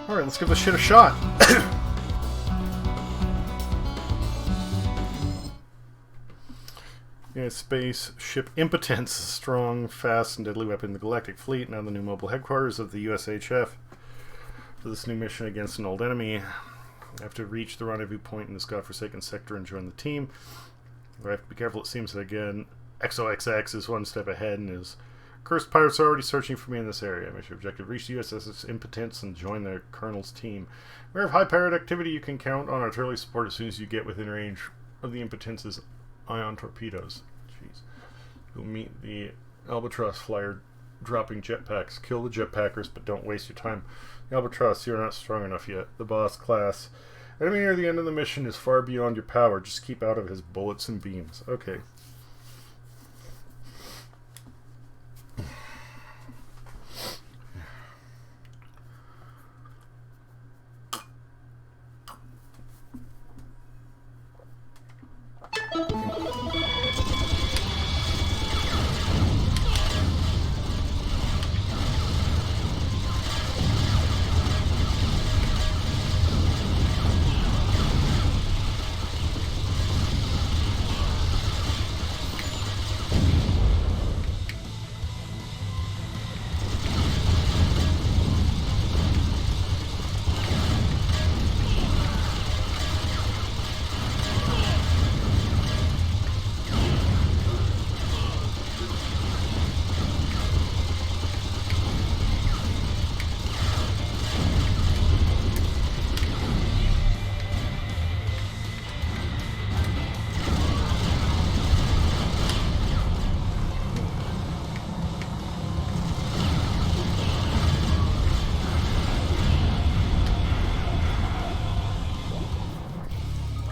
Alright, let's give this shit a shot. Yeah, spaceship Impotence, a strong, fast, and deadly weapon in the Galactic Fleet, now the new mobile headquarters of the USHF. For this new mission against an old enemy, I have to reach the rendezvous point in this godforsaken sector and join the team. I have to be careful. It seems that, again, XOXX is one step ahead, and his cursed pirates are already searching for me in this area. Mission objective: reach the USS Impotence and join the Colonel's team. Aware of high pirate activity, you can count on artillery support as soon as you get within range of the Impotence's ion torpedoes. Jeez. You'll meet the Albatross flyer dropping jetpacks. Kill the jetpackers, but don't waste your time. The Albatross, you're not strong enough yet. The boss class. Enemy near the end of the mission is far beyond your power. Just keep out of his bullets and beams. Okay.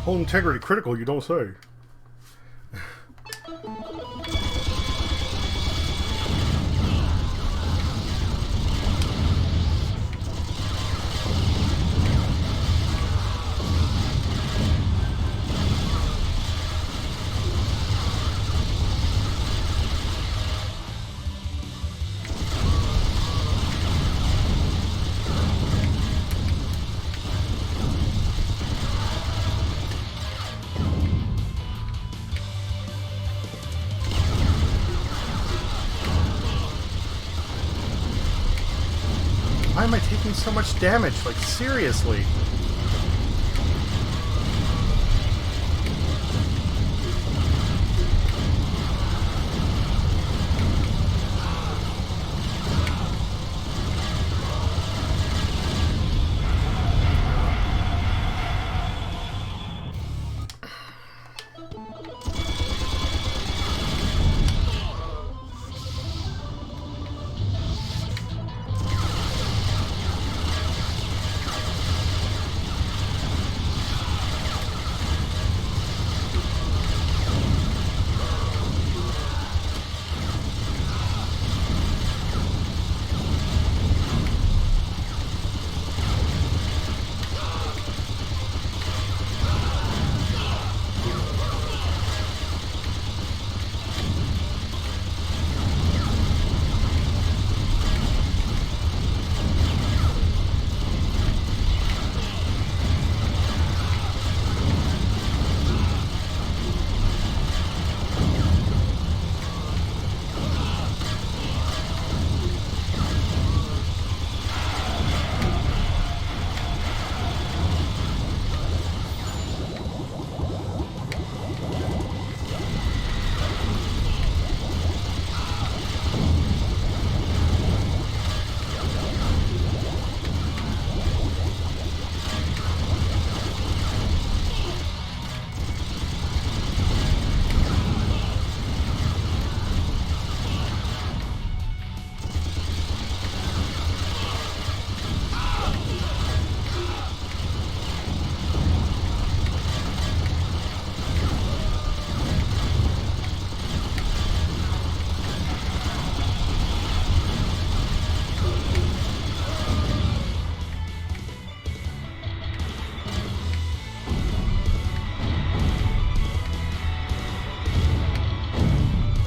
Whole integrity critical, you don't say. Why am I taking so much damage? Like, seriously?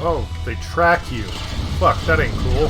Oh, they track you. Fuck, that ain't cool.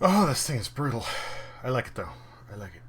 Oh, this thing is brutal. I like it though. I like it.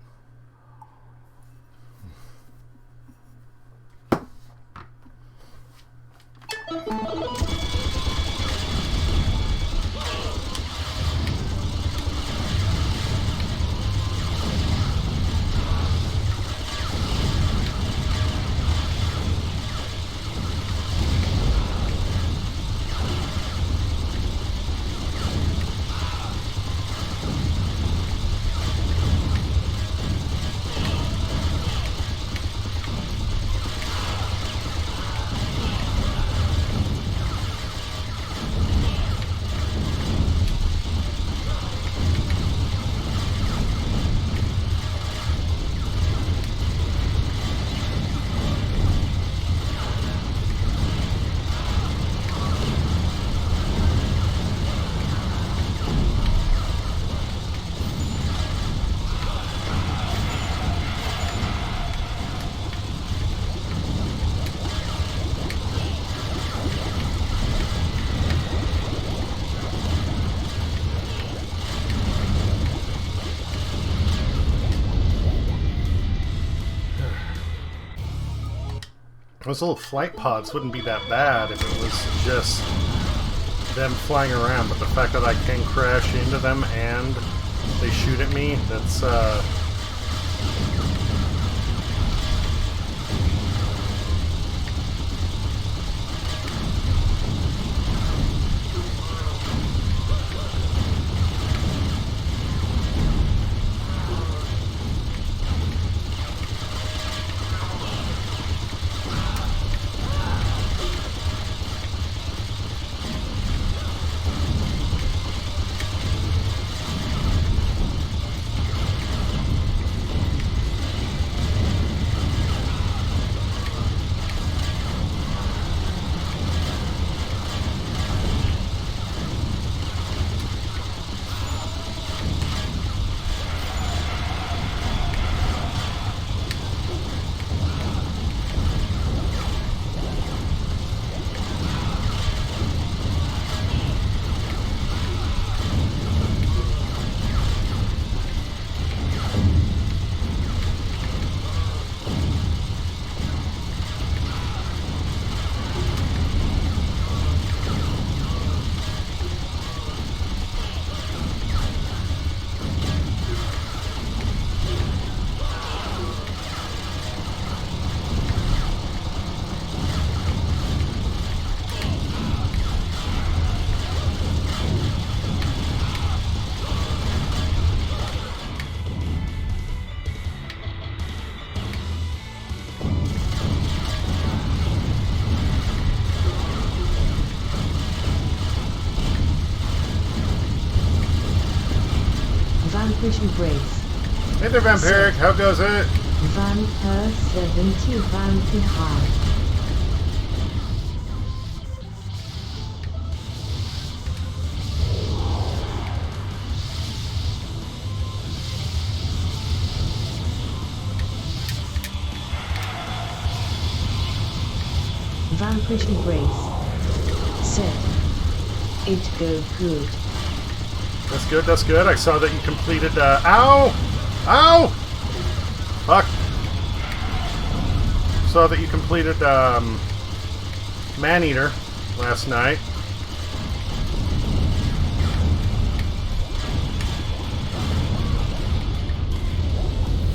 Those little flight pods wouldn't be that bad if it was just them flying around, but the fact that I can crash into them and they shoot at me, that's Vanquish Embrace. Hey there, Vampiric, how goes it? Vampire 70 Vampire. Vanquish Embrace. Set. It go good. That's good, that's good. I saw that you completed, ow! Ow! Fuck. Saw that you completed, Maneater last night.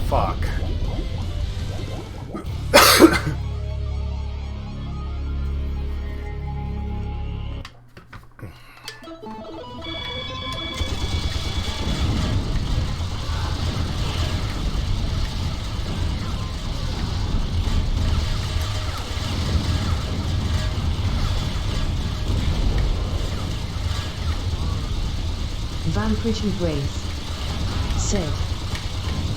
Fuck. Vanquish Embrace. Said.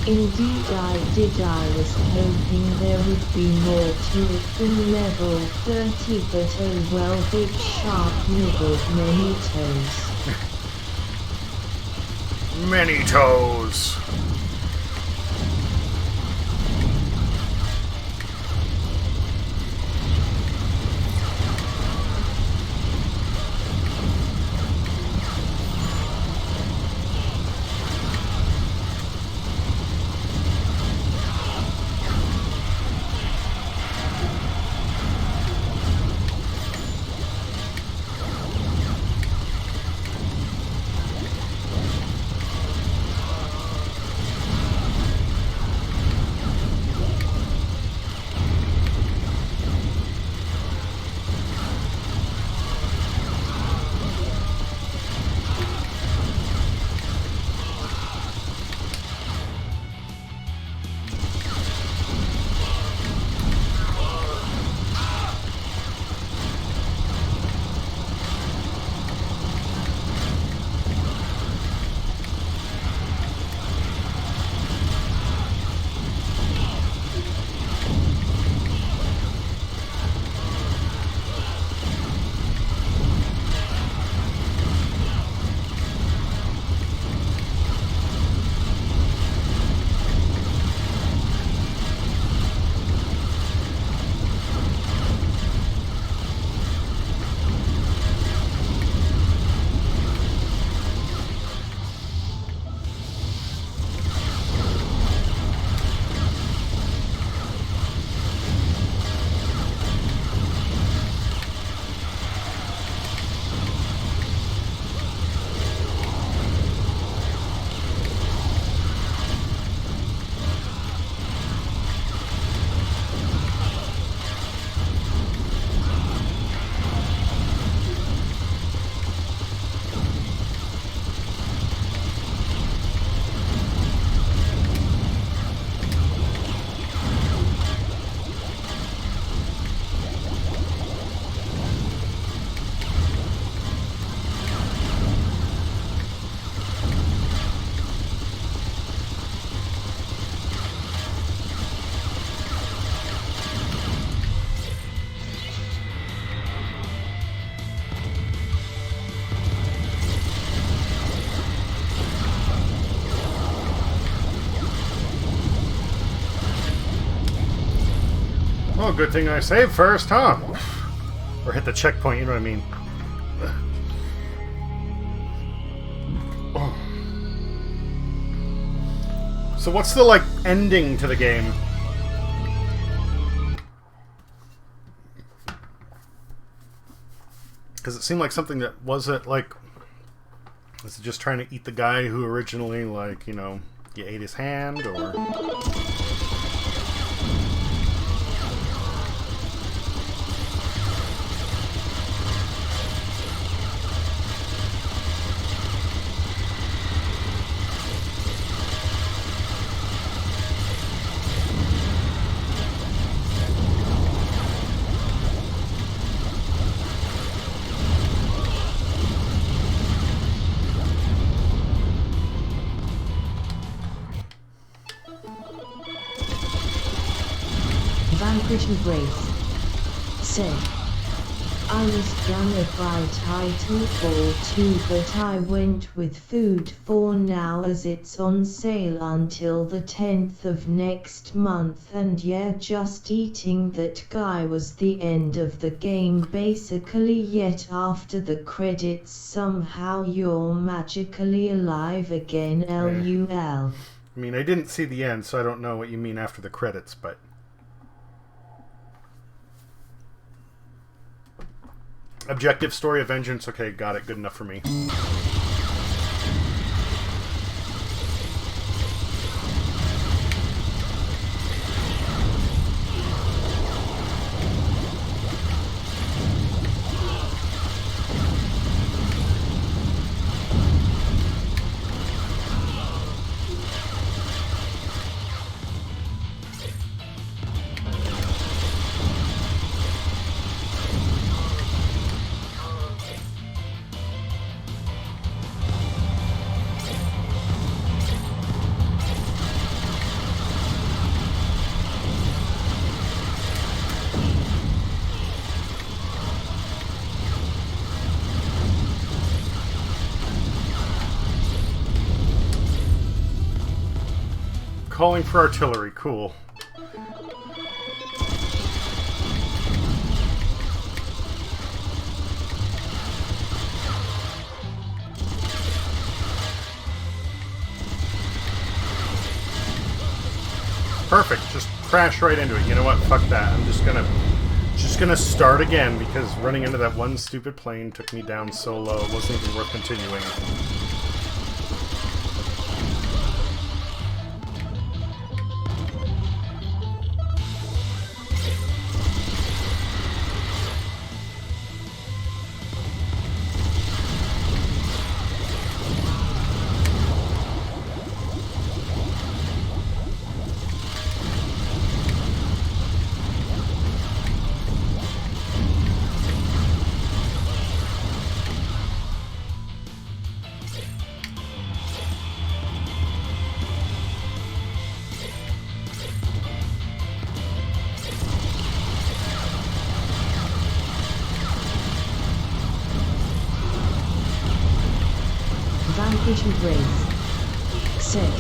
Indeed I did. I was hoping there would be more to it than level 30, but oh well, Big Shark nibbled many toes. Many toes. Oh, good thing I saved first, huh? Or hit the checkpoint, you know what I mean. Oh. So what's the, like, ending to the game? Because it seemed like something that wasn't, like... Was it just trying to eat the guy who originally, like, you know, you ate his hand, or... Vanquish and Grace said, I was gonna buy Titanfall 2 but I went with Food for Now as it's on sale until the 10th of next month, and yeah, just eating that guy was the end of the game basically, yet after the credits somehow you're magically alive again, LUL. I mean, I didn't see the end, so I don't know what you mean after the credits, but... Objective, story of vengeance. Okay, got it. Good enough for me. Calling for artillery. Cool. Perfect. Just crash right into it. You know what? Fuck that. I'm just gonna start again because running into that one stupid plane took me down so low it wasn't even worth continuing. Vanquish and Grace said,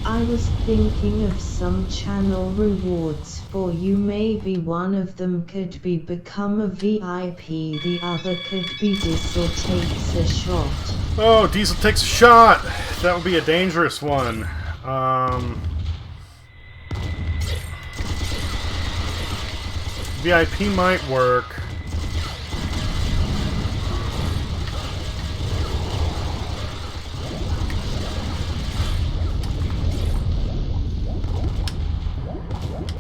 I was thinking of some channel rewards for you. Maybe one of them could be become a VIP, the other could be Diesel takes a shot. Oh, Diesel takes a shot! That would be a dangerous one. VIP might work.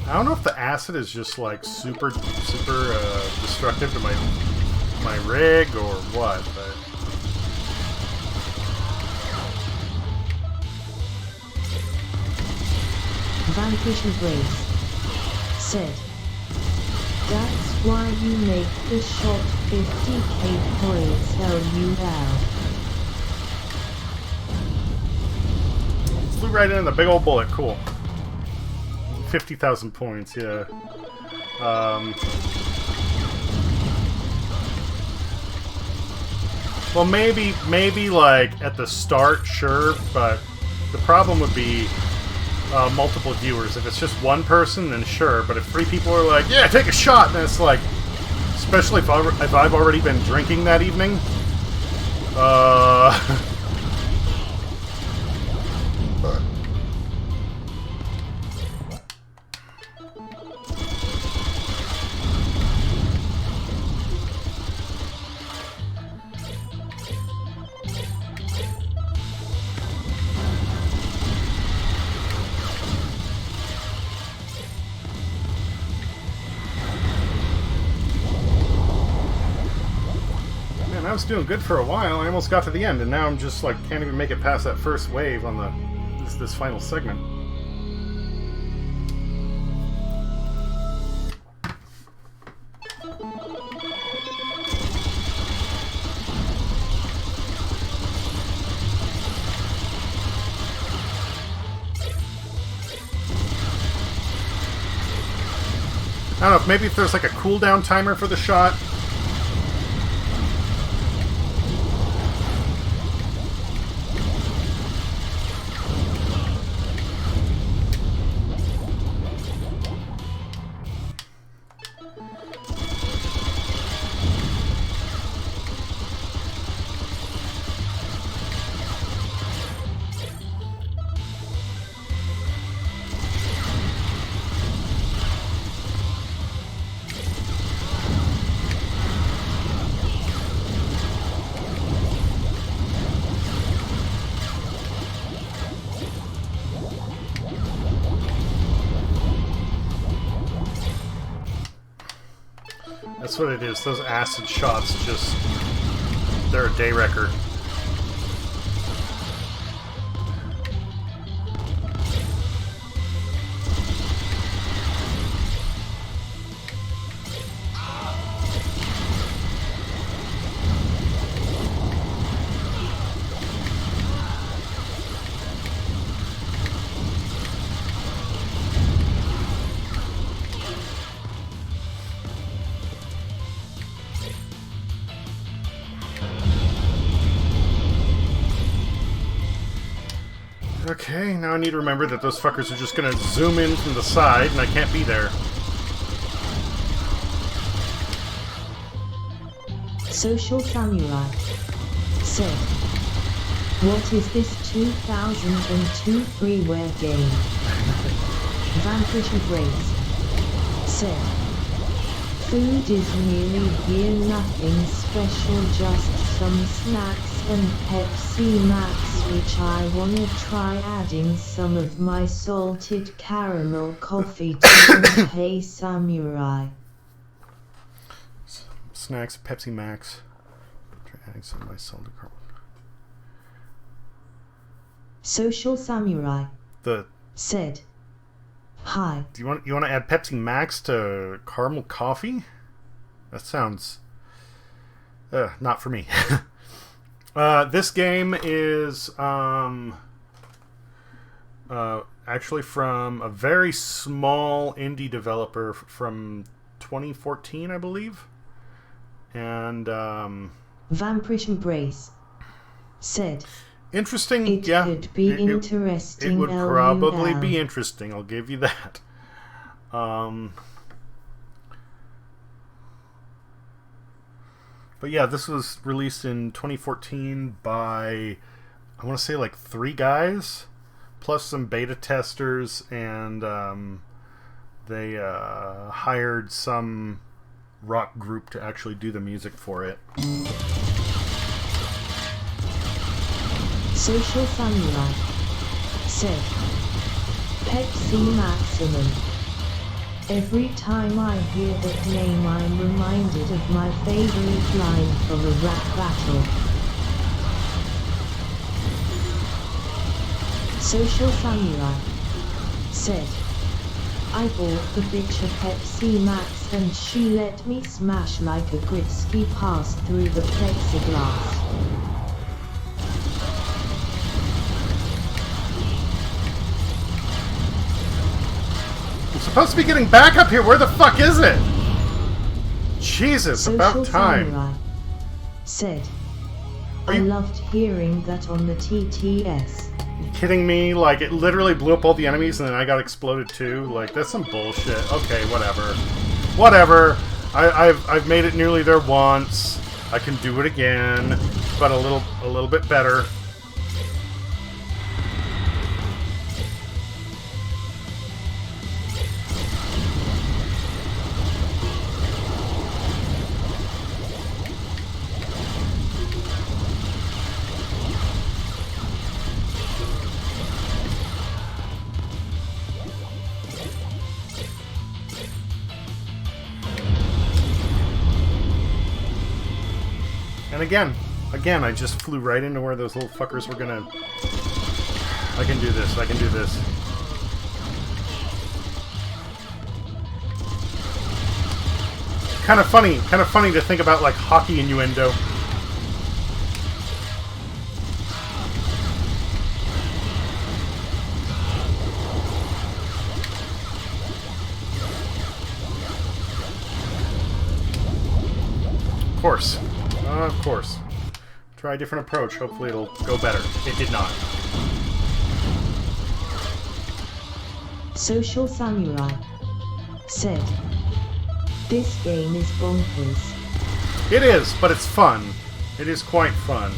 I don't know if the acid is just like super destructive to my rig or what, but Vanquish and Grace said, that's why you make the shot 50k points LUL. Flew right into the big old bullet, cool. 50,000 points, yeah. Well, maybe like at the start, sure, but the problem would be multiple viewers. If it's just one person, then sure. But if 3 people are like, yeah, take a shot, then it's like, especially if I've already been drinking that evening. I was doing good for a while. I almost got to the end, and now I'm just like can't even make it past that first wave on the this final segment. I don't know, maybe if there's like a cooldown timer for the shot. That's what it is. Those acid shots just... they're a day wrecker. Okay, now I need to remember that those fuckers are just gonna zoom in from the side, and I can't be there. Social Samurai said, "What is this 2002 freeware game?" Vanquish and Grace said, "Food is nearly here, nothing special, just some snacks and Pepsi Max, which I wanna try adding some of my salted caramel coffee to. Hey Samurai." Snacks, Pepsi Max. Try adding some of my salted caramel. Social Samurai The said, "Hi. Do you want to add Pepsi Max to caramel coffee? That sounds not for me." This game is actually from a very small indie developer from 2014, I believe. And Vanquish Embrace said, interesting. "It yeah, could be interesting. It would probably be interesting. I'll give you that. But yeah, this was released in 2014 by, I want to say, like 3 guys, plus some beta testers, and they hired some rock group to actually do the music for it. Social Samurai said, "Pepsi Maximum. Every time I hear that name, I'm reminded of my favorite line from a rap battle." Social Samurai said, "I bought the bitch a Pepsi Max and she let me smash like a Gretzky pass through the plexiglass." Supposed to be getting back up here. Where the fuck is it? Jesus, Social about time. Samurai said, "I loved hearing that on the TTS." You kidding me? Like, it literally blew up all the enemies and then I got exploded too? Like, that's some bullshit. Okay, whatever. Whatever. I've made it nearly there once. I can do it again, but a little bit better. And again, I just flew right into where those little fuckers were gonna... I can do this, I can do this. Kind of funny to think about, like, hockey innuendo. Of course. Of course. Try a different approach. Hopefully it'll go better. It did not. Social Samurai said, "This game is bonkers." It is, but it's fun. It is quite fun.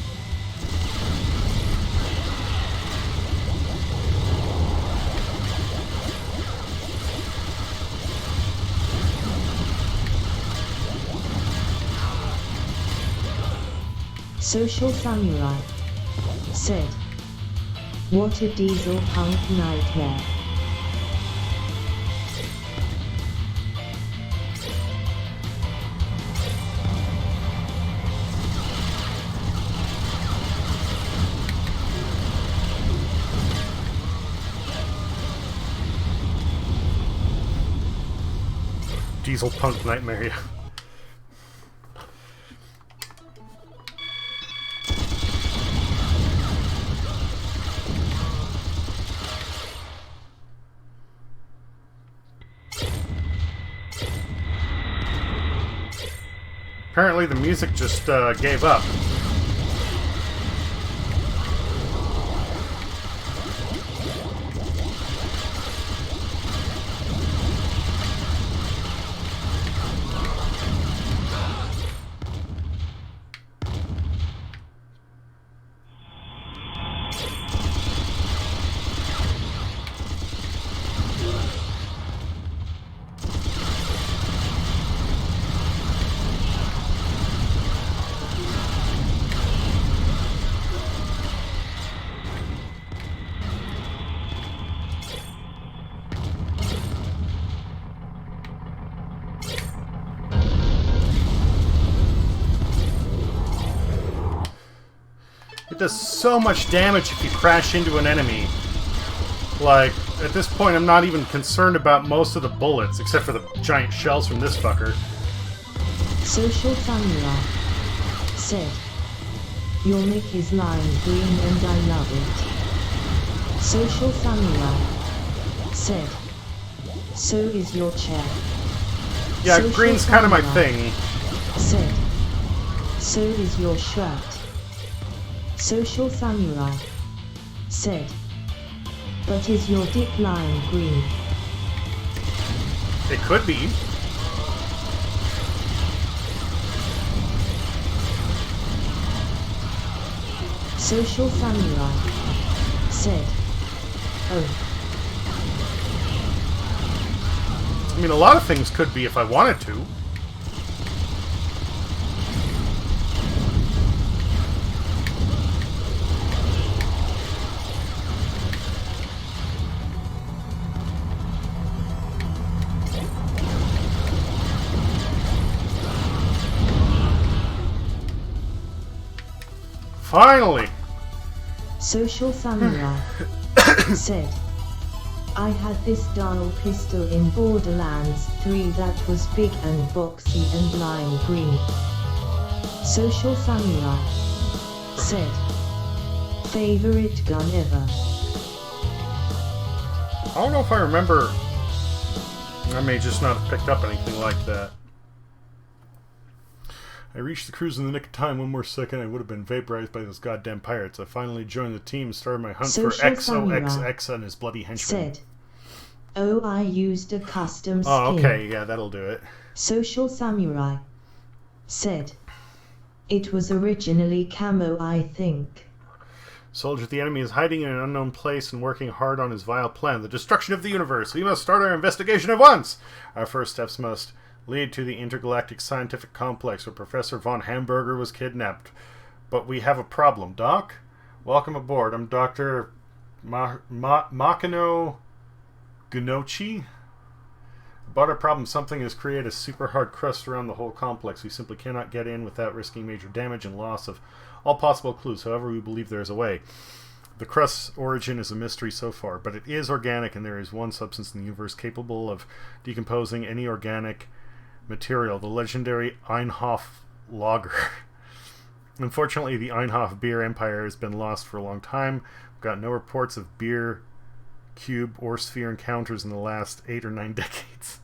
Social Samurai said, "What a diesel punk nightmare." Diesel punk nightmare, yeah. Apparently the music just gave up. It does so much damage if you crash into an enemy. Like, at this point I'm not even concerned about most of the bullets, except for the giant shells from this fucker. Social Samurai said, "Your nick is lime green and I love it." Social Samurai said, "So is your chair." Yeah, Social green's kind of my Samurai thing. said, "So is your shirt." Social Samurai said, "But is your dick lime green?" It could be. Social Samurai said, "Oh." I mean, a lot of things could be if I wanted to. Finally! Social Samurai said, "I had this dial pistol in Borderlands 3 that was big and boxy and lime green." Social Samurai said, "Favorite gun ever." I don't know if I remember. I may just not have picked up anything like that. I reached the cruise in the nick of time. One more second, I would have been vaporized by those goddamn pirates. I finally joined the team and started my hunt for XOXX and his bloody henchmen. Said, "Oh, I used a custom skin." Oh, okay, yeah, that'll do it. Social Samurai said, "It was originally camo, I think." Soldier, the enemy is hiding in an unknown place and working hard on his vile plan, the destruction of the universe. We must start our investigation at once. Our first steps must lead to the intergalactic scientific complex where Professor von Hamburger was kidnapped. But we have a problem, Doc. Welcome aboard. I'm Dr. Makino Gunochi. About our problem, something has created a super hard crust around the whole complex. We simply cannot get in without risking major damage and loss of all possible clues. However, we believe there is a way. The crust's origin is a mystery so far, but it is organic, and there is one substance in the universe capable of decomposing any organic material, the legendary Einhoff lager. Unfortunately, the Einhoff beer empire has been lost for a long time. We've got no reports of beer, cube, or sphere encounters in the last 8 or 9 decades.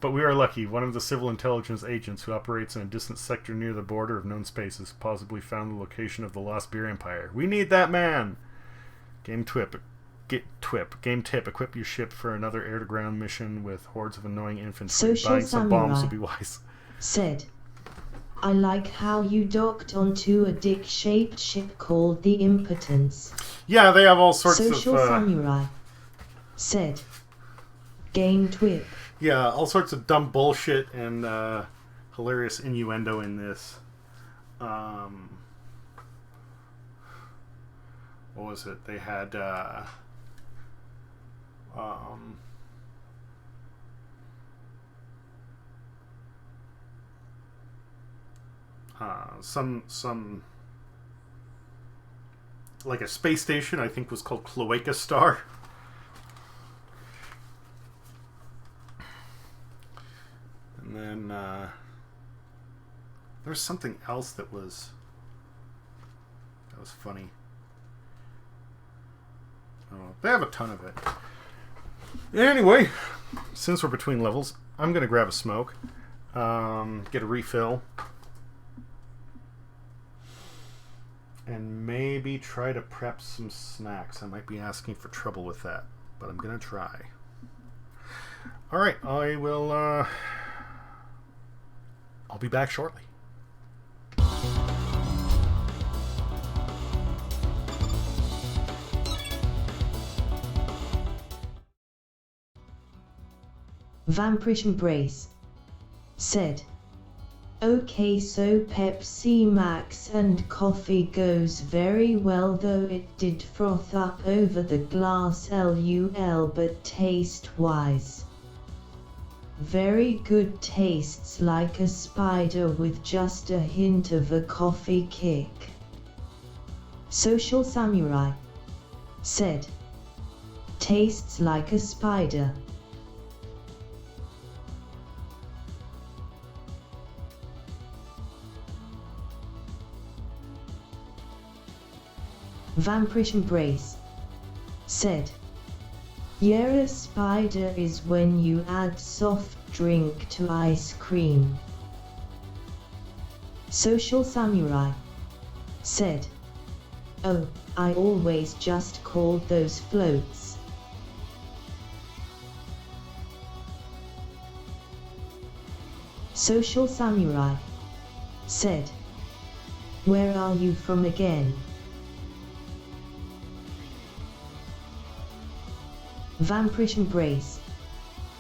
But we are lucky. One of the civil intelligence agents who operates in a distant sector near the border of known spaces possibly found the location of the lost beer empire. We need that man! Game tip. Equip your ship for another air-to-ground mission with hordes of annoying infantry. Social Buying some bombs Samurai will be wise. said, "I like how you docked onto a dick-shaped ship called the Impotence." Yeah, they have all sorts Social of... Samurai said, "Game twip." Yeah, all sorts of dumb bullshit and hilarious innuendo in this. What was it? They had some like a space station, I think was called Cloaca Star. And then there's something else that was funny. Oh, they have a ton of it. Anyway, since we're between levels, I'm gonna grab a smoke, get a refill, and maybe try to prep some snacks. I might be asking for trouble with that, but I'm gonna try. Alright, I'll be back shortly. Vampirish Embrace said, "Okay, so Pepsi Max and coffee goes very well, though it did froth up over the glass LUL, but taste-wise, very good, tastes like a spider with just a hint of a coffee kick." Social Samurai said, "Tastes like a spider." Vampirish Embrace said, "Yeah, a spider is when you add soft drink to ice cream." Social Samurai said, "Oh, I always just called those floats." Social Samurai said, "Where are you from again?" Vampirish Embrace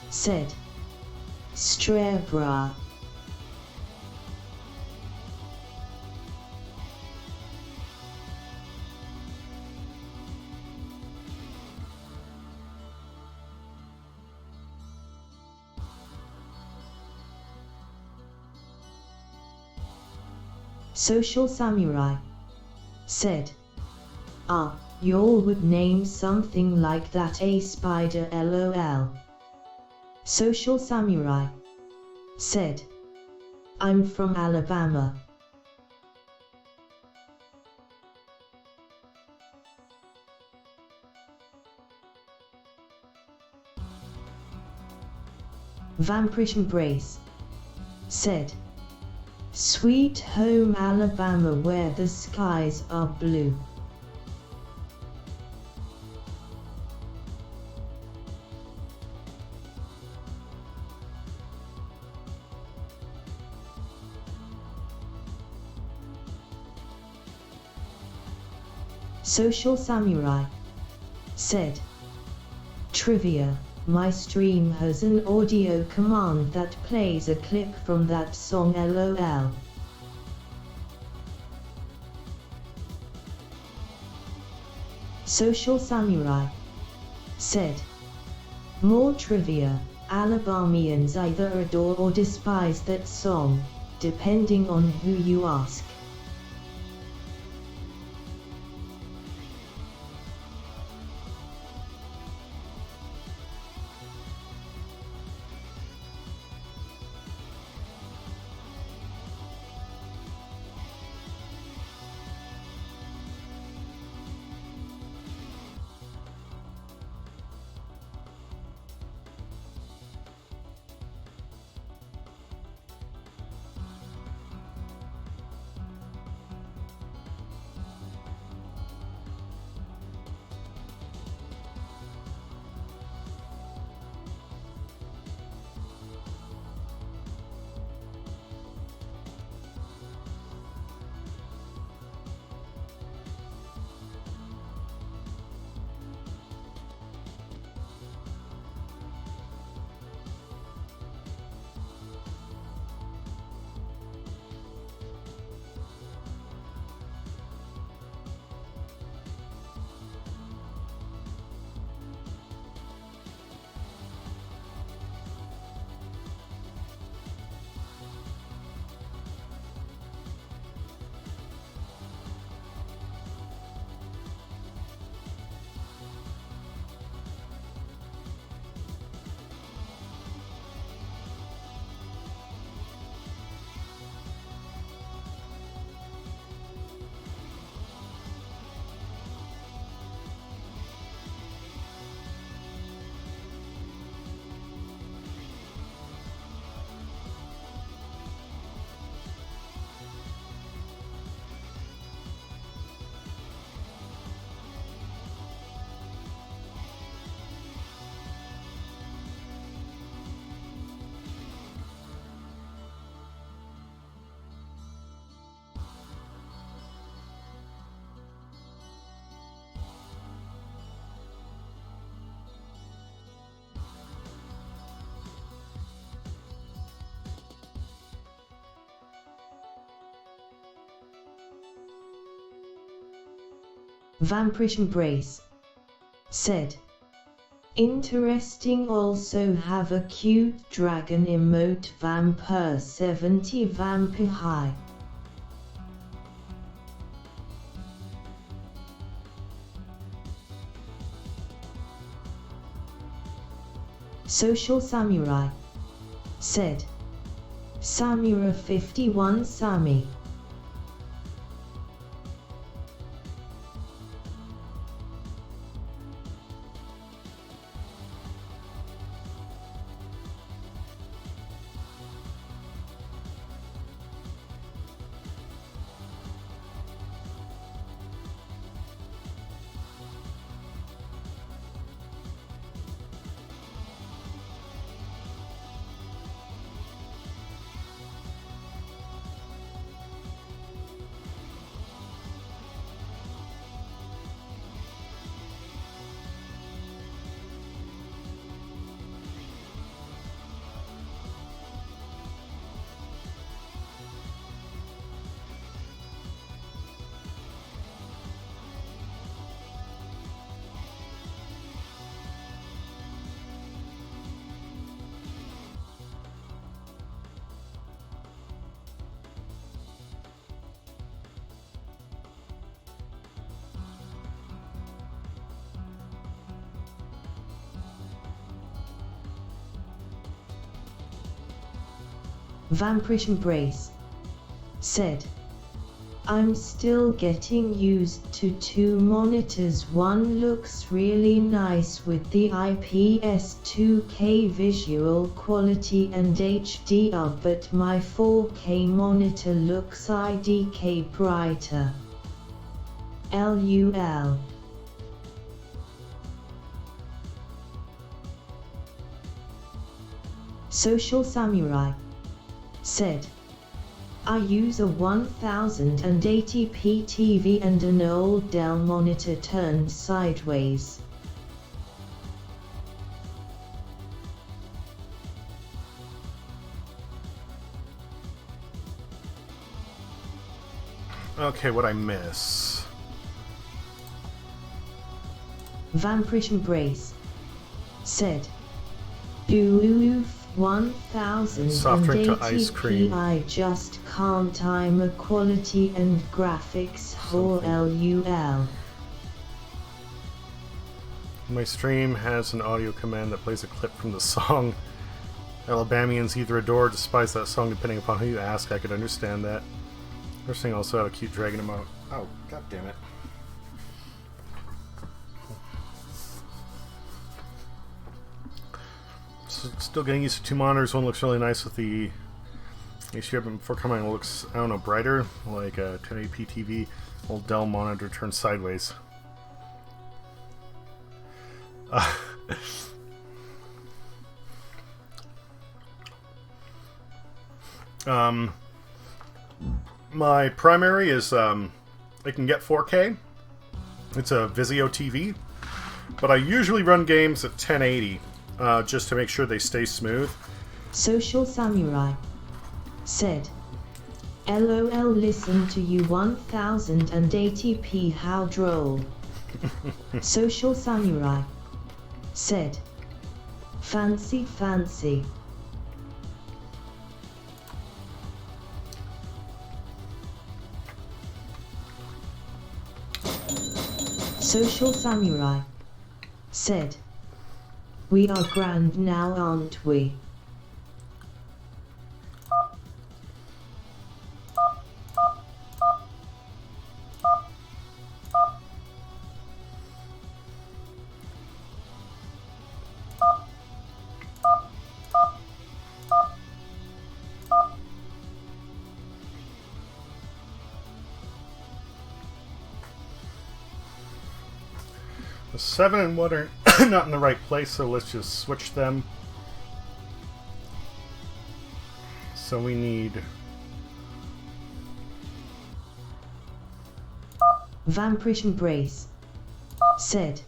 said, "Strebra." Social Samurai said, "Ah, y'all would name something like that a spider, LOL." Social Samurai said, "I'm from Alabama." Vampirish Embrace said, Sweet home Alabama where the skies are blue. Social Samurai said, "Trivia, my stream has an audio command that plays a clip from that song LOL. Social Samurai said, "More trivia, Alabamians either adore or despise that song, depending on who you ask." Vampirish Embrace said, "Interesting, also have a cute dragon emote Vampire 70 Vampire High." Social Samurai said, "Samura 51 Sami." Vampirish Embrace said, I'm still getting used to 2 monitors. One looks really nice with the IPS 2K visual quality and HDR, but my 4K monitor looks IDK brighter. LUL. Social Samurai said, I use a 1080p TV and an old Dell monitor turned sideways. Okay, what'd I miss? Vampirish Embrace said, Oof, 1080p, I just can't. I'm a quality and graphics whore. LUL. My stream has an audio command that plays a clip from the song. Alabamians either adore or despise that song depending upon who you ask. I could understand that. First thing also had a cute dragon emote. Oh, god damn it. Still getting used to 2 monitors. One looks really nice with the HDR, but before coming, it looks, I don't know, brighter, like a 1080p TV. Old Dell monitor turned sideways. My primary is I can get 4K. It's a Vizio TV, but I usually run games at 1080. Just to make sure they stay smooth. Social Samurai said, LOL, listen to you 1080p, how droll. Social Samurai said, fancy fancy. Social Samurai said, we are grand now, aren't we? The 7 and 1 are not in the right place, so let's just switch them. So we need Vampirish Embrace said,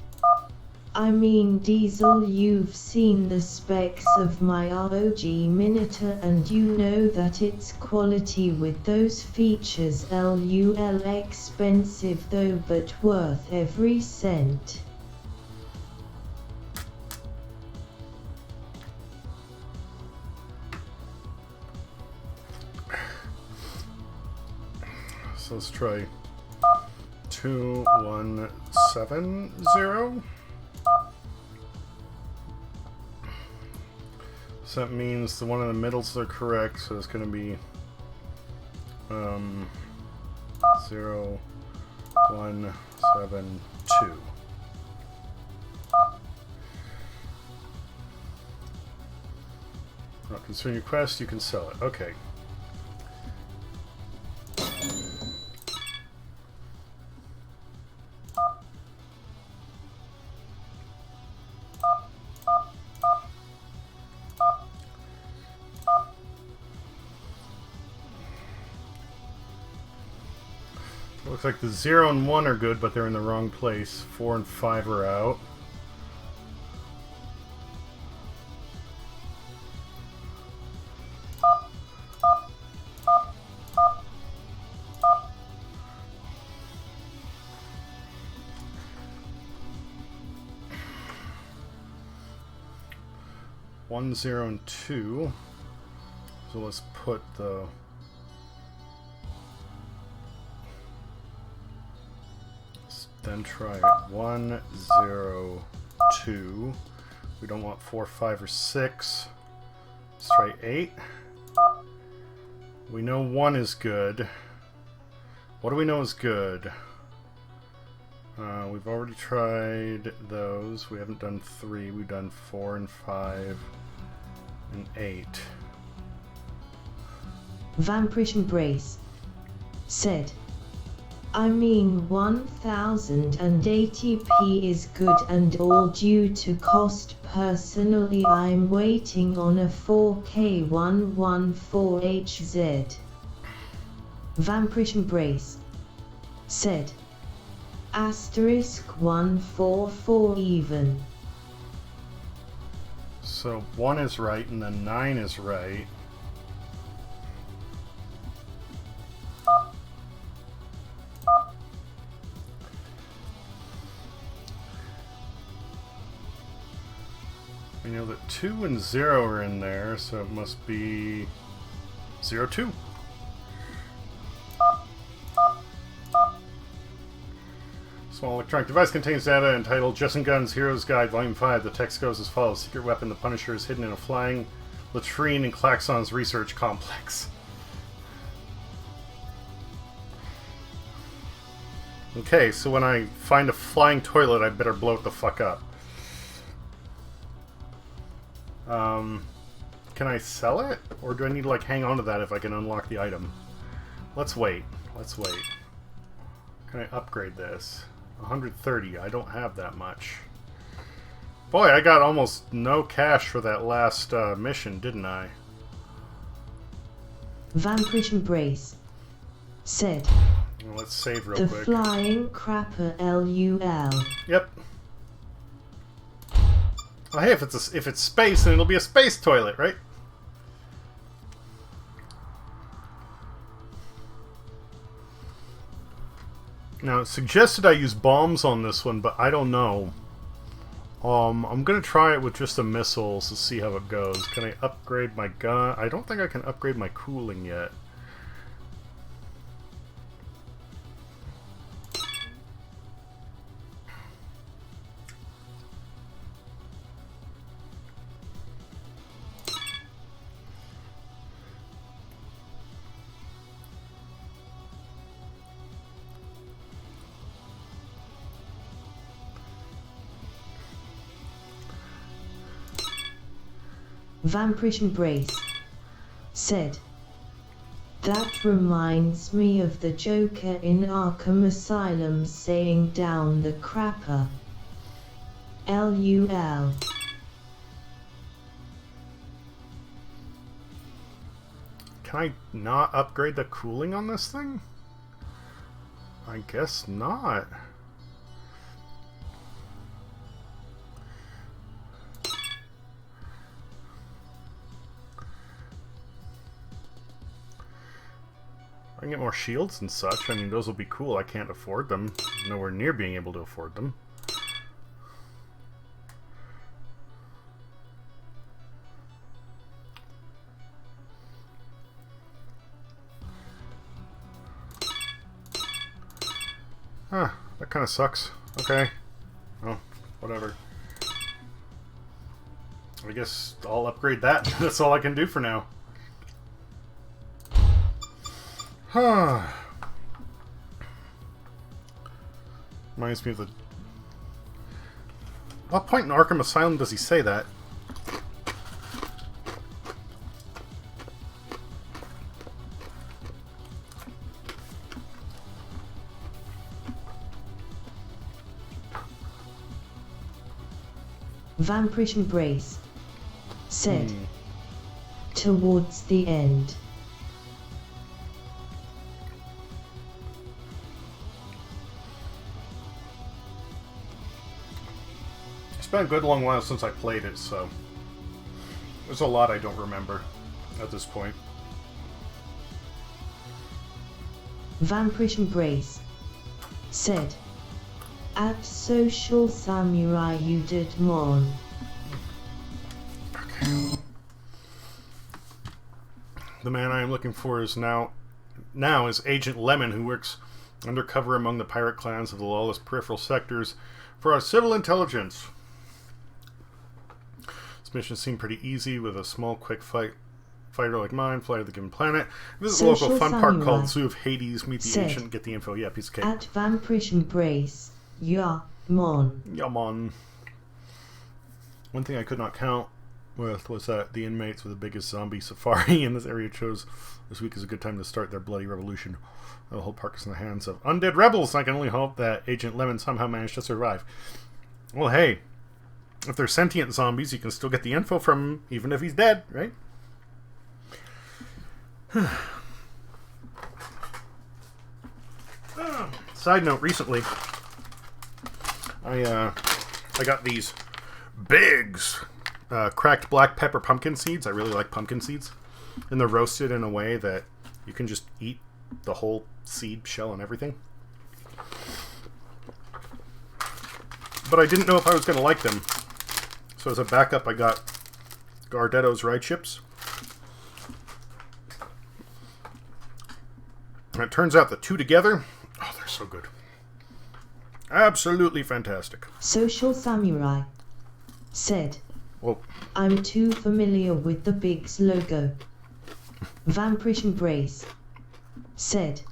I mean Diesel, you've seen the specs of my ROG monitor and you know that it's quality with those features. LUL, expensive though but worth every cent. So let's try 2170. So that means the one in the middles are correct, so it's going to be 0172. Not concerning your quest, you can sell it. Okay. Looks like the 0 and 1 are good, but they're in the wrong place. 4 and 5 are out. One, 0, and 2. So let's put the then try 1, 0, 2. We don't want 4, 5, or 6. Let's try 8. We know 1 is good. What do we know is good? We've already tried those. We haven't done 3. We've done 4 and 5 and 8. Vampirish Embrace said, I mean 1080p is good and all due to cost. Personally I'm waiting on a 4K 114HZ. Vampirish Embrace said, asterisk 144 even. So 1 is right and then 9 is right. We know that 2 and 0 are in there, so it must be 0, 2. Small electronic device contains data entitled Justin Gunn's Heroes Guide, Volume 5. The text goes as follows. Secret weapon, the Punisher, is hidden in a flying latrine in Klaxon's research complex. Okay, so when I find a flying toilet, I better blow it the fuck up. Can I sell it? Or do I need to, like, hang on to that if I can unlock the item? Let's wait. Let's wait. Can I upgrade this? 130. I don't have that much. Boy, I got almost no cash for that last mission, didn't I? Vampirish Embrace said, Well, let's save real the quick. Flying Crapper LUL. Yep. Oh, hey, if it's space, then it'll be a space toilet, right? Now, it suggested I use bombs on this one, but I don't know. I'm gonna try it with just the missiles to see how it goes. Can I upgrade my gun? I don't think I can upgrade my cooling yet. Vampirish Embrace said, that reminds me of the Joker in Arkham Asylum saying down the crapper. LUL. Can I not upgrade the cooling on this thing? I guess not. I can get more shields and such. I mean, those will be cool. I can't afford them. Nowhere near being able to afford them. Huh, that kind of sucks. Okay. Well, whatever. I guess I'll upgrade that. That's all I can do for now. Huh. Reminds me of the... What point in Arkham Asylum does he say that? Vampirish Embrace said, towards the end. It's been a good long while since I played it, so there's a lot I don't remember at this point. Vampirish Embrace said, at Social Samurai you did mon. Okay. The man I am looking for is now is Agent Lemon, who works undercover among the pirate clans of the lawless peripheral sectors for our civil intelligence. This mission seemed pretty easy with a small quick fight fighter like mine, fly to the given planet. Visit the Social local fun park Samurai called Zoo of Hades, meet the said, agent, get the info. Yeah, piece of cake. At Vampirish Embrace, yeah, mon. Yum on. One thing I could not count with was that the inmates with the biggest zombie safari in this area chose this week is a good time to start their bloody revolution. The whole park is in the hands of undead rebels. I can only hope that Agent Lemon somehow managed to survive. Well, hey, if they're sentient zombies, you can still get the info from him, even if he's dead, right? Side note, recently, I got these Biggs cracked black pepper pumpkin seeds. I really like pumpkin seeds. And they're roasted in a way that you can just eat the whole seed, shell, and everything. But I didn't know if I was going to like them. So as a backup, I got Gardetto's rye chips. And it turns out the two together, oh, they're so good. Absolutely fantastic. Social Samurai said, Well, I'm too familiar with the Biggs logo. Vampirish Embrace said,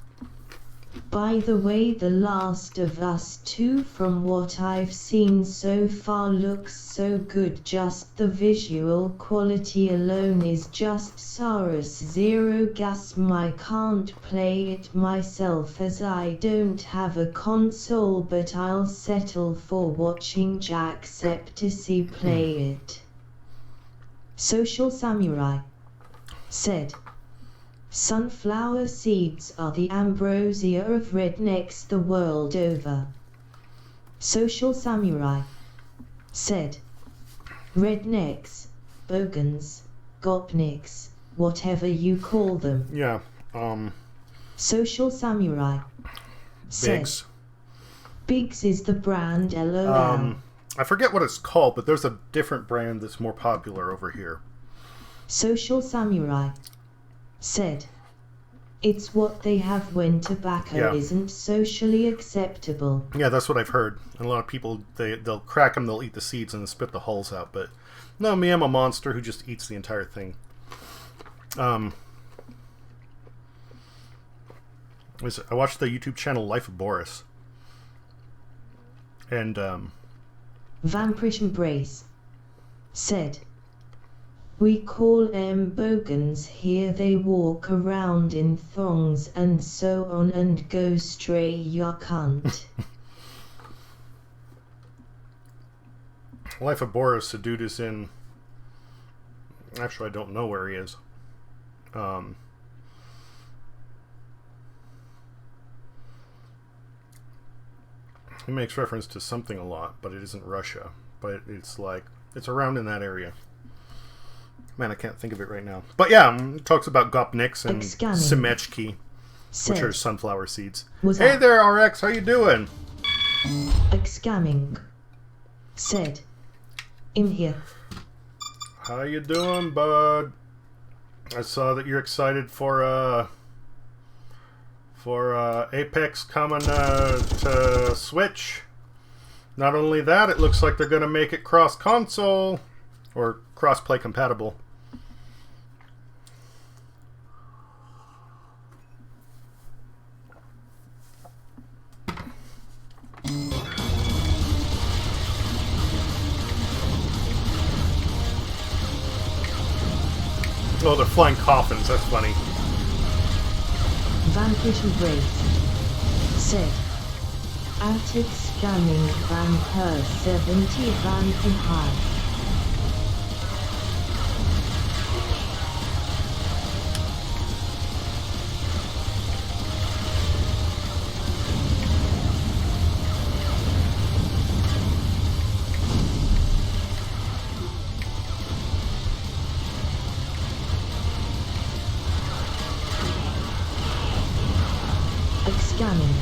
by the way, The Last of Us 2 from what I've seen so far looks so good, just the visual quality alone is just Saurus Zero Gasm. I can't play it myself as I don't have a console, but I'll settle for watching Jacksepticeye play it. Social Samurai said, sunflower seeds are the ambrosia of rednecks the world over. Social Samurai said, rednecks, bogans, gopniks, whatever you call them. yeah, Social Samurai said, Biggs. Biggs is the brand, LOL. I forget what it's called, but there's a different brand that's more popular over here. Social Samurai said, it's what they have when tobacco isn't socially acceptable. Yeah, that's what I've heard. And a lot of people, they'll crack them, they'll eat the seeds and then spit the hulls out. But no, me, I'm a monster who just eats the entire thing. I watched the YouTube channel Life of Boris. And, Vampirish Embrace said, we call them bogans here, they walk around in thongs and so on and go stray, ya cunt. Life of Boris, the dude is in... Actually, I don't know where he is. He makes reference to something a lot, but it isn't Russia. But it's like... It's around in that area. Man, I can't think of it right now. But yeah, it talks about Gopniks and Semechki, which are sunflower seeds. Hey there, RX, how you doing? Excamming said, in here. How you doing, bud? I saw that you're excited for Apex coming to Switch. Not only that, it looks like they're going to make it cross-console or cross-play compatible. Oh, they're flying coffins. That's funny. Vampirish Embrace said, Attic scanning Vampire 70 Vampire. Scanning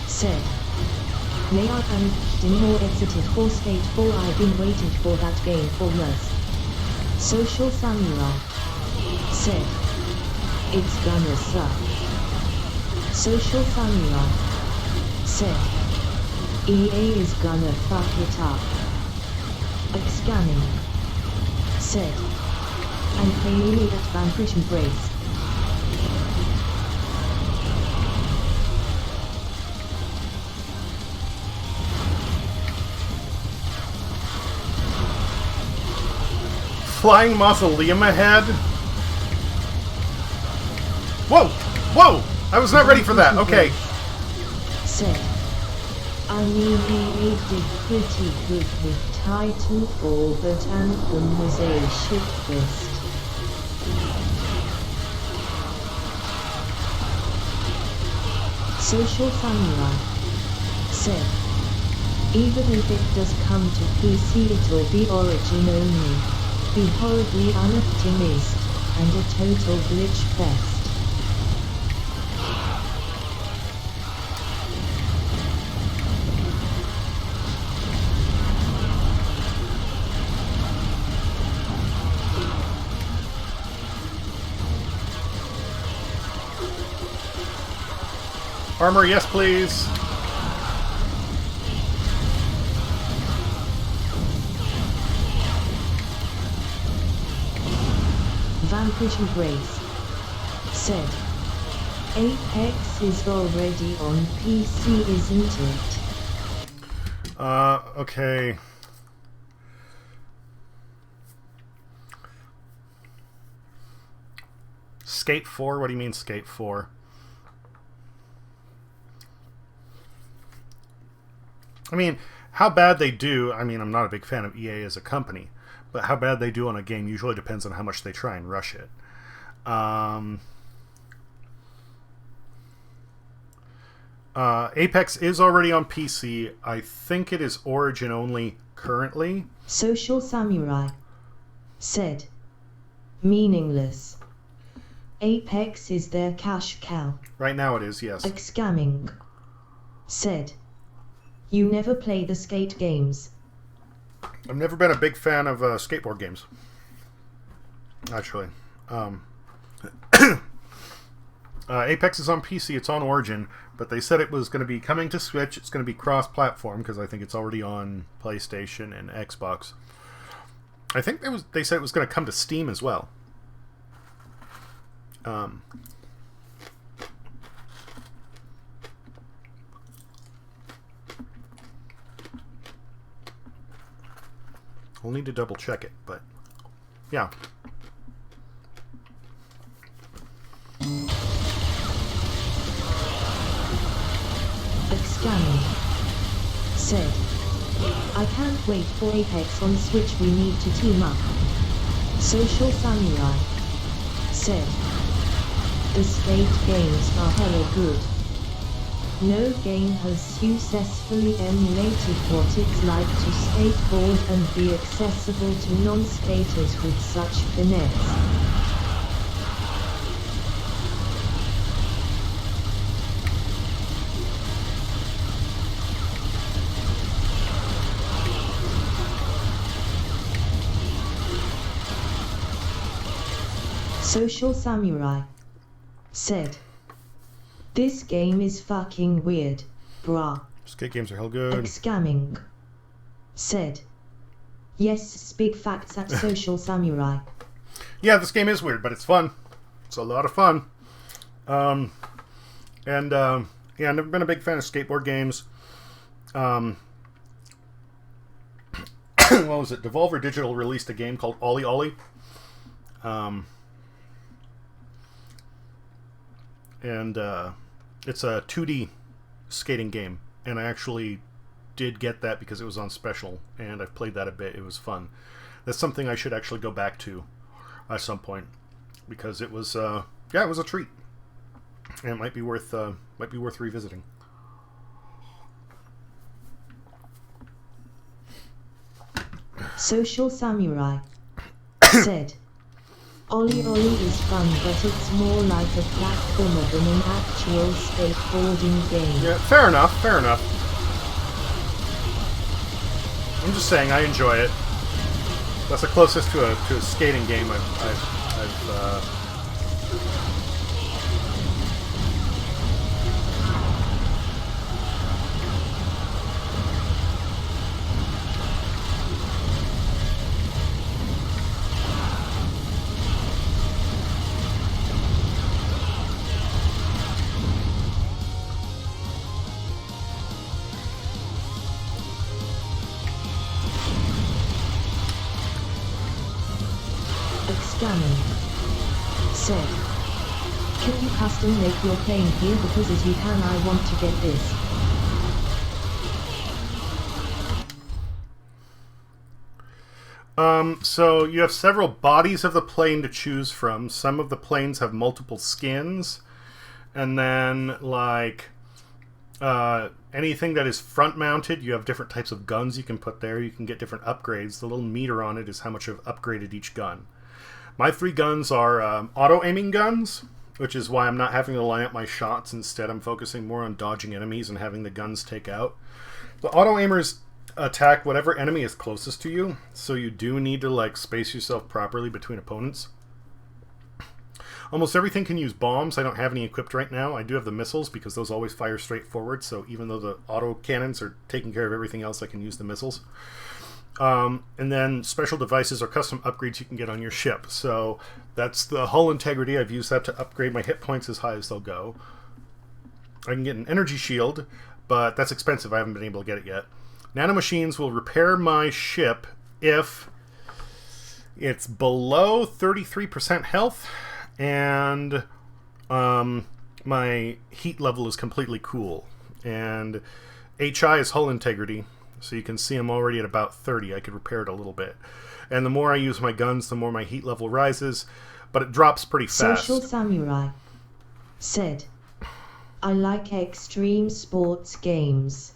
said, Layout and Dinmore exited for State 4. I've been waiting for that game for years. Social Samurai said, it's gonna suck. Social Samurai said, EA is gonna fuck it up. Scanning said, and Kaylee at Vanquish Embrace. Flying mausoleum ahead? Whoa! Whoa! I was not ready for that. Okay. Said, I mean, we did pretty good with Titanfall, but Anthem was a shitfest. Social Samurai said, even if it does come to PC, it'll be Origin only. Be horribly unoptimist, and a total glitch fest. Armor, yes please. Vanquish Embrace said, Apex is already on PC, isn't it? Okay. Skate 4? What do you mean Skate 4? I mean, how bad they do, I mean, I'm not a big fan of EA as a company, but how bad they do on a game usually depends on how much they try and rush it. Apex is already on PC. I think it is Origin only currently. Social Samurai said, meaningless. Apex is their cash cow. Right now it is, yes. Scamming said, you never play the skate games. I've never been a big fan of skateboard games, actually. Apex is on PC, it's on Origin, but they said it was going to be coming to Switch. It's going to be cross-platform because I think it's already on PlayStation and Xbox. I think they said it was going to come to Steam as well. We'll need to double check it, but yeah. Scamming said, I can't wait for Apex on Switch, we need to team up. Social Samurai said, the skate games are hella good. No game has successfully emulated what it's like to skateboard and be accessible to non-skaters with such finesse. Social Samurai said, this game is fucking weird, brah. Skate games are hell good. Scamming said, yes, big facts at Social Samurai. Yeah, this game is weird, but it's fun. It's a lot of fun. Yeah, I've never been a big fan of skateboard games. What was it? Devolver Digital released a game called Ollie Ollie. It's a 2D skating game, and I actually did get that because it was on special, and I've played that a bit. It was fun. That's something I should actually go back to at some point because it was it was a treat, and it might be worth revisiting. Social Samurai said, Ollie Ollie is fun, but it's more like a platformer than an actual skateboarding game. Yeah, fair enough, fair enough. I'm just saying, I enjoy it. That's the closest to a skating game I've Excammon said, can you custom make your plane here, because as you can I want to get this. So you have several bodies of the plane to choose from. Some of the planes have multiple skins. And then, like, anything that is front-mounted, you have different types of guns you can put there. You can get different upgrades. The little meter on it is how much I've upgraded each gun. My 3 guns are auto-aiming guns, which is why I'm not having to line up my shots. Instead, I'm focusing more on dodging enemies and having the guns take out. The auto-aimers attack whatever enemy is closest to you, so you do need to, like, space yourself properly between opponents. Almost everything can use bombs. I don't have any equipped right now. I do have the missiles because those always fire straight forward, so even though the auto cannons are taking care of everything else, I can use the missiles. And then special devices or custom upgrades you can get on your ship. So that's the hull integrity. I've used that to upgrade my hit points as high as they'll go. I can get an energy shield, but that's expensive. I haven't been able to get it yet. Nanomachines will repair my ship if it's below 33% health and my heat level is completely cool. And HI is hull integrity, so you can see I'm already at about 30. I could repair it a little bit. And the more I use my guns, the more my heat level rises, but it drops pretty fast. Social Samurai said, I like extreme sports games.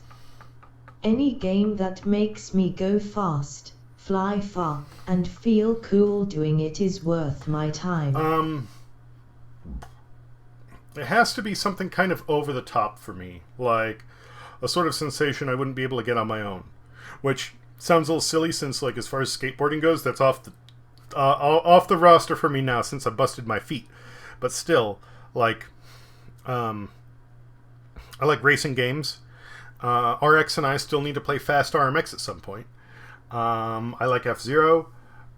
Any game that makes me go fast, fly far, and feel cool doing it is worth my time. It has to be something kind of over the top for me, like a sort of sensation I wouldn't be able to get on my own. Which sounds a little silly since, like, as far as skateboarding goes, that's off the roster for me now since I busted my feet. But still, like, I like racing games. RX and I still need to play Fast RMX at some point. I like F-Zero.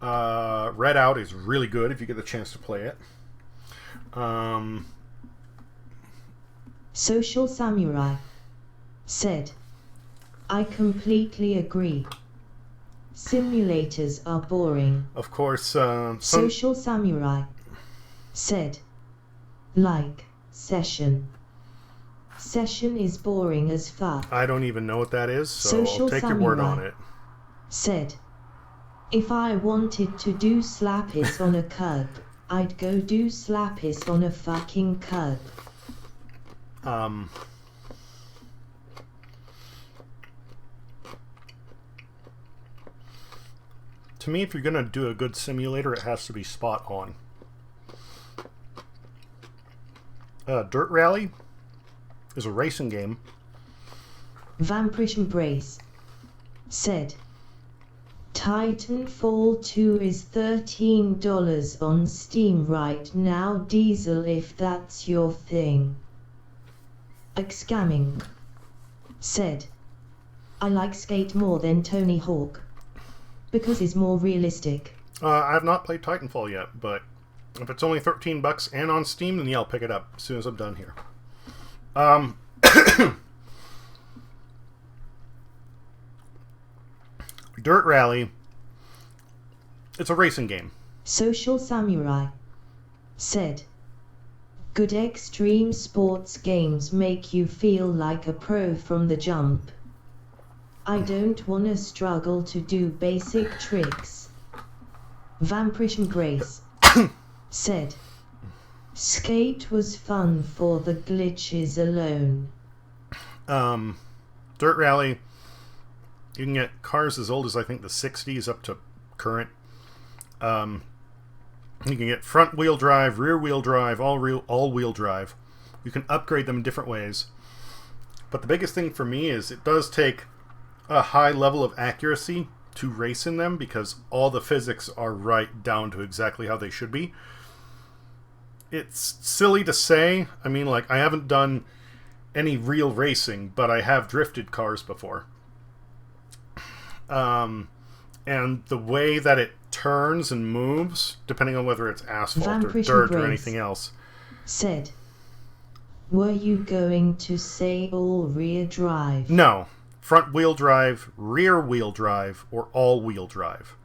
Redout is really good if you get the chance to play it. Social Samurai said, I completely agree. Simulators are boring. Of course, Social Samurai said, like Session. Session is boring as fuck. I don't even know what that is, so Social I'll take your word on it. Said, if I wanted to do slappies on a curb, I'd go do slappies on a fucking curb. To me, if you're going to do a good simulator, it has to be spot on. Dirt Rally is a racing game. Vampirish Embrace said, Titanfall 2 is $13 on Steam right now, Diesel, if that's your thing. Excamming said, I like Skate more than Tony Hawk because it's more realistic. I have not played Titanfall yet, but if it's only $13 and on Steam, then yeah, I'll pick it up as soon as I'm done here. Dirt Rally, it's a racing game. Social Samurai said, good extreme sports games make you feel like a pro from the jump. I don't wanna struggle to do basic tricks. Vampirish Embrace said, Skate was fun for the glitches alone. Dirt Rally, you can get cars as old as I think the 60s up to current. You can get front wheel drive, rear wheel drive, all wheel drive. You can upgrade them in different ways. But the biggest thing for me is it does take a high level of accuracy to race in them because all the physics are right down to exactly how they should be. It's silly to say. I mean, like, I haven't done any real racing, but I have drifted cars before. And the way that it turns and moves, depending on whether it's asphalt or dirt or anything else. Said, were you going to say all rear drive? No. Front wheel drive, rear wheel drive, or all wheel drive.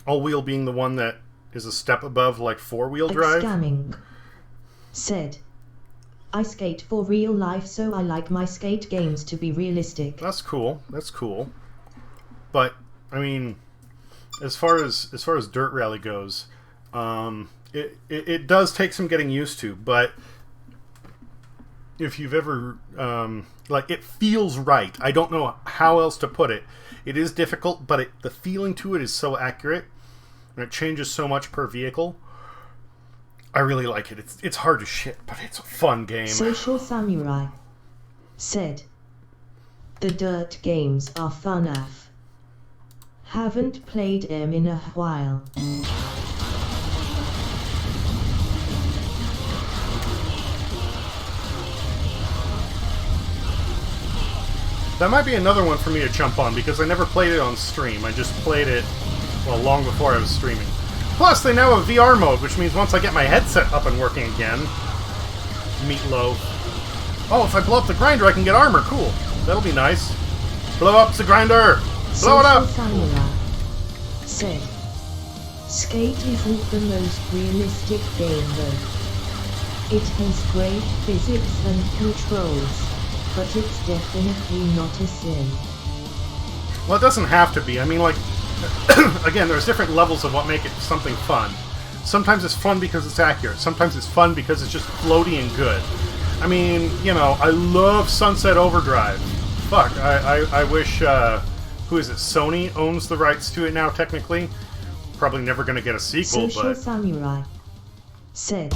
All-wheel being the one that is a step above, like, four-wheel drive. Scamming said, I skate for real life, so I like my skate games to be realistic. That's cool. That's cool. But I mean, as far as Dirt Rally goes, it does take some getting used to. But if you've ever like, it feels right. I don't know how else to put it. It is difficult, but the feeling to it is so accurate, and it changes so much per vehicle. I really like it. It's hard to shit, but it's a fun game. Social Samurai said, the dirt games are fun af. Haven't played them in a while. That might be another one for me to jump on, because I never played it on stream. I just played it, well, long before I was streaming. Plus, they now have VR mode, which means once I get my headset up and working again... Meatloaf. Oh, if I blow up the grinder, I can get armor. Cool. That'll be nice. Blow up the grinder! Blow it up! Samurai said, Skate isn't the most realistic game though. It has great physics and controls, but it's definitely not a sim. Well, it doesn't have to be. I mean, like... Again, there's different levels of what make it something fun. Sometimes it's fun because it's accurate. Sometimes it's fun because it's just floaty and good. I mean, you know, I love Sunset Overdrive. Fuck, I wish, who is it? Sony owns the rights to it now, technically. Probably never gonna get a sequel, Social but... Samurai said,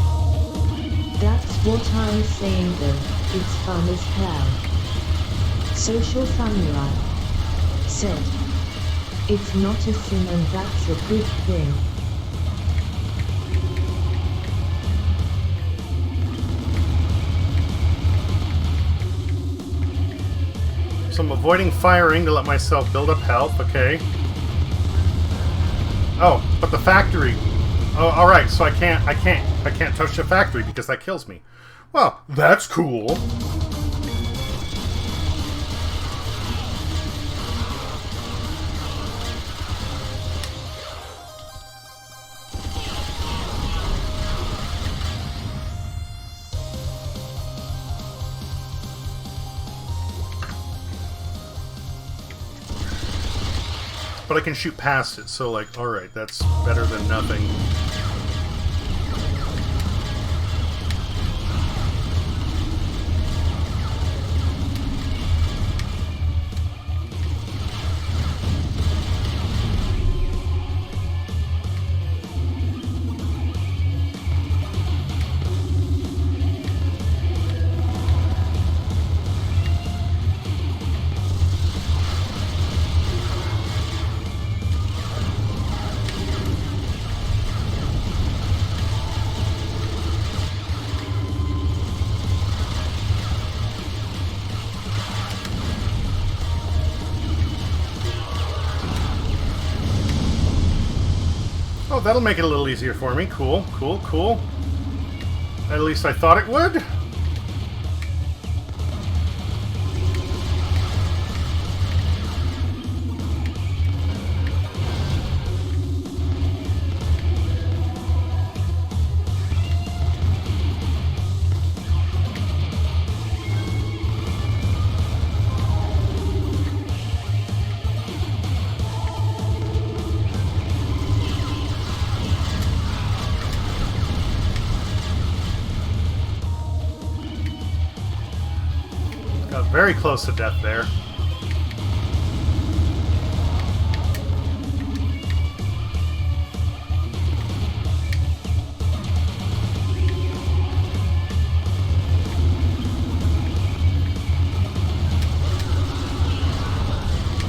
that's what I'm saying though, it's fun as hell. Social Samurai said, it's not a sin and that's a good thing. So I'm avoiding firing to let myself build up health, okay. Oh, but the factory. Oh, alright, so I can't touch the factory because that kills me. Well, that's cool. But I can shoot past it, so like, alright, that's better than nothing. Oh, that'll make it a little easier for me. Cool, cool, cool. At least I thought it would. Got very close to death there.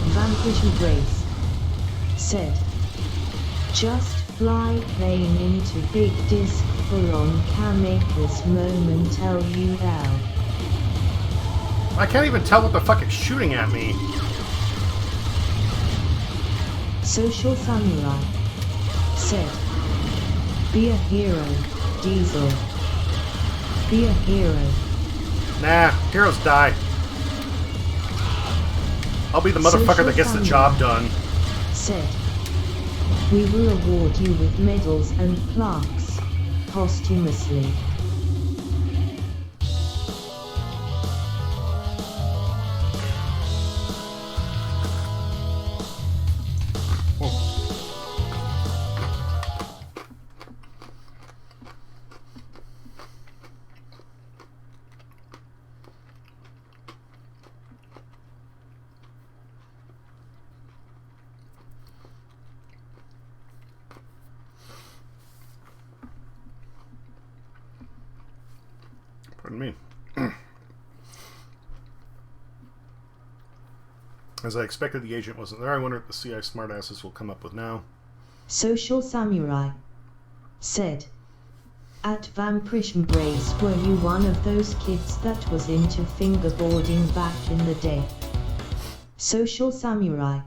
Vanquish and Grace said, just fly plane into big disc full on can make this moment tell you how. I can't even tell what the fuck it's shooting at me. Social Samurai said, be a hero, Diesel. Be a hero. Nah, heroes die. I'll be the motherfucker that gets the job done. Said, We will award you with medals and plaques, posthumously. Pardon me. As I expected, the agent wasn't there. I wonder what the CI smartasses will come up with now. Social Samurai said, at Vampirish Embrace, were you one of those kids that was into fingerboarding back in the day? Social Samurai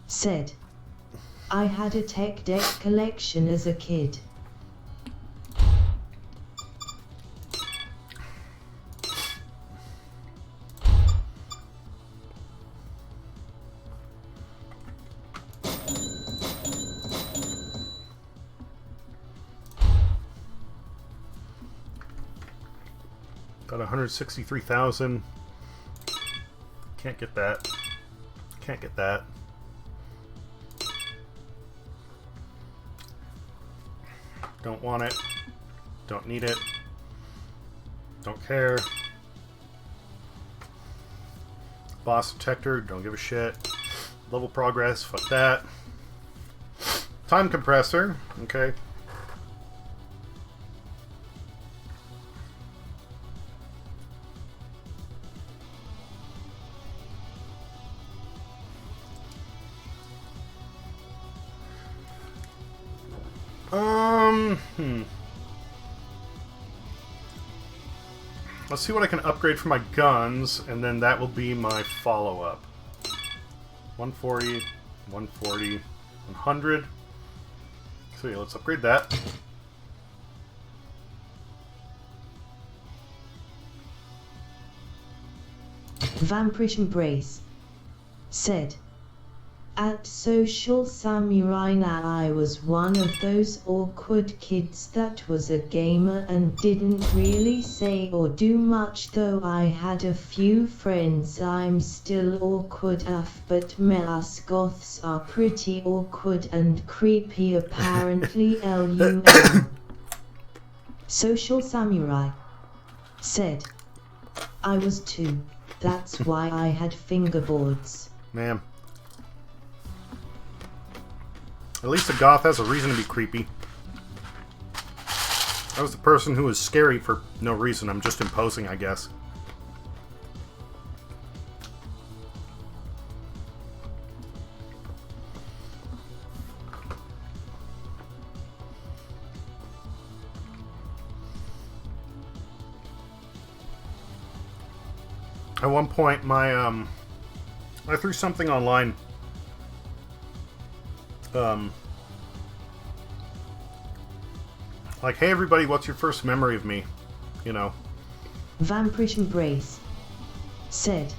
said, I had a tech deck collection as a kid. Got 163,000. Can't get that. Can't get that. Don't want it. Don't need it. Don't care. Boss detector, don't give a shit. Level progress, fuck that. Time compressor, okay. Let's see what I can upgrade for my guns, and then that will be my follow-up. 140, 140, 100. So yeah, let's upgrade that. Vampirish Embrace said, at Social Samurai now I was one of those awkward kids that was a gamer and didn't really say or do much, though I had a few friends. I'm still awkward af, but me us goths are pretty awkward and creepy apparently. LUM. Social Samurai said, I was too, that's why I had fingerboards. Ma'am. At least a goth has a reason to be creepy. I was the person who was scary for no reason. I'm just imposing, I guess. At one point, I threw something online. Like, hey everybody, what's your first memory of me? You know. Vampirish Embrace said,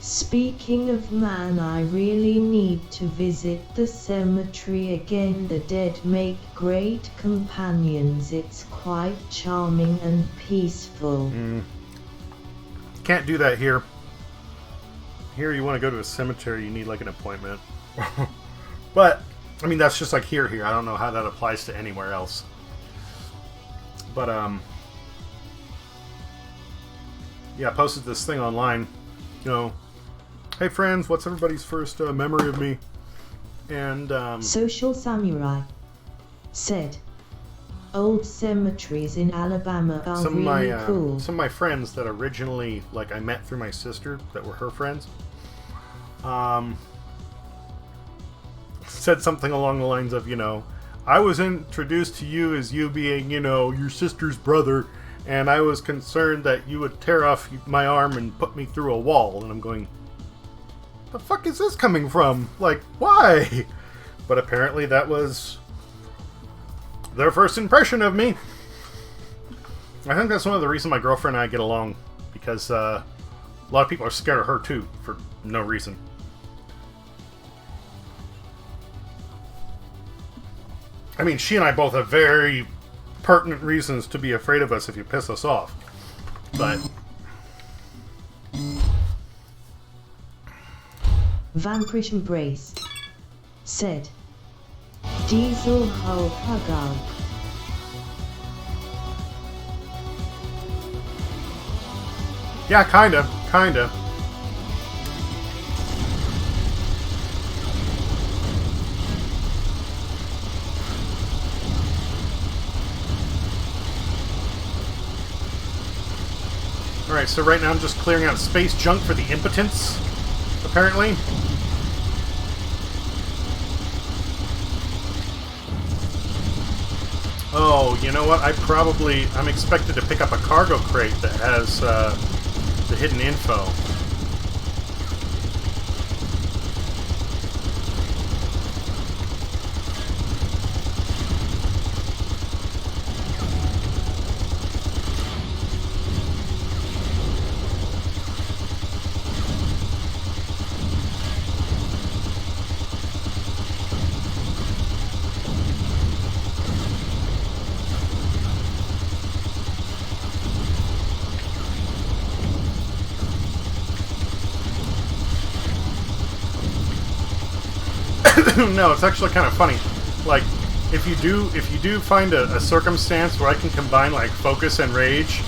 speaking of man, I really need to visit the cemetery again. The dead make great companions. It's quite charming and peaceful. Can't do that here. Here you want to go to a cemetery, you need like an appointment. But, I mean, that's just like here. I don't know how that applies to anywhere else. But, yeah, I posted this thing online. You know, hey friends, what's everybody's first memory of me? And, Social Samurai said, old cemeteries in Alabama are really cool. Some of my friends that originally, like, I met through my sister, that were her friends, said something along the lines of, you know, I was introduced to you as you being, you know, your sister's brother, and I was concerned that you would tear off my arm and put me through a wall. And I'm going, the fuck is this coming from? Like, why? But apparently that was their first impression of me. I think that's one of the reasons my girlfriend and I get along, because a lot of people are scared of her too, for no reason. I mean, she and I both have very pertinent reasons to be afraid of us if you piss us off. But Vampirish Embrace said, Diesel Hull Hagal. yeah, kinda. Alright, so right now I'm just clearing out space junk for the impotence, apparently. Oh, you know what? I'm expected to pick up a cargo crate that has the hidden info. No, it's actually kind of funny. Like, if you do find a circumstance where I can combine like focus and rage,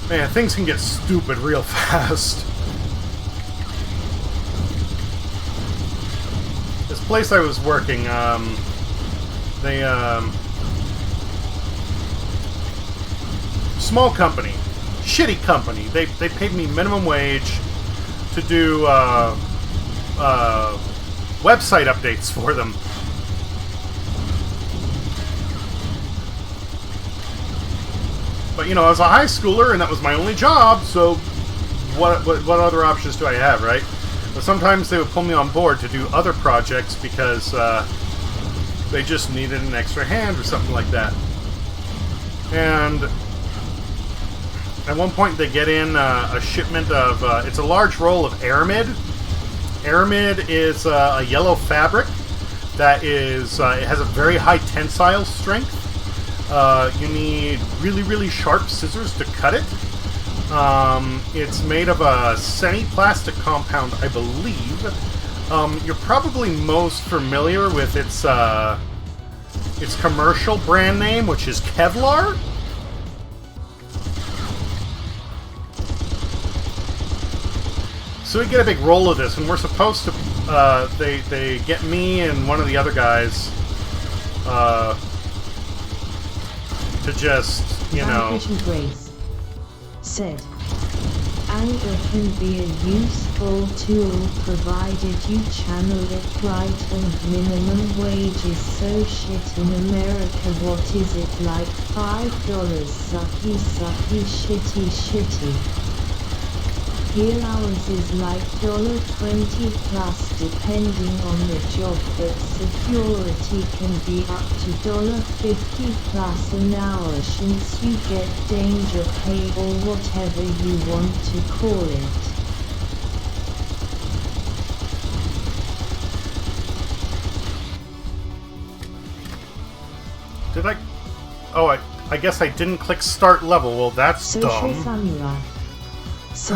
man, things can get stupid real fast. This place I was working, small company, shitty company. They paid me minimum wage to do website updates for them. But you know, I was a high schooler and that was my only job, so what other options do I have, right? But sometimes they would pull me on board to do other projects because they just needed an extra hand or something like that. And at one point they get in a shipment of, it's a large roll of aramid. Aramid is a yellow fabric that is, it has a very high tensile strength. You need really, really sharp scissors to cut it. It's made of a semi-plastic compound, I believe. You're probably most familiar with its commercial brand name, which is Kevlar. So we get a big roll of this, and we're supposed to, they get me and one of the other guys, to just, you know... Grace said, anger can be a useful tool provided you channel it right, and minimum wage is so shit in America. What is it, like $5? Sucky, shitty, shitty. Here ours is like $20 plus depending on the job, but security can be up to $50 plus an hour since you get danger pay or whatever you want to call it. Did I... Oh, I guess I didn't click start level. Well, that's Social dumb. Samurai. So,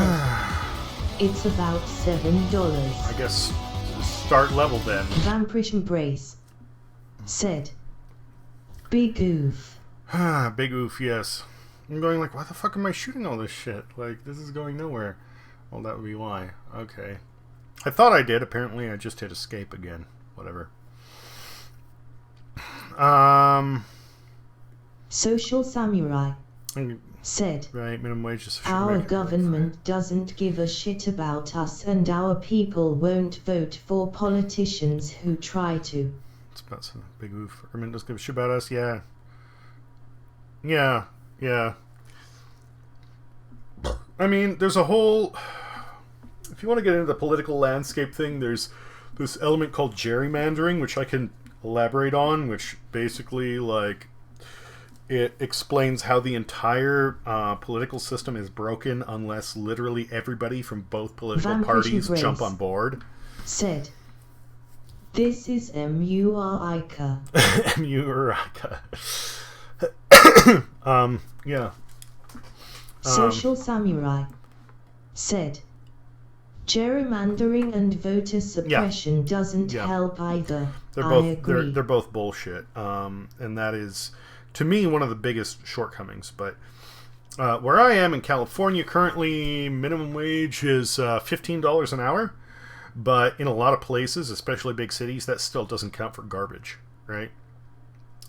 it's about $7. I guess start level then. Vampirish Embrace said, big oof. Big oof, yes. I'm going like, why the fuck am I shooting all this shit? Like, this is going nowhere. Well, that would be why. Okay. I thought I did. Apparently, I just hit escape again. Whatever. Social Samurai said, right, minimum wage is our government doesn't give a shit about us, and our people won't vote for politicians who try to. It's about some big oof. Government doesn't give a shit about us, yeah. Yeah. I mean, there's a whole... If you want to get into the political landscape thing, there's this element called gerrymandering, which I can elaborate on, which basically, like... It explains how the entire political system is broken unless literally everybody from both political parties jump on board. Said, This is Murika. Murika. Yeah. Social Samurai said, gerrymandering and voter suppression doesn't help either. I agree. They're both bullshit. And that is, to me, one of the biggest shortcomings. But where I am in California currently, minimum wage is $15 an hour. But in a lot of places, especially big cities, that still doesn't count for garbage, right?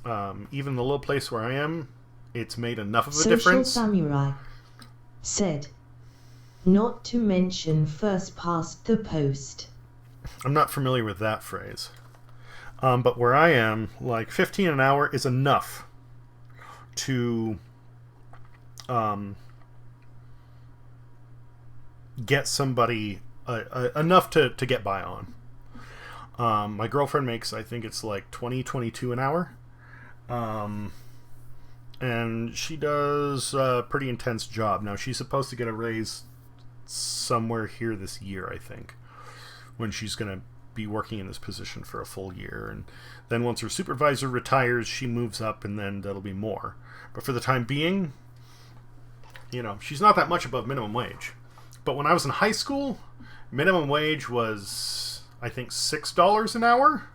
Even the little place where I am, it's made enough of a difference. Social Samurai said, not to mention first past the post. I'm not familiar with that phrase. But where I am, like 15 an hour is enough to get somebody enough to get by on. My girlfriend makes, I think it's like 22 an hour. And she does a pretty intense job. Now, she's supposed to get a raise somewhere here this year, I think, when she's going to be working in this position for a full year. And then once her supervisor retires, she moves up, and then that'll be more. But for the time being, you know, she's not that much above minimum wage. But when I was in high school, minimum wage was, I think, $6 an hour.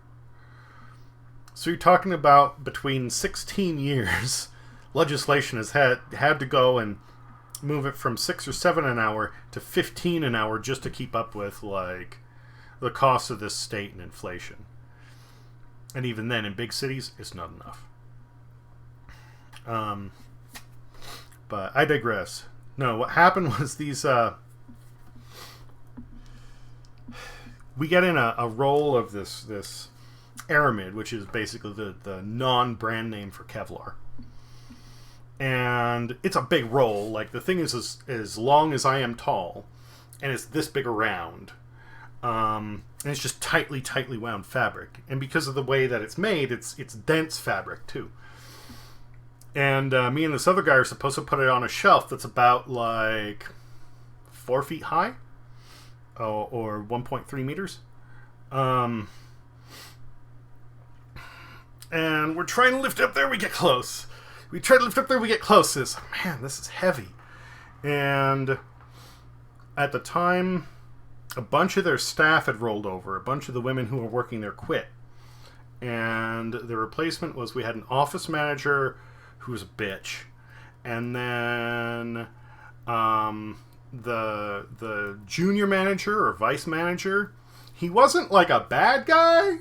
So you're talking about between 16 years, legislation has had to go and move it from 6 or 7 an hour to 15 an hour just to keep up with, like, the cost of this state and inflation. And even then, in big cities, it's not enough. But I digress. No, what happened was these... we get in a role of this Aramid, which is basically the non-brand name for Kevlar. And it's a big roll. Like, the thing is as long as I am tall, and it's this big around. And it's just tightly wound fabric. And because of the way that it's made, it's dense fabric, too. And me and this other guy are supposed to put it on a shelf that's about, like, 4 feet high. Or 1.3 meters. And we're trying to lift it up there, we get close. We try to lift up there, we get close. It's, man, this is heavy. And at the time, a bunch of their staff had rolled over. A bunch of the women who were working there quit. And the replacement was, we had an office manager who was a bitch. And then the junior manager or vice manager, he wasn't like a bad guy,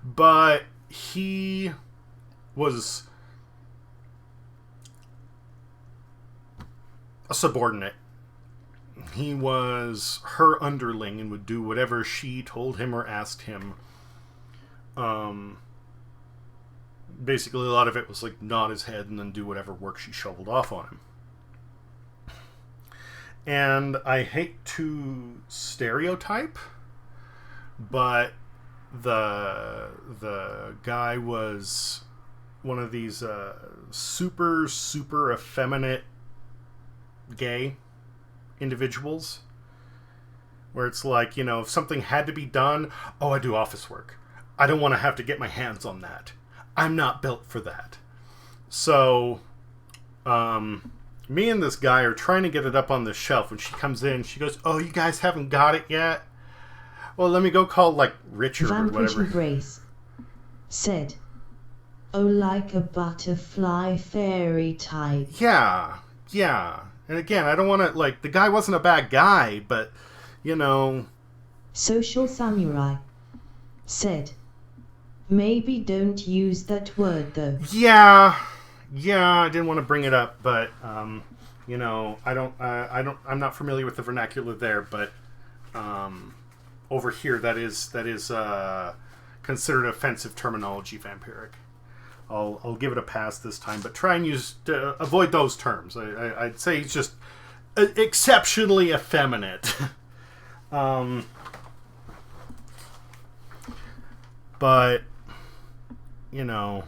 but he was a subordinate. He was her underling and would do whatever she told him or asked him. Basically, a lot of it was like nod his head and then do whatever work she shoveled off on him. And I hate to stereotype, but the guy was one of these super effeminate gay individuals, where it's like, you know, if something had to be done, oh, I do office work. I don't want to have to get my hands on that. I'm not built for that. So, me and this guy are trying to get it up on the shelf. When she comes in, she goes, oh, you guys haven't got it yet? Well, let me go call, like, Richard or whatever. Grace said, oh, like a butterfly fairy type. Yeah. And again, I don't want to, like, the guy wasn't a bad guy, but, you know... Social Samurai said, maybe don't use that word, though. Yeah, I didn't want to bring it up, but, you know, I'm not familiar with the vernacular there, but, over here, that is considered offensive terminology, Vampiric. I'll give it a pass this time, but try and avoid those terms. I'd say he's just exceptionally effeminate. But, you know,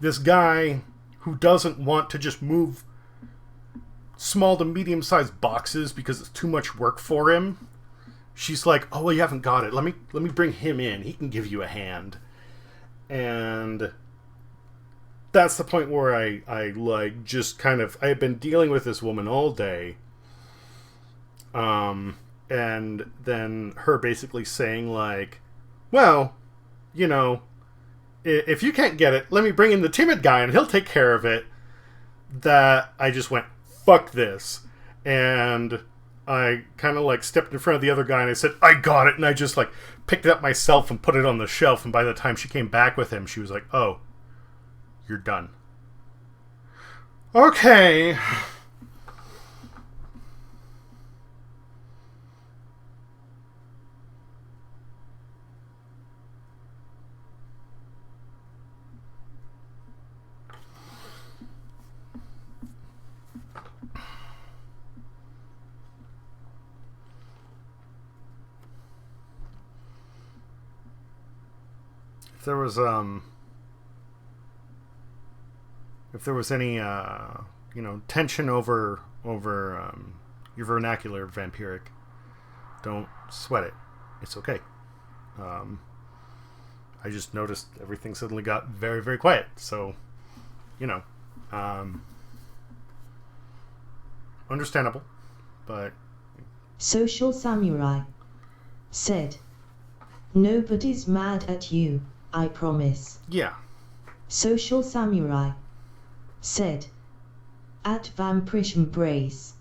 this guy who doesn't want to just move small to medium-sized boxes because it's too much work for him, she's like, oh, well, you haven't got it. Let me bring him in. He can give you a hand. And that's the point where I like just kind of, I had been dealing with this woman all day. And then her basically saying like, well, you know, if you can't get it, let me bring in the timid guy and he'll take care of it. That I just went, fuck this. And I kind of like stepped in front of the other guy and I said, I got it. And I just like picked it up myself and put it on the shelf. And by the time she came back with him, she was like, oh, you're done. Okay. If there was any tension over your vernacular vampiric, don't sweat it. It's okay. I just noticed everything suddenly got very, very quiet. So, understandable, but Social Samurai said, nobody's mad at you, I promise. Yeah. Social Samurai said, at Vampirish Embrace.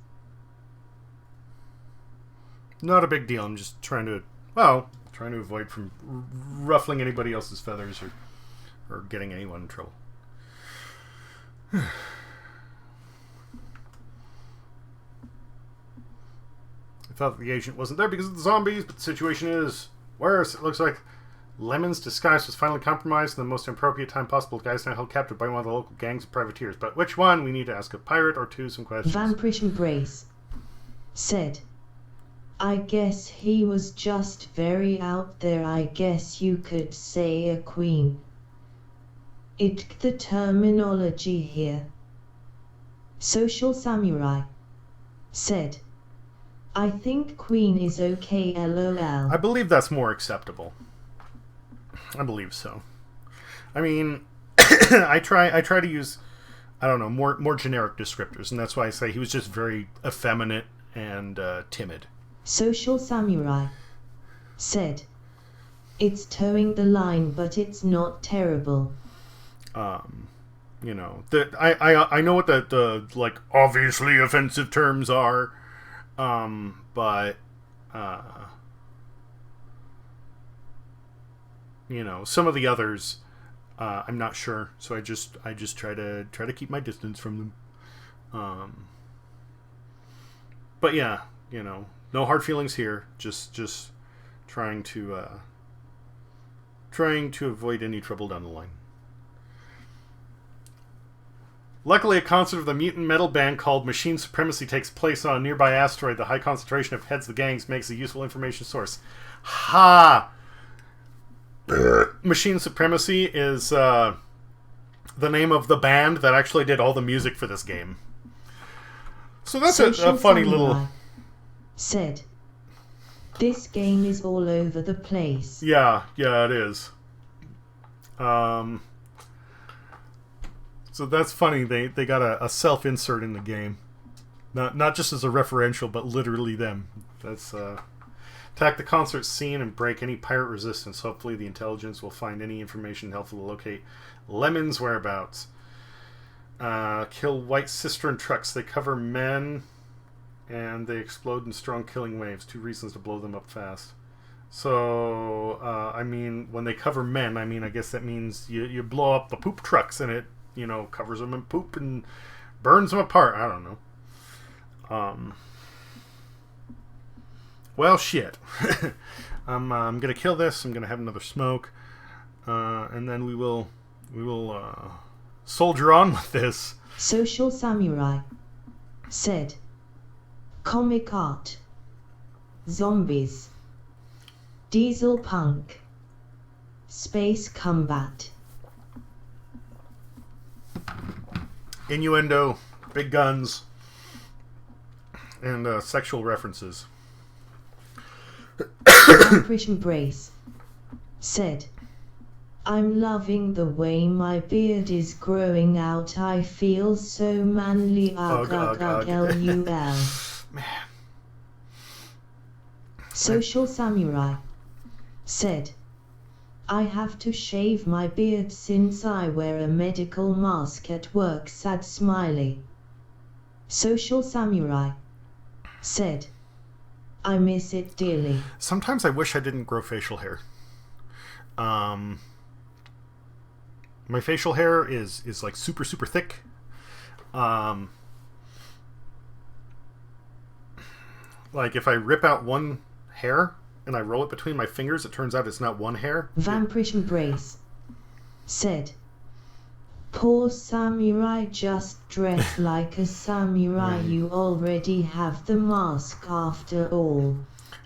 Not a big deal. I'm just trying to avoid from ruffling anybody else's feathers or getting anyone in trouble. I thought the agent wasn't there because of the zombies, but the situation is worse. It looks like Lemon's disguise was finally compromised in the most inappropriate time possible. The guy's now held captive by one of the local gangs of privateers. But which one? We need to ask a pirate or two some questions. Vampirish Embrace said, I guess he was just very out there. I guess you could say a queen. The terminology here. Social Samurai said, I think queen is okay, lol. I believe that's more acceptable. I believe so. I mean, I try to use, I don't know, more generic descriptors, and that's why I say he was just very effeminate and timid. Social Samurai said, it's towing the line, but it's not terrible. I know what the like obviously offensive terms are, but some of the others, I'm not sure. So I just try to keep my distance from them. But yeah, no hard feelings here. Just trying to avoid any trouble down the line. Luckily, a concert of the mutant metal band called Machine Supremacy takes place on a nearby asteroid. The high concentration of heads of the gangs makes a useful information source. Ha! Machine Supremacy is the name of the band that actually did all the music for this game. So that's a funny little... said, this game is all over the place. Yeah, it is. So that's funny. They got a self-insert in the game. Not just as a referential, but literally them. That's... Attack the concert scene and break any pirate resistance. Hopefully the intelligence will find any information helpful to locate Lemon's whereabouts. Kill white cistern trucks. They cover men and they explode in strong killing waves. 2 reasons to blow them up fast. So, when they cover men, I guess that means you blow up the poop trucks and it, covers them in poop and burns them apart. I don't know. Well, shit. I'm gonna kill this. I'm gonna have another smoke, and then we will soldier on with this. Social Samurai said, comic art, zombies, diesel punk, space combat, innuendo, big guns, and sexual references. Vanquish Embrace said, I'm loving the way my beard is growing out. I feel so manly. Ugh, ugh, ugh. LUL. Man. Social Samurai said, I have to shave my beard since I wear a medical mask at work. Sad smiley. Social Samurai said, I miss it dearly. Sometimes I wish I didn't grow facial hair. My facial hair is like super thick. Like if I rip out one hair and I roll it between my fingers, it turns out it's not one hair. Vanquish Embrace said, poor samurai, just dress like a samurai. You already have the mask after all.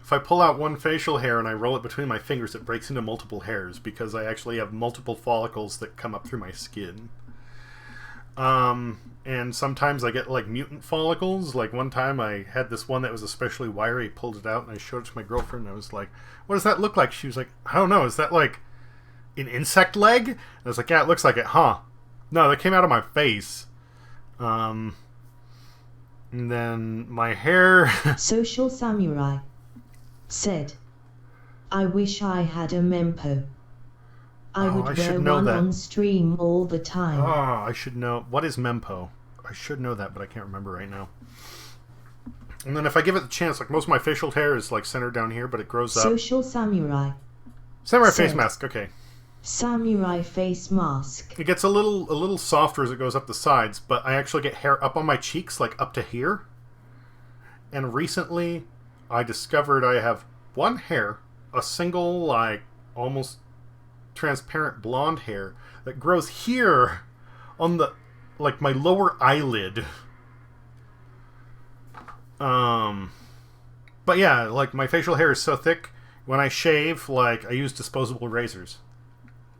If I pull out one facial hair and I roll it between my fingers, it breaks into multiple hairs because I actually have multiple follicles that come up through my skin. And sometimes I get like mutant follicles. Like one time I had this one that was especially wiry. I pulled it out and I showed it to my girlfriend and I was like, what does that look like? She was like, I don't know. Is that like an insect leg? And I was like, yeah, it looks like it, huh? No, that came out of my face. And then my hair... Social Samurai said, I wish I had a mempo. I would wear one on stream all the time. Oh, I should know. What is mempo? I should know that, but I can't remember right now. And then if I give it the chance, like most of my facial hair is like centered down here, but it grows up. Social Samurai. Samurai face mask, okay. Samurai face mask. It gets a little softer as it goes up the sides, but I actually get hair up on my cheeks, like up to here. And recently, I discovered I have one hair, a single, like, almost transparent blonde hair that grows here on the, like, my lower eyelid. But yeah, like, my facial hair is so thick, when I shave, like, I use disposable razors.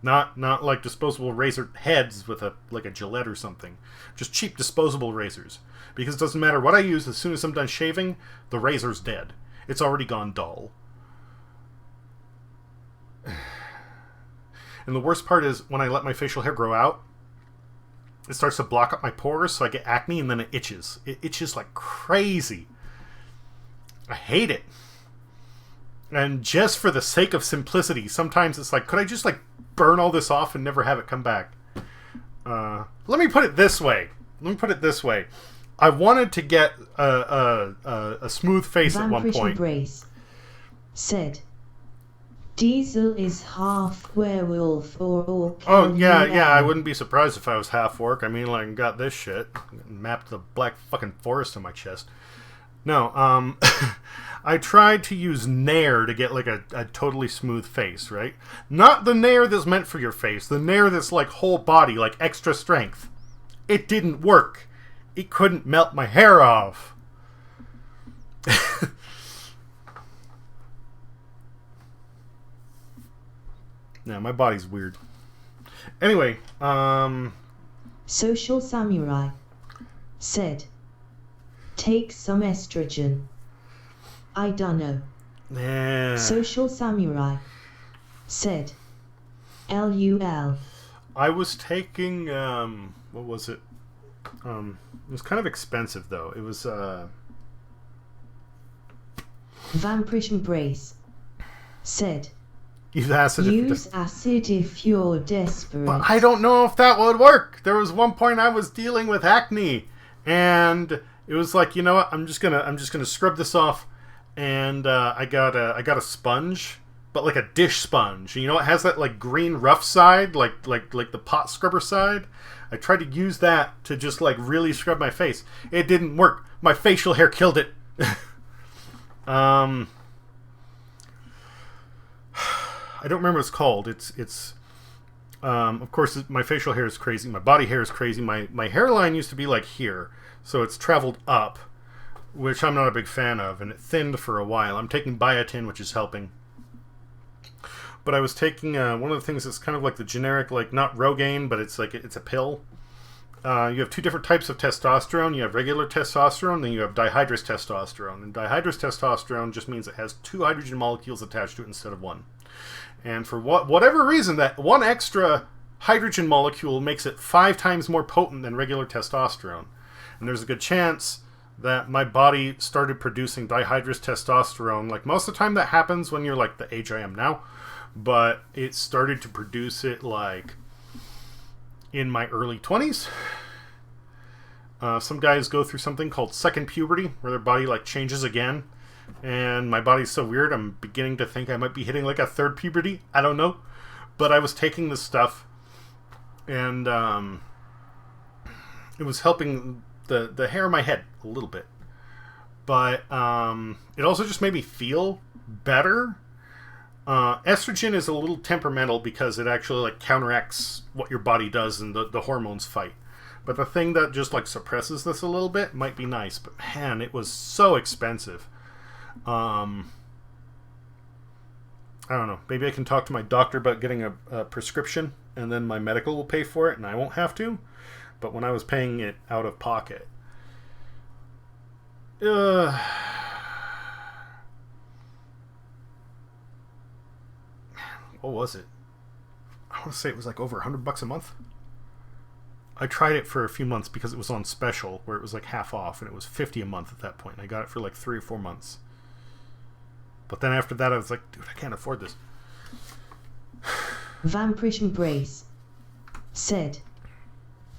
Not like disposable razor heads with a Gillette or something. Just cheap disposable razors. Because it doesn't matter what I use, as soon as I'm done shaving, the razor's dead. It's already gone dull. And the worst part is, when I let my facial hair grow out, it starts to block up my pores, so I get acne, and then it itches. It itches like crazy. I hate it. And just for the sake of simplicity, sometimes it's like, could I just like burn all this off and never have it come back? Let me put it this way. I wanted to get a smooth face at one point. Brace said, Diesel is half werewolf or orc. Oh, yeah, I wouldn't be surprised if I was half orc. I mean, like, got this shit. Mapped the black fucking forest on my chest. No, I tried to use Nair to get, like, a totally smooth face, right? Not the Nair that's meant for your face. The Nair that's, like, whole body, like, extra strength. It didn't work. It couldn't melt my hair off. No, my body's weird. Anyway, Social Samurai said, take some estrogen. I dunno. Yeah. Social Samurai said, LUL. I was taking, what was it? It was kind of expensive, though. It was, Vanquish Embrace said, use acid if you're desperate. But I don't know if that would work. There was one point I was dealing with acne, and it was like, you know what? I'm just gonna scrub this off, and I got a sponge, but like a dish sponge. And you know, it has that like green rough side, like the pot scrubber side. I tried to use that to just like really scrub my face. It didn't work. My facial hair killed it. I don't remember what it's called. It's of course my facial hair is crazy. My body hair is crazy. My hairline used to be like here, so it's traveled up, which I'm not a big fan of, and it thinned for a while. I'm taking biotin, which is helping. But I was taking one of the things that's kind of like the generic, like not Rogaine, but it's like it's a pill. you have two different types of testosterone. You have regular testosterone, then you have dihydrous testosterone. And dihydrous testosterone just means it has two hydrogen molecules attached to it instead of one. And for whatever reason, that one extra hydrogen molecule makes it 5 times more potent than regular testosterone. And there's a good chance that my body started producing dihydrous testosterone. Like, most of the time that happens when you're like the age I am now. But it started to produce it like in my early 20s. Some guys go through something called second puberty, where their body like changes again. And my body's so weird, I'm beginning to think I might be hitting like a third puberty. I don't know. But I was taking this stuff, and it was helping the hair on my head a little bit. But it also just made me feel better. Estrogen is a little temperamental because it actually like counteracts what your body does and the hormones fight. But the thing that just like suppresses this a little bit might be nice. But man, it was so expensive. I don't know. Maybe I can talk to my doctor about getting a prescription, and then my medical will pay for it, and I won't have to. But when I was paying it out of pocket, what was it? I want to say it was like over $100 a month. I tried it for a few months because it was on special, where it was like half off, and it was $50 a month at that point. And I got it for like 3 or 4 months. But then after that, I was like, dude, I can't afford this. Vampirish Embrace said,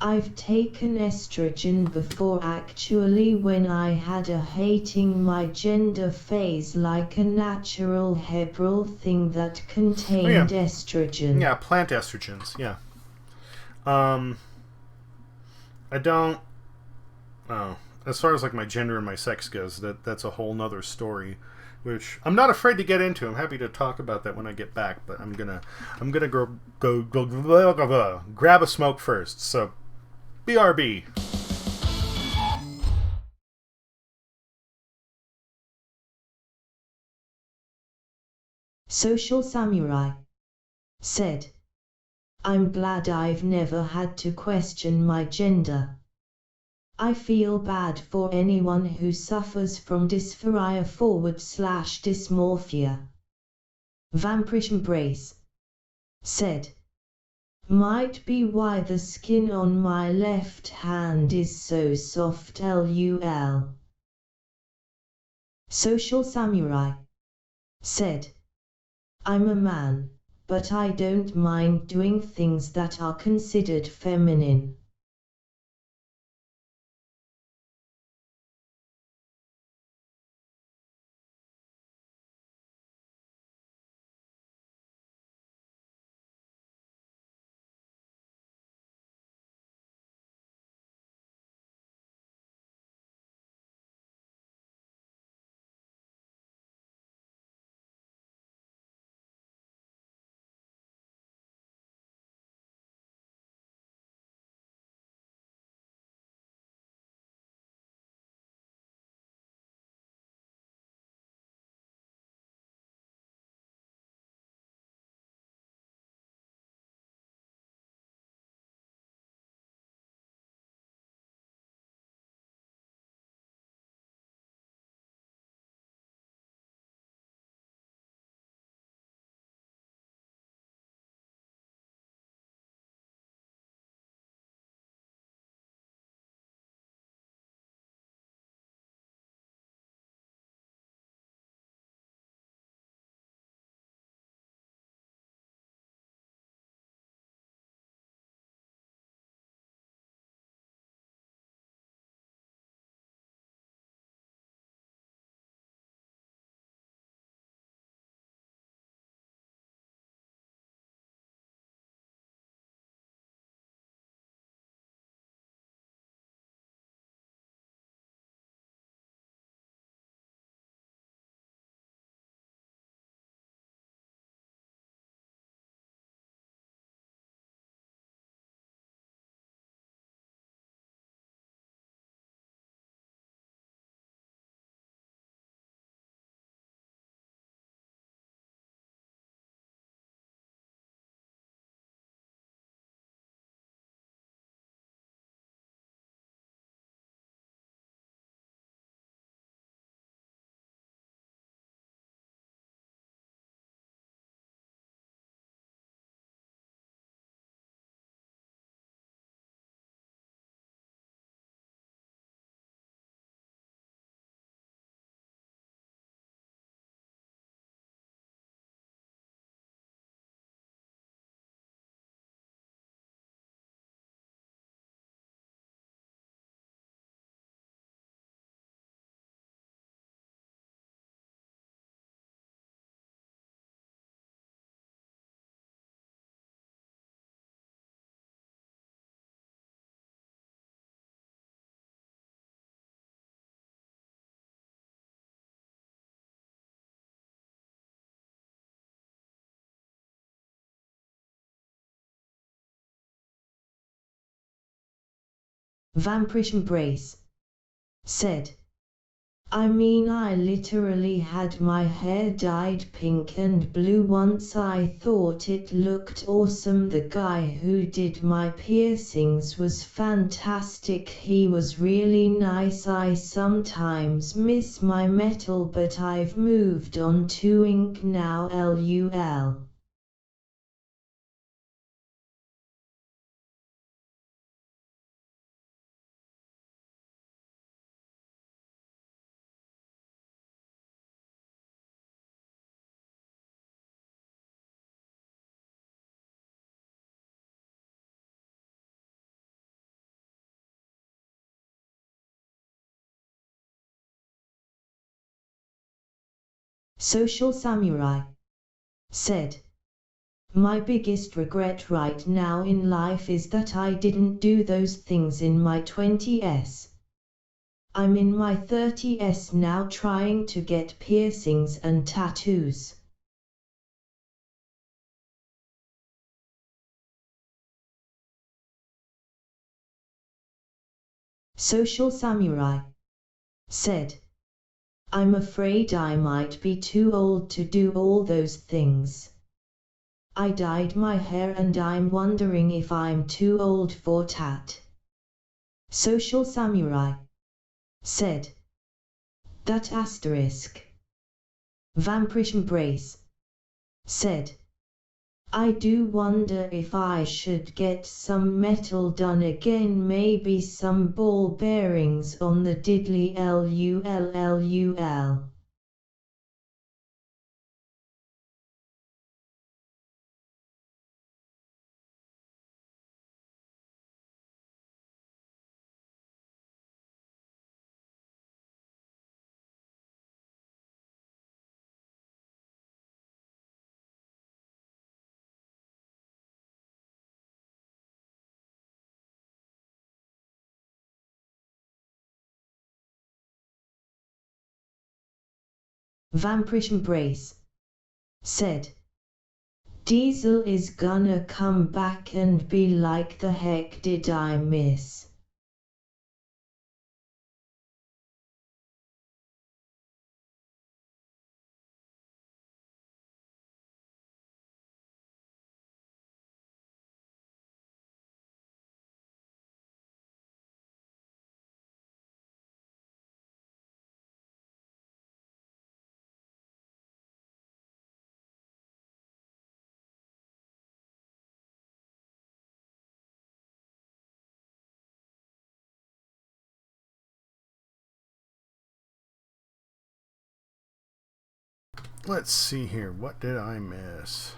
I've taken estrogen before, actually, when I had a hating my gender phase, like a natural herbal thing that contained estrogen. Yeah, plant estrogens, yeah. I don't... Oh, as far as like my gender and my sex goes, that's a whole nother story, which I'm not afraid to get into. I'm happy to talk about that when I get back, but I'm gonna go grab a smoke first. So, BRB. Social Samurai said, I'm glad I've never had to question my gender. I feel bad for anyone who suffers from dysphoria/dysmorphia. Vampirish Embrace said, might be why the skin on my left hand is so soft, lol. Social Samurai said, I'm a man, but I don't mind doing things that are considered feminine. Vampirish Embrace said, I mean, I literally had my hair dyed pink and blue once. I thought it looked awesome. The guy who did my piercings was fantastic. He was really nice. I sometimes miss my metal, but I've moved on to ink now. LUL. Social Samurai said, my biggest regret right now in life is that I didn't do those things in my 20s. I'm in my 30s now, trying to get piercings and tattoos. Social Samurai said, I'm afraid I might be too old to do all those things. I dyed my hair and I'm wondering if I'm too old for tat. Social Samurai said, that asterisk. Vampirish Embrace said, I do wonder if I should get some metal done again, maybe some ball bearings on the diddly. LUL. Vampirish Embrace said, Diesel is gonna come back and be like, the heck did I miss? Let's see here. What did I miss?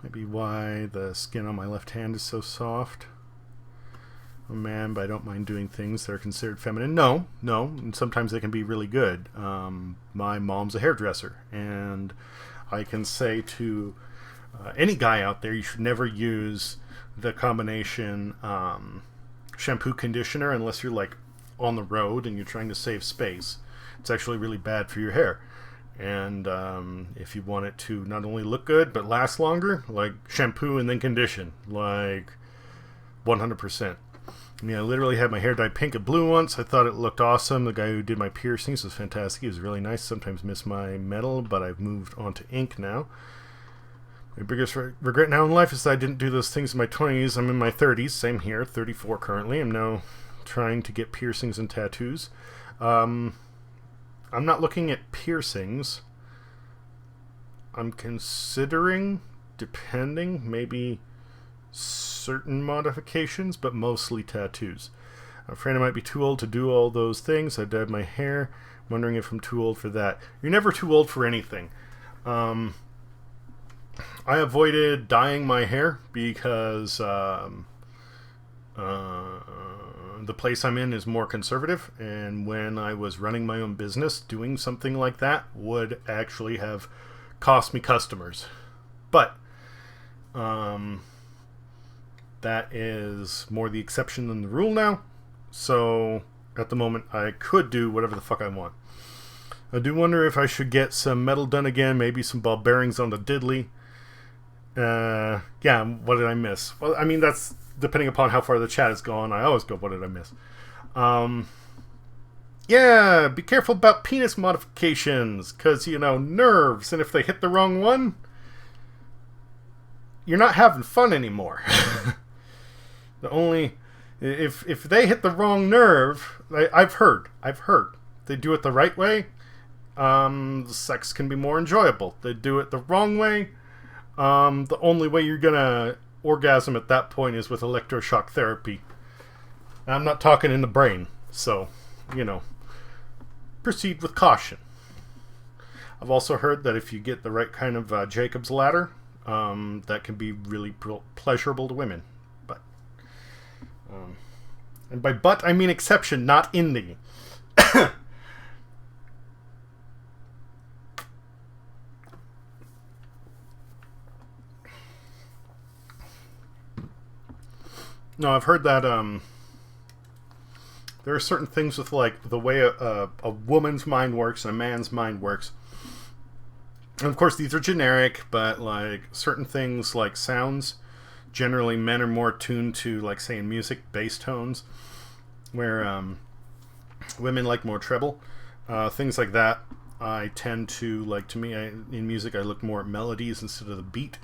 Maybe why the skin on my left hand is so soft. I'm a man, but I don't mind doing things that are considered feminine. No, and sometimes they can be really good. My mom's a hairdresser, and I can say to any guy out there, you should never use the combination shampoo conditioner unless you're like on the road and you're trying to save space. It's actually really bad for your hair. And if you want it to not only look good but last longer, like shampoo and then condition, like 100%. I mean, I literally had my hair dyed pink and blue once. I thought it looked awesome. The guy who did my piercings was fantastic. He was really nice. Sometimes miss my metal, but I've moved on to ink now. My biggest regret now in life is that I didn't do those things in my 20s. I'm in my 30s. Same here. 34 currently. I'm now trying to get piercings and tattoos. I'm not looking at piercings. I'm considering, depending, maybe certain modifications, but mostly tattoos. I'm afraid I might be too old to do all those things. I dyed my hair. I'm wondering if I'm too old for that. You're never too old for anything. I avoided dyeing my hair because the place I'm in is more conservative, and when I was running my own business, doing something like that would actually have cost me customers. But that is more the exception than the rule now. So at the moment, I could do whatever the fuck I want. I do wonder if I should get some metal done again, maybe some ball bearings on the diddly. Yeah, what did I miss? Well, I mean, that's depending upon how far the chat is gone. I always go, what did I miss? Yeah, be careful about penis modifications, because, nerves, and if they hit the wrong one, you're not having fun anymore. If they hit the wrong nerve, I've heard, they do it the right way, sex can be more enjoyable. They do it the wrong way, the only way you're gonna orgasm at that point is with electroshock therapy. I'm not talking in the brain, so, proceed with caution. I've also heard that if you get the right kind of Jacob's ladder, that can be really pleasurable to women. But, and by but I mean exception, not ending. No, I've heard that there are certain things with like the way a woman's mind works and a man's mind works. And of course, these are generic, but like certain things like sounds, generally men are more tuned to, like, say in music, bass tones, where women like more treble. Things like that. I tend to like, to me, in music, I look more at melodies instead of the beat.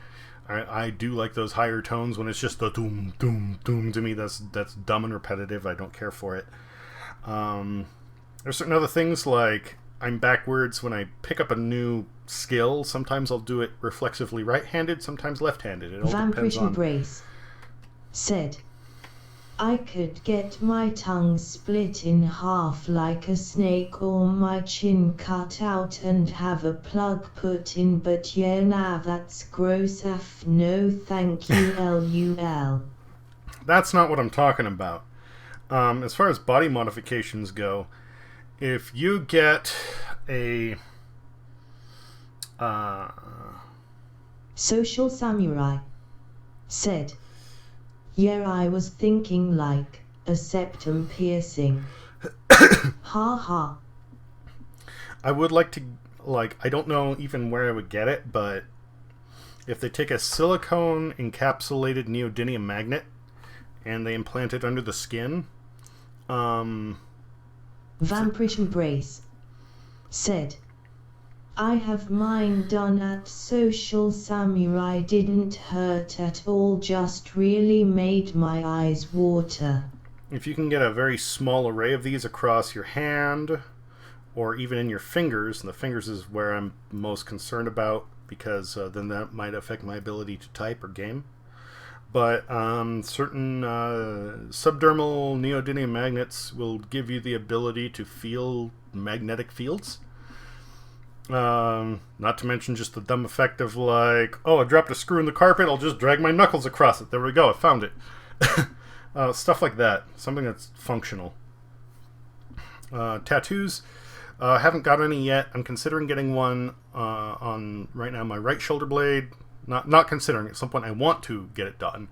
I do like those higher tones when it's just the doom, doom, doom. To me, that's dumb and repetitive. I don't care for it. There's certain other things, like I'm backwards when I pick up a new skill. Sometimes I'll do it reflexively right-handed, sometimes left-handed. It all depends on... Brace said, I could get my tongue split in half like a snake or my chin cut out and have a plug put in, but yeah, nah, that's gross af, no thank you, LUL. That's not what I'm talking about. As far as body modifications go, if you get a... Social Samurai said, yeah, I was thinking like a septum piercing. Ha ha. I would like to, I don't know even where I would get it, but if they take a silicone encapsulated neodymium magnet and they implant it under the skin, Vampirish Brace said, I have mine done at Social Samurai, didn't hurt at all, just really made my eyes water. If you can get a very small array of these across your hand or even in your fingers, and the fingers is where I'm most concerned about, because then that might affect my ability to type or game. But certain subdermal neodymium magnets will give you the ability to feel magnetic fields. Not to mention just the dumb effect of like, oh, I dropped a screw in the carpet, I'll just drag my knuckles across it. There we go, I found it. Stuff like that. Something that's functional. Tattoos. Haven't got any yet. I'm considering getting one on right now my right shoulder blade. Not considering. At some point I want to get it done.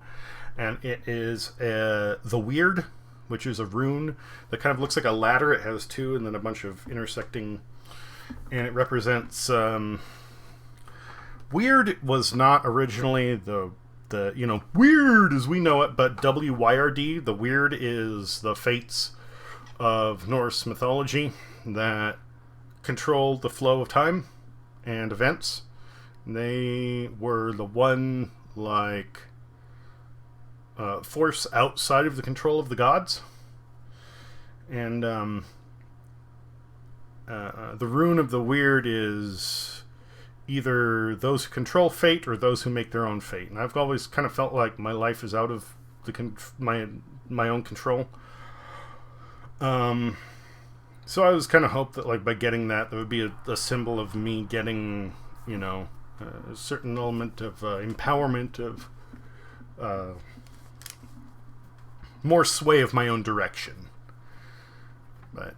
And it is the Weird, which is a rune that kind of looks like a ladder. It has two and then a bunch of intersecting... And it represents... Weird was not originally the weird as we know it, but WYRD, the Weird, is the fates of Norse mythology that controlled the flow of time and events. They were the one, force outside of the control of the gods. And the rune of the Weird is either those who control fate or those who make their own fate. And I've always kind of felt like my life is out of my own control. So I was kind of hoped that by getting that, there would be a symbol of me getting, a certain element of empowerment, of more sway of my own direction. But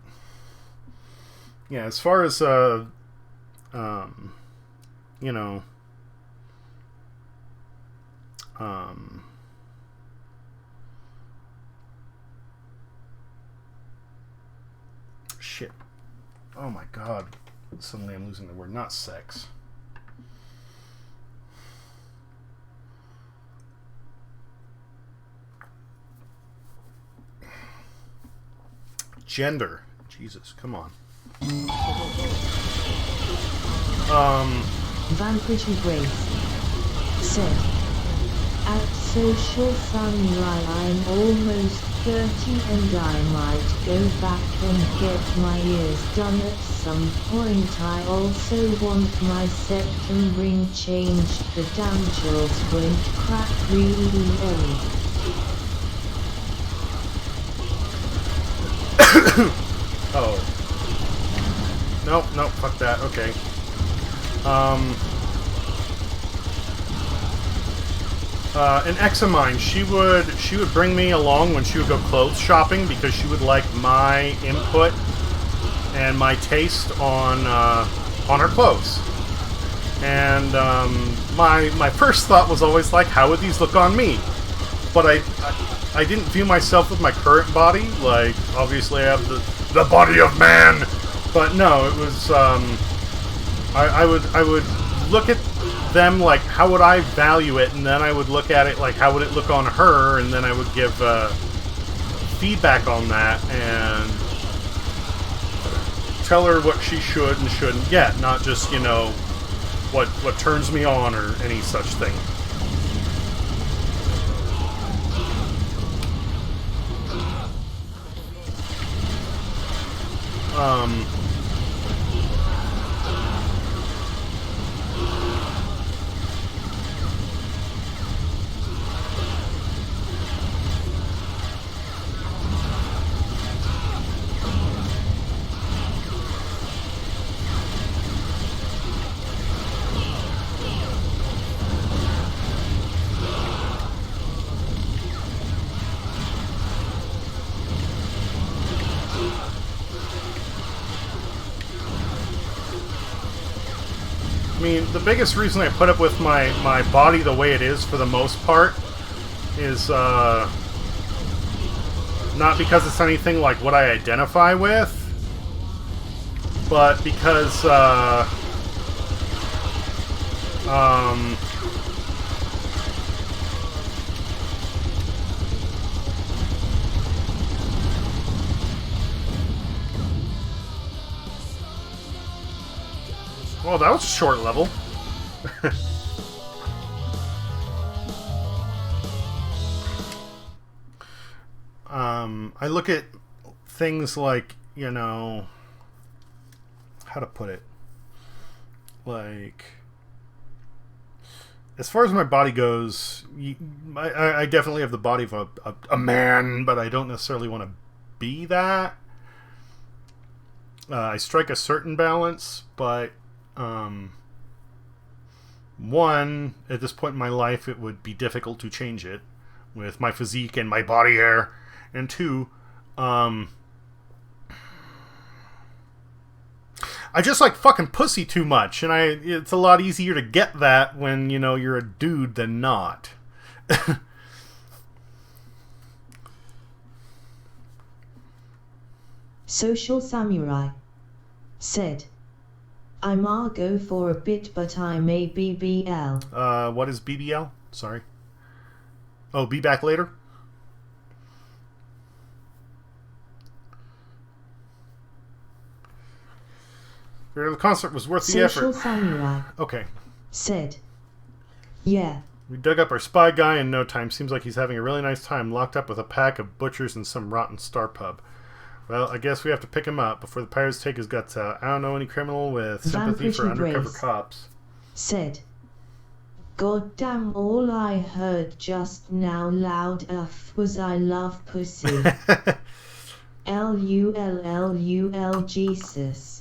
yeah, as far as shit. Oh my god. Suddenly I'm losing the word. Not sex. gender. Jesus, come on. Vanquishing Grace said, at Social Samurai I'm almost 30 and I might go back and get my ears done at some point. I also want my septum ring changed. The damsels won't crack really old. Oh. Nope, fuck that. Okay. An ex of mine, she would bring me along when she would go clothes shopping because she would like my input and my taste on her clothes. And my first thought was always like, how would these look on me? But I didn't view myself with my current body. Like, obviously I have the body of man. But no, it was I would look at them like, how would I value it, and then I would look at it like, how would it look on her, and then I would give feedback on that and tell her what she should and shouldn't get, not just, you know, what turns me on or any such thing. I mean, the biggest reason I put up with my body the way it is for the most part is not because it's anything like what I identify with, but because well, that was a short level. I look at things like, you know, how to put it, like, as far as my body goes, I definitely have the body of a man, but I don't necessarily want to be that. I strike a certain balance, but one, at this point in my life, it would be difficult to change it with my physique and my body hair. And two, I just like fucking pussy too much, and it's a lot easier to get that when, you know, you're a dude than not. Social Samurai said, I might go for a bit, but I may BBL. What is BBL? Sorry. Oh, be back later? The concert was worth the effort. Social Samurai Okay. said, yeah. We dug up our spy guy in no time. Seems like he's having a really nice time, locked up with a pack of butchers in some rotten star pub. Well, I guess we have to pick him up before the pirates take his guts out. I don't know any criminal with sympathy for undercover cops. Said, God damn, all I heard just now loud enough was I love pussy. Lull Jesus.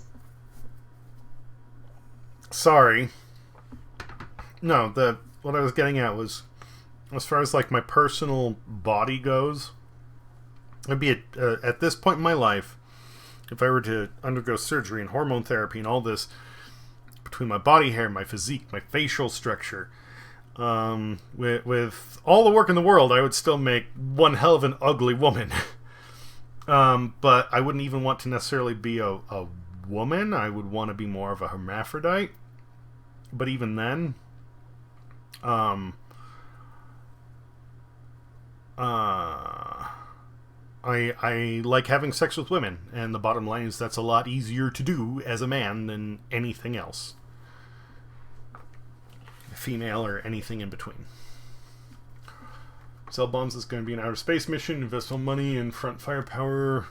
Sorry. No, what I was getting at was, as far as like my personal body goes, I'd be at this point in my life, if I were to undergo surgery and hormone therapy and all this, between my body hair, my physique, my facial structure, with all the work in the world, I would still make one hell of an ugly woman. But I wouldn't even want to necessarily be a woman. I would want to be more of a hermaphrodite. But even then, I like having sex with women, and the bottom line is that's a lot easier to do as a man than anything else. Female or anything in between. Cell bombs is going to be an outer space mission. Invest all money in front firepower.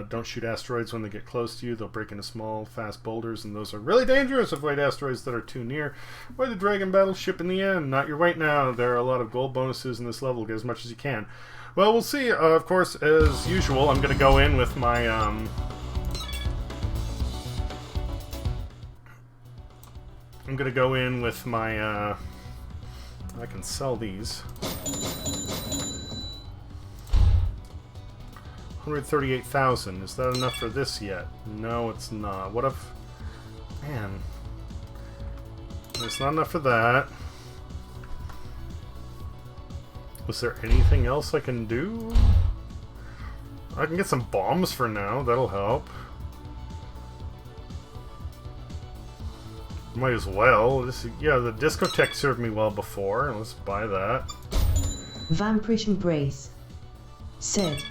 Don't shoot asteroids when they get close to you. They'll break into small, fast boulders, and those are really dangerous. Avoid asteroids that are too near. Avoid the Dragon battleship in the end. Not your weight now. There are a lot of gold bonuses in this level. Get as much as you can. Well, we'll see. Of course, as usual, I'm going to go in with my... I'm going to go in with my... I can sell these. 138,000. Is that enough for this yet? No, it's not. What if... Man. It's not enough for that. Was there anything else I can do? I can get some bombs for now. That'll help. Might as well. Yeah, the discotheque served me well before. Let's buy that. Vampirish Embrace said,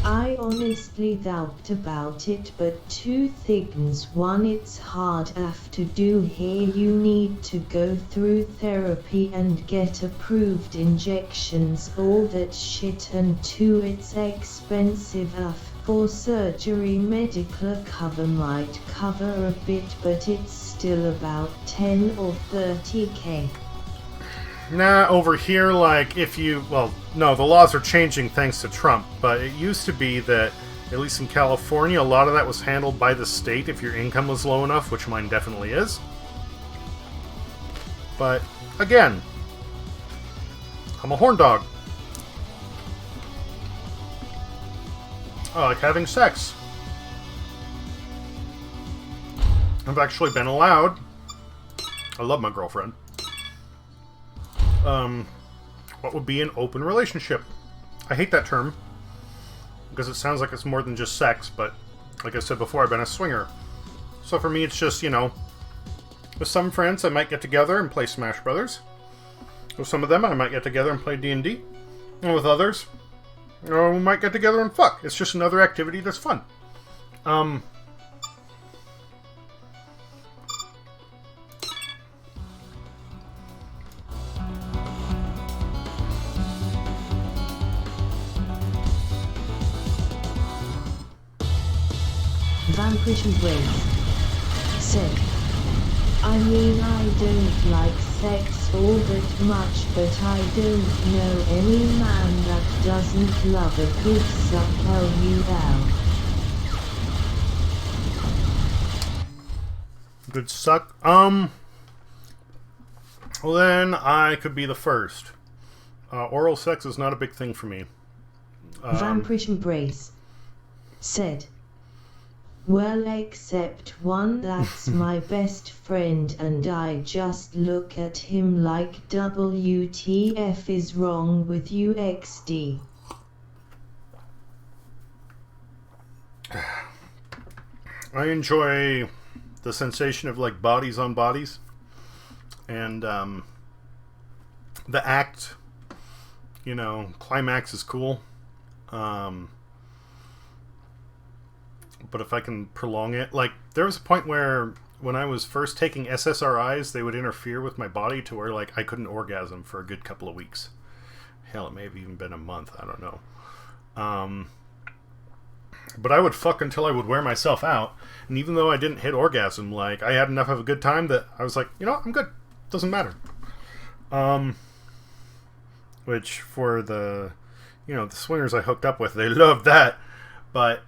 I honestly doubt about it, but two things. One, it's hard enough to do here. You need to go through therapy and get approved injections, all that shit. And two, it's expensive enough for surgery. Medical cover might cover a bit, but it's still about 10 or 30k. Nah, over here, like, if you... Well, no, the laws are changing thanks to Trump, but it used to be that, at least in California, a lot of that was handled by the state if your income was low enough, which mine definitely is. But, again, I'm a horn dog. I like having sex. I've actually been allowed... I love my girlfriend. What would be an open relationship? I hate that term because it sounds like it's more than just sex, but like I said before, I've been a swinger. So for me, it's just, you know, with some friends I might get together and play Smash Brothers. With some of them I might get together and play D&D. And with others, you know, we might get together and fuck. It's just another activity that's fun. Vampirish Embrace said, I mean, I don't like sex all that much, but I don't know any man that doesn't love a good suck. LUL. Good suck. Well, then I could be the first. Oral sex is not a big thing for me. Vampirish Embrace said, well, except one that's my best friend, and I just look at him like WTF is wrong with you, XD. I enjoy the sensation of like bodies on bodies, and the act, you know, climax is cool. But if I can prolong it, like there was a point where when I was first taking SSRIs, they would interfere with my body to where like I couldn't orgasm for a good couple of weeks. Hell, it may have even been a month. I don't know. But I would fuck until I would wear myself out, and even though I didn't hit orgasm, like I had enough of a good time that I was like, you know, I'm good. Doesn't matter. Which for the, you know, the swingers I hooked up with, they loved that. But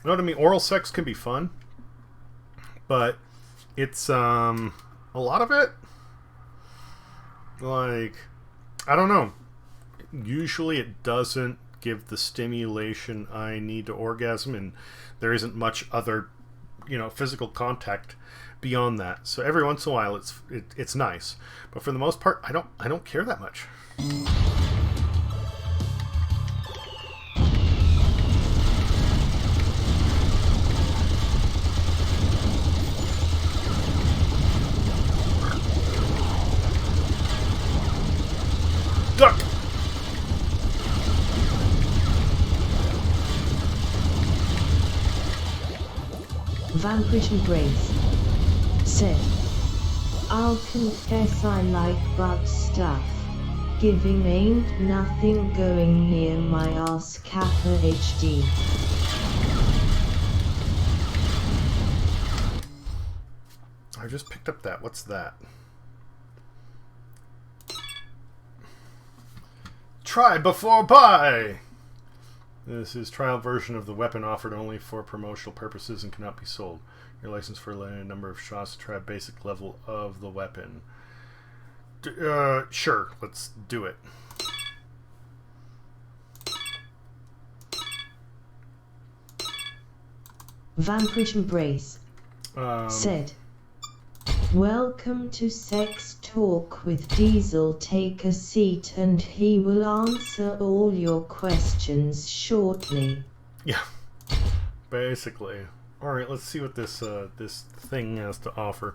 you know what I mean? Oral sex can be fun, but it's a lot of it, like, I don't know. Usually it doesn't give the stimulation I need to orgasm, and there isn't much other, you know, physical contact beyond that. So every once in a while it's nice, but for the most part I don't care that much. Duck! Vanquishing Grace said, I'll confess I like bug stuff. Giving ain't nothing going near my ass Kappa HD. I just picked up that. What's that? Try before buy! This is trial version of the weapon offered only for promotional purposes and cannot be sold. Your license for a limited number of shots to try basic level of the weapon. Sure, let's do it. Vanquish Embrace said, Welcome to Sex Talk with Diesel. Take a seat and he will answer all your questions shortly. Yeah, basically. Alright, let's see what this this thing has to offer.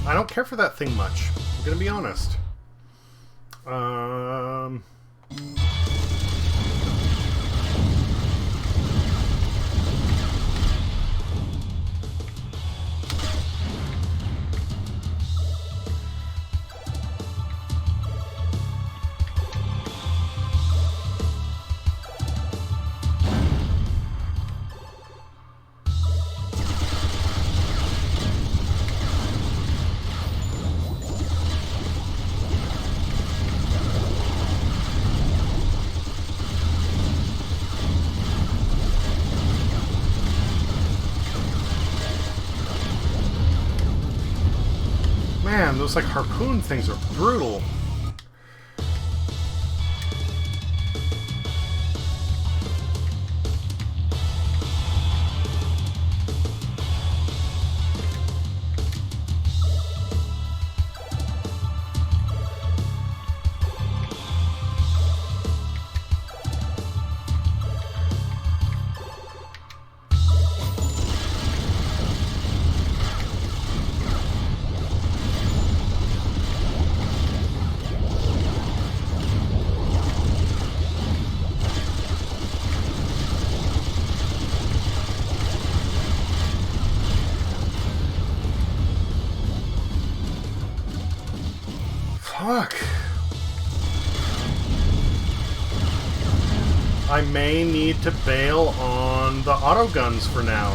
I don't care for that thing much. I'm gonna be honest. Man, those like harpoon things are brutal. Fuck. I may need to bail on the auto guns for now.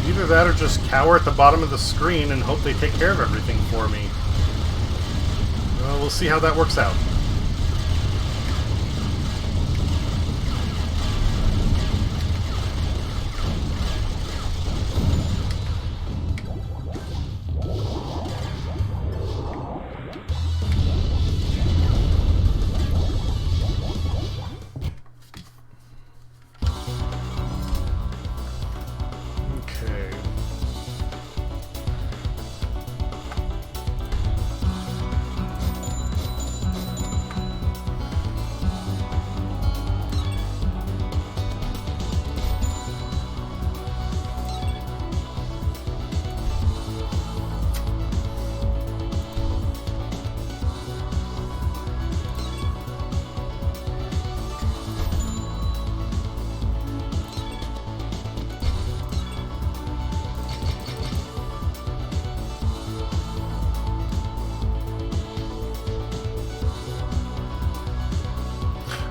Either that or just cower at the bottom of the screen and hope they take care of everything for me. We'll see how that works out.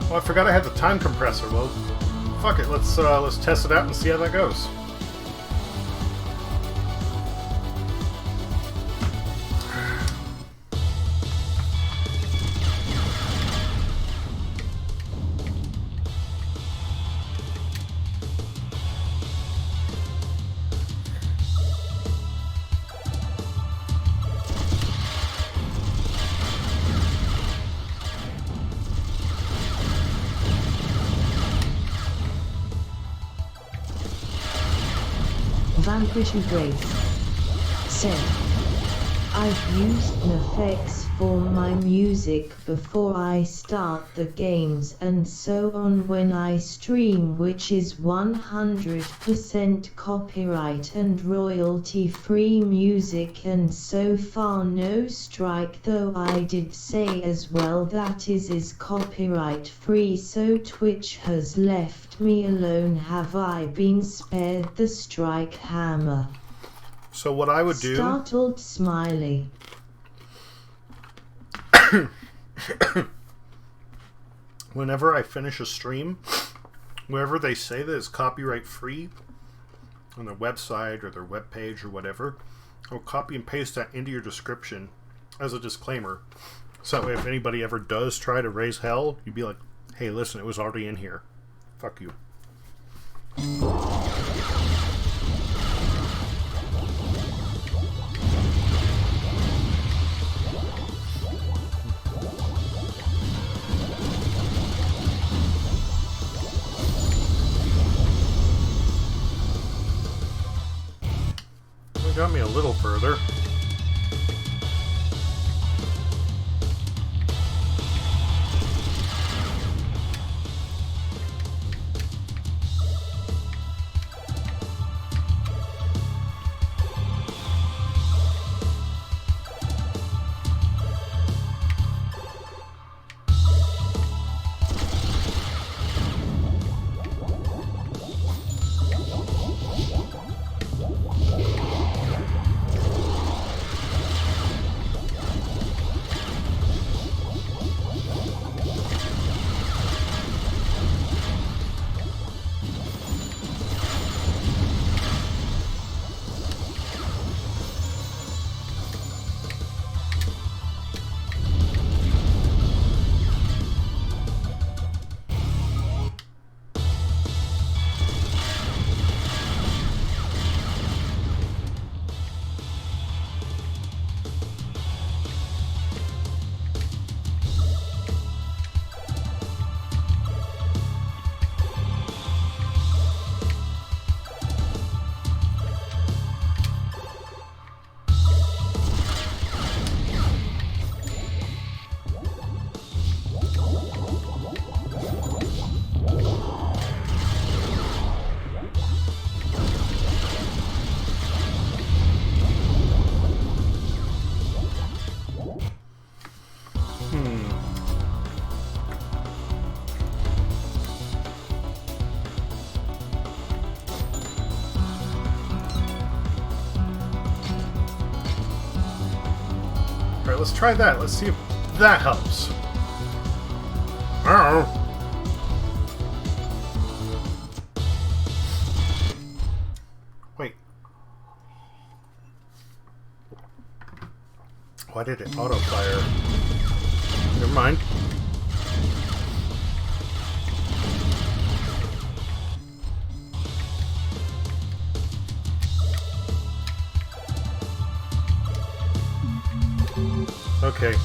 Oh, I forgot I had the time compressor. Well, fuck it. Let's test it out and see how that goes. Vanquishing Grace said, I've used NFX for my music before I start the games and so on when I stream, which is 100% copyright and royalty free music, and so far no strike, though I did say as well that is copyright free, so Twitch has left me alone. Have I been spared the strike hammer? So what I would do... Startled smiley. Whenever I finish a stream, wherever they say that it's copyright free on their website or their webpage or whatever, I'll copy and paste that into your description as a disclaimer. So that way if anybody ever does try to raise hell, you'd be like, hey, listen, it was already in here. Fuck you. Got me a little further. Alright, let's try that. Let's see if that helps. Oh. Wait. Why did it auto-fire? Never mind. Okay.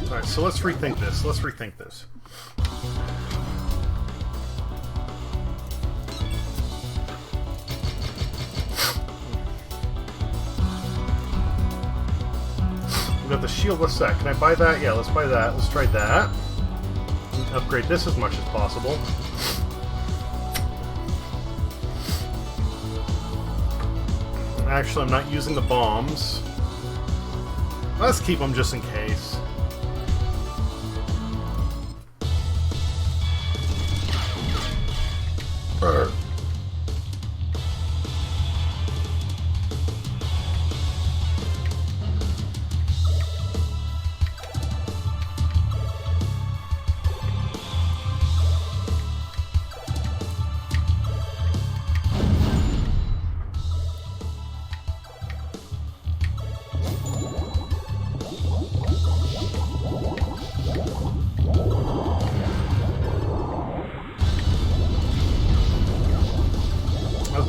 Alright, so let's rethink this. Let's rethink this. We got the shield. What's that? Can I buy that? Yeah, let's buy that. Let's try that. Upgrade this as much as possible. Actually, I'm not using the bombs. Let's keep them just in case.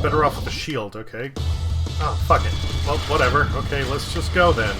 better off with a shield, okay. Oh, fuck it. Well, whatever. Okay, let's just go then.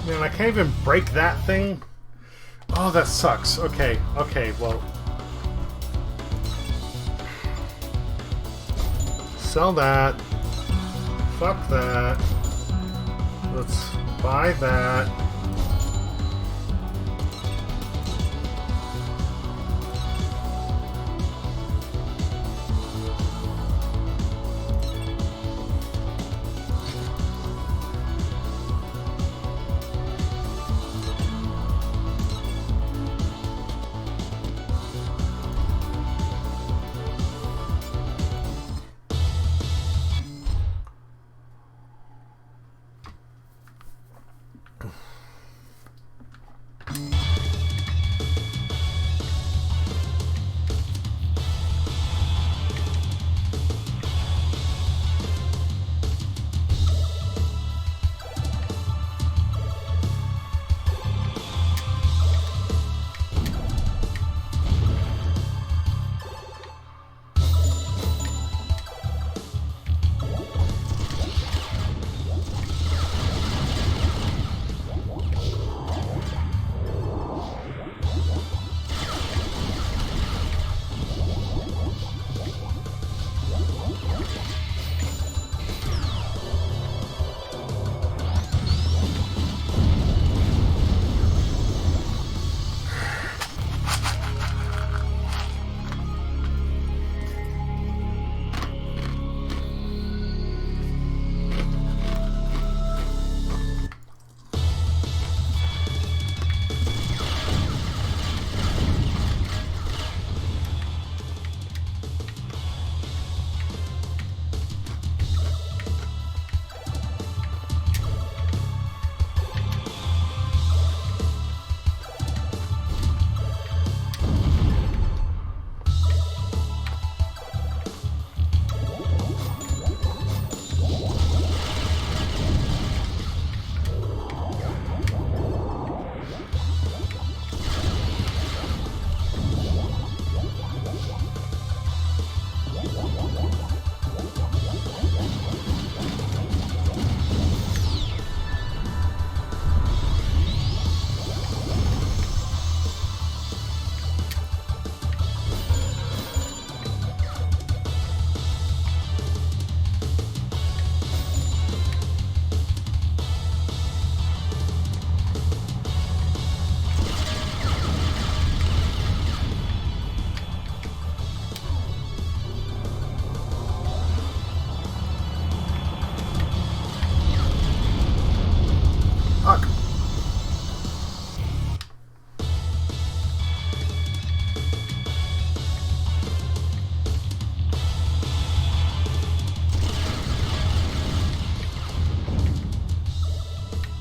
Man, I can't even break that thing. Oh, that sucks. Okay, okay, well. Sell that. Fuck that. Let's buy that.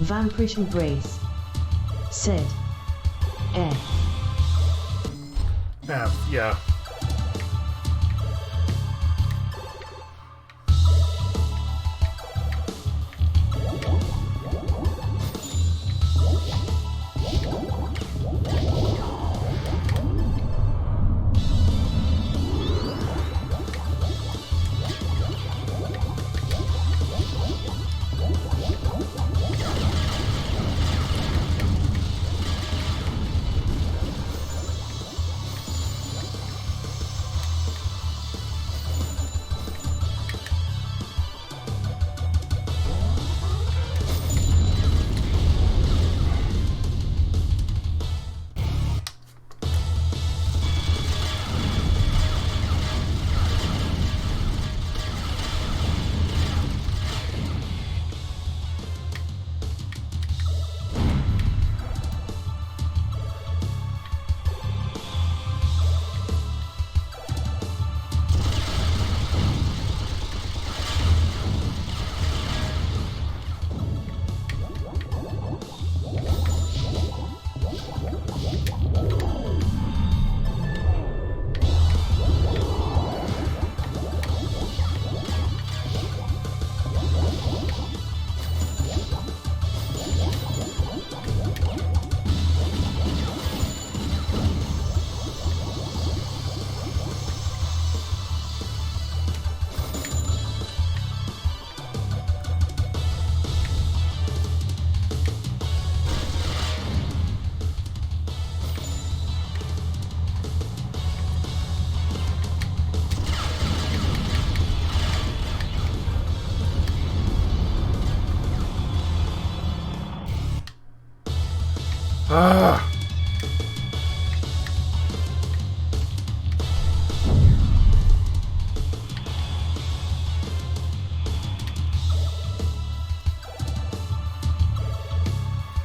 Vanquish Embrace. Said. F. F, yeah.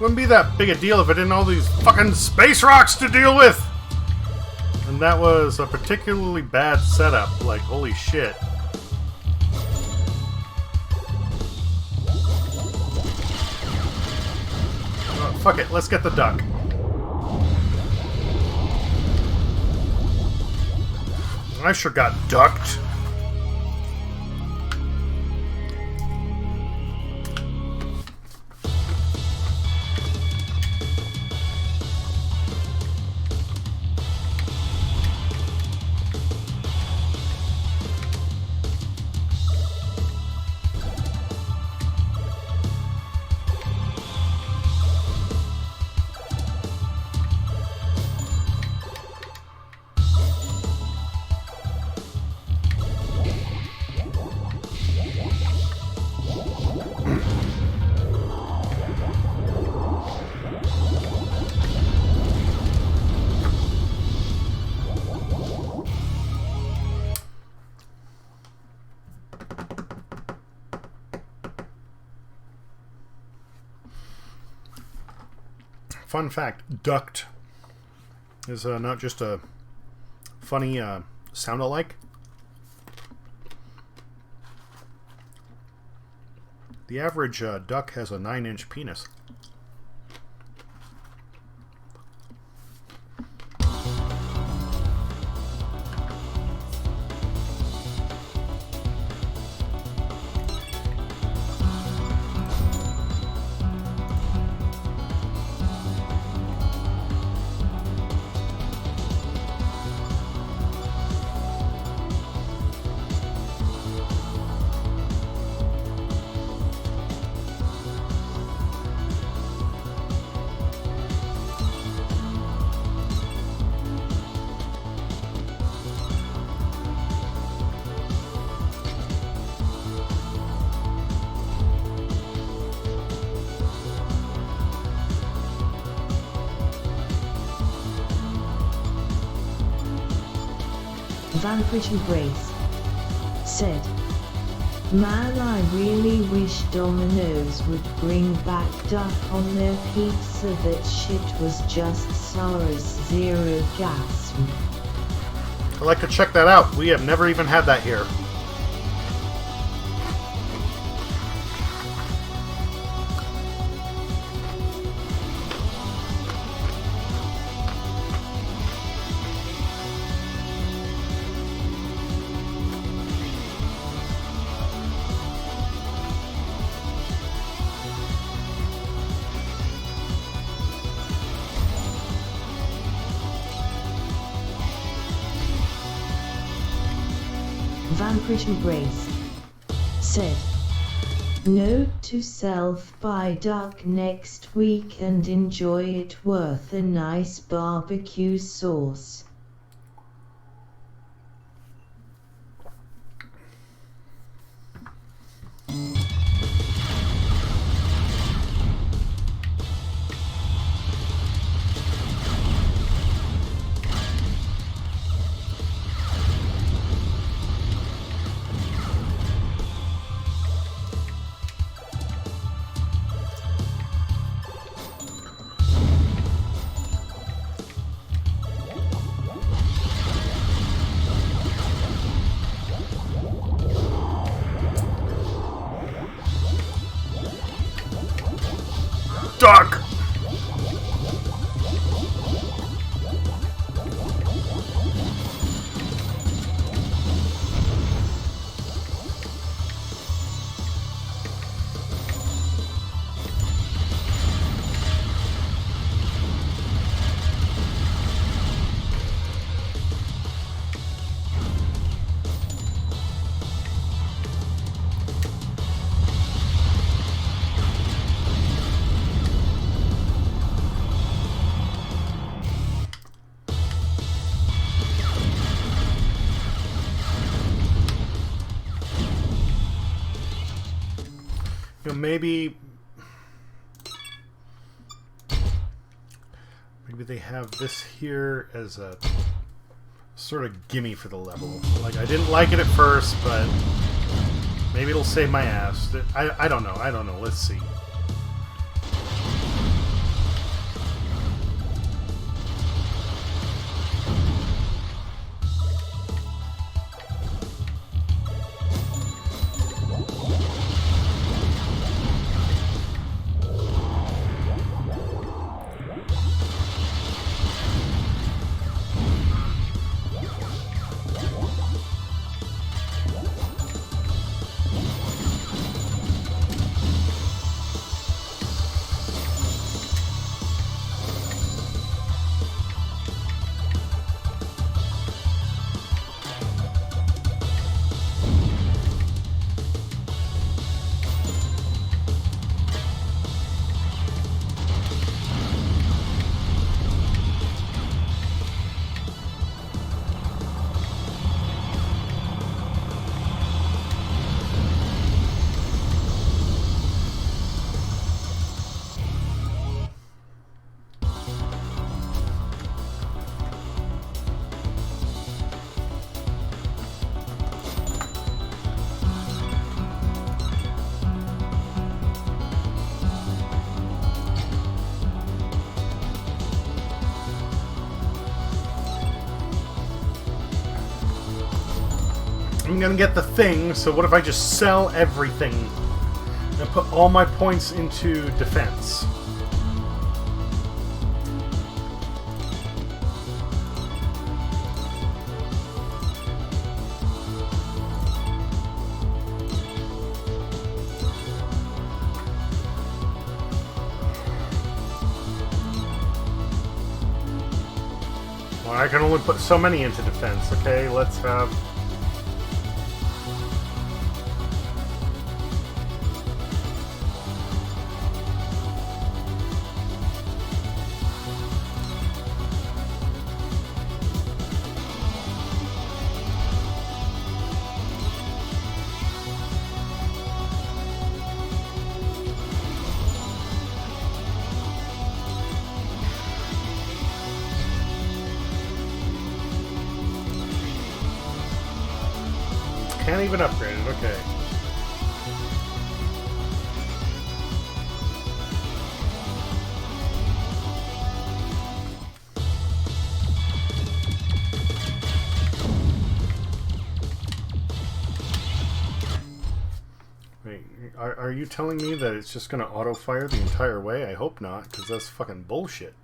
Wouldn't be that big a deal if I didn't have all these fucking space rocks to deal with! And that was a particularly bad setup, like, holy shit. Oh, fuck it, let's get the duck. I sure got ducked. Fun fact, ducked is not just a funny sound alike. The average duck has a 9-inch penis. Vanquish Embrace said, "Man, I really wish Domino's would bring back duck on their pizza. That shit was just sour as zero gas." I'd like to check that out. We have never even had that here. Vanquish Embrace said, "Note to self, buy duck next week and enjoy it, worth a nice barbecue sauce." Duck! You know, maybe they have this here as a sort of gimme for the level. Like, I didn't like it at first, but maybe it'll save my ass. I don't know. Let's see. I'm gonna get the thing, so what if I just sell everything and put all my points into defense? Well, I can only put so many into defense, okay? Let's have... Can't even upgrade it, okay. Wait, are you telling me that it's just gonna auto-fire the entire way? I hope not, because that's fucking bullshit.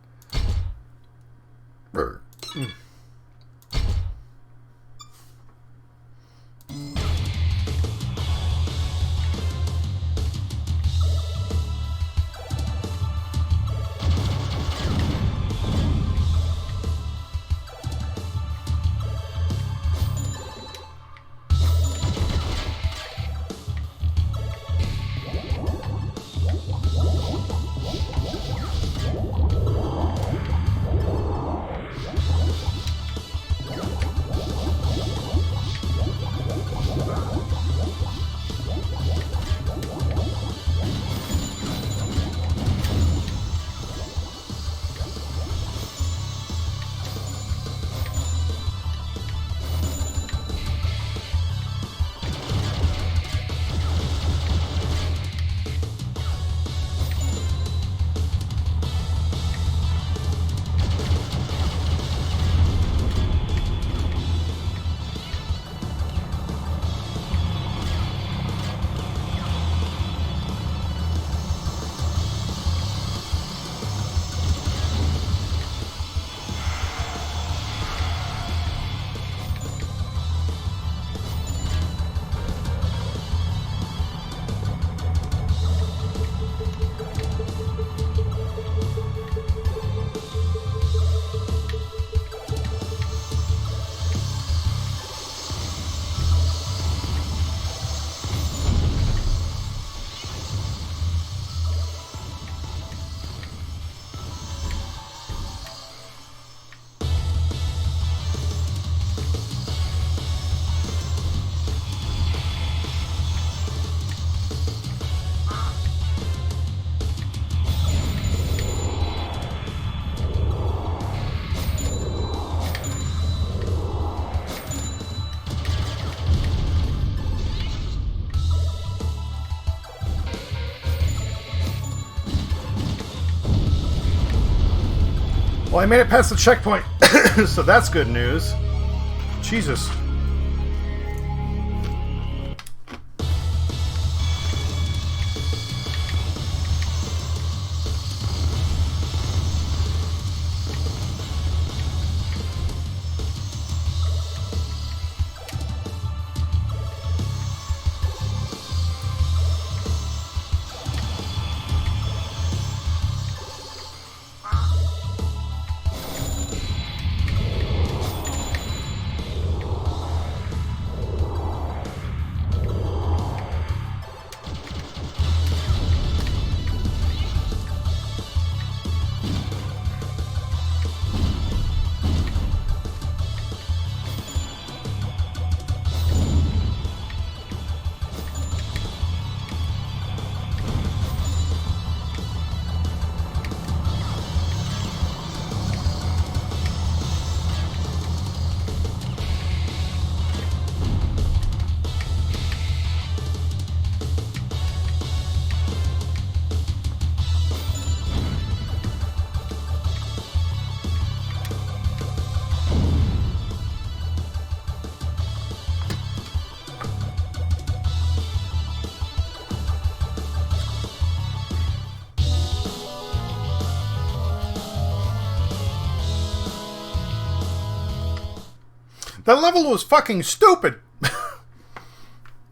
Well, I made it past the checkpoint, so that's good news. Jesus. That level was fucking stupid!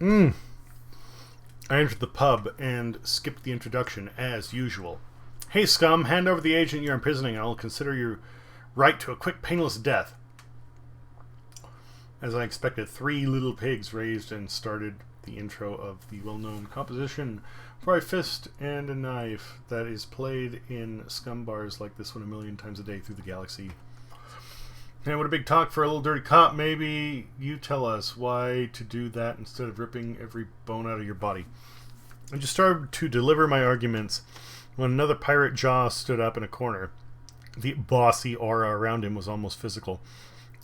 I entered the pub and skipped the introduction, as usual. Hey, scum, hand over the agent you're imprisoning and I'll consider your right to a quick, painless death. As I expected, 3 little pigs raised and started the intro of the well-known composition for a fist and a knife that is played in scum bars like this one 1,000,000 times a day through the galaxy. And what a big talk for a little dirty cop. Maybe you tell us why to do that instead of ripping every bone out of your body. I just started to deliver my arguments when another pirate jaw stood up in a corner. The bossy aura around him was almost physical.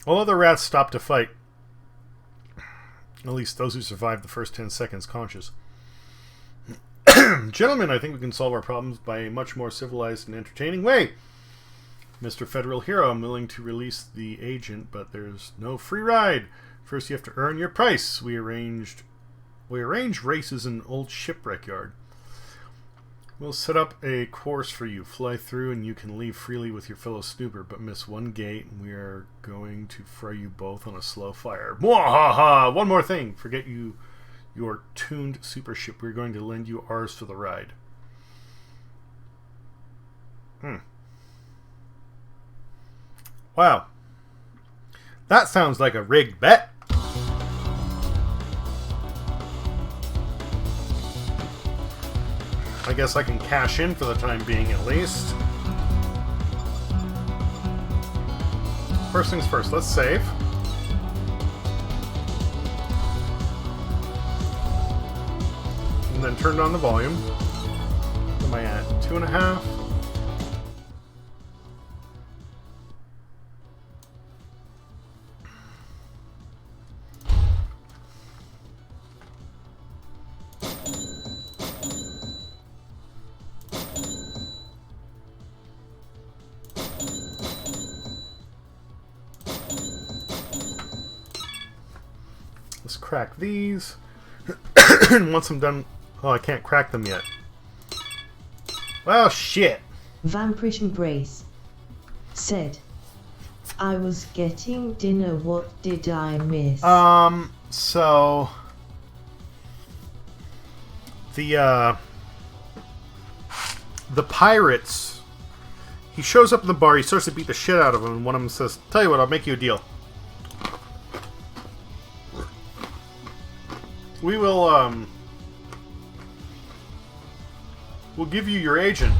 All other rats stopped to fight. At least those who survived the first 10 seconds conscious. Gentlemen, I think we can solve our problems by a much more civilized and entertaining way. Mr. Federal Hero, I'm willing to release the agent, but there's no free ride. First you have to earn your price. We arrange races in an old shipwreck yard. We'll set up a course for you. Fly through and you can leave freely with your fellow snooper, but miss one gate and we are going to fry you both on a slow fire. Mwahaha! One more thing. Forget your tuned super ship. We're going to lend you ours for the ride. Wow. That sounds like a rigged bet. I guess I can cash in for the time being at least. First things first, let's save. And then turn on the volume. What am I at? 2.5? Let's crack these. And once I'm done... Oh, I can't crack them yet. Well, shit. Vampirish Embrace said, I was getting dinner, what did I miss? So... The pirates... He shows up in the bar, he starts to beat the shit out of him, and one of them says, tell you what, I'll make you a deal. We will, we'll give you your agent.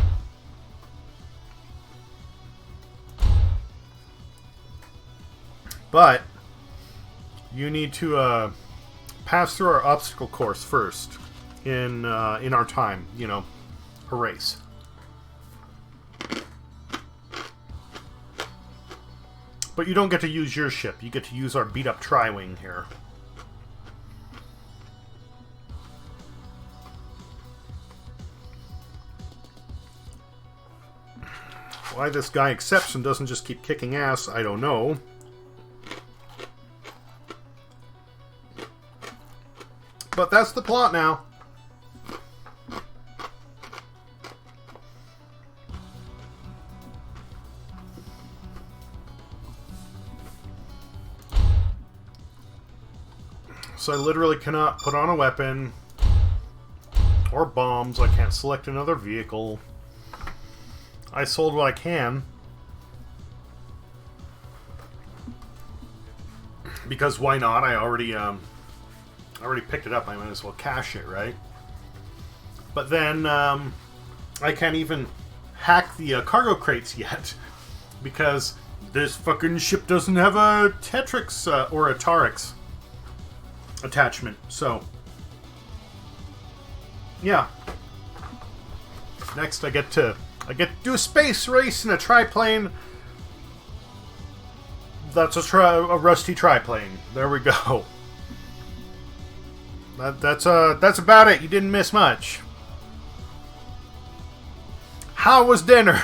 But you need to pass through our obstacle course first in our time, you know, a race. But you don't get to use your ship. You get to use our beat-up Tri-Wing here. Why this guy accepts and doesn't just keep kicking ass, I don't know. But that's the plot now. So I literally cannot put on a weapon or bombs. I can't select another vehicle. I sold what I can. Because why not? I already picked it up. I might as well cash it, right? But then I can't even hack the cargo crates yet. Because this fucking ship doesn't have a Tetrix or a Tarix attachment. So, yeah. Next I get to do a space race in a triplane. That's a rusty triplane. There we go. That's about it. You didn't miss much. How was dinner?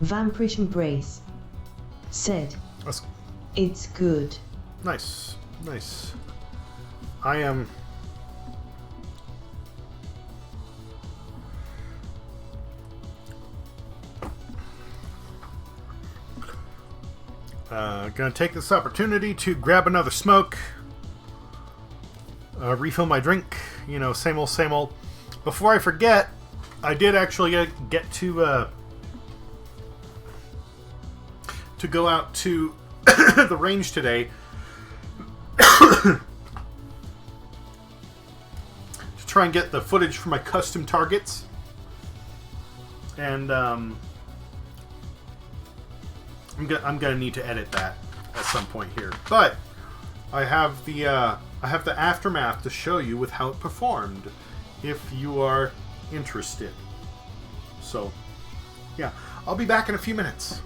Vampirish Embrace said, That's it's good. nice. Nice. I am... gonna take this opportunity to grab another smoke, refill my drink, you know, same old, same old. Before I forget, I did actually get to go out to the range today to try and get the footage for my custom targets, and I'm gonna need to edit that at some point here, but I have the aftermath to show you with how it performed, if you are interested. So, yeah, I'll be back in a few minutes.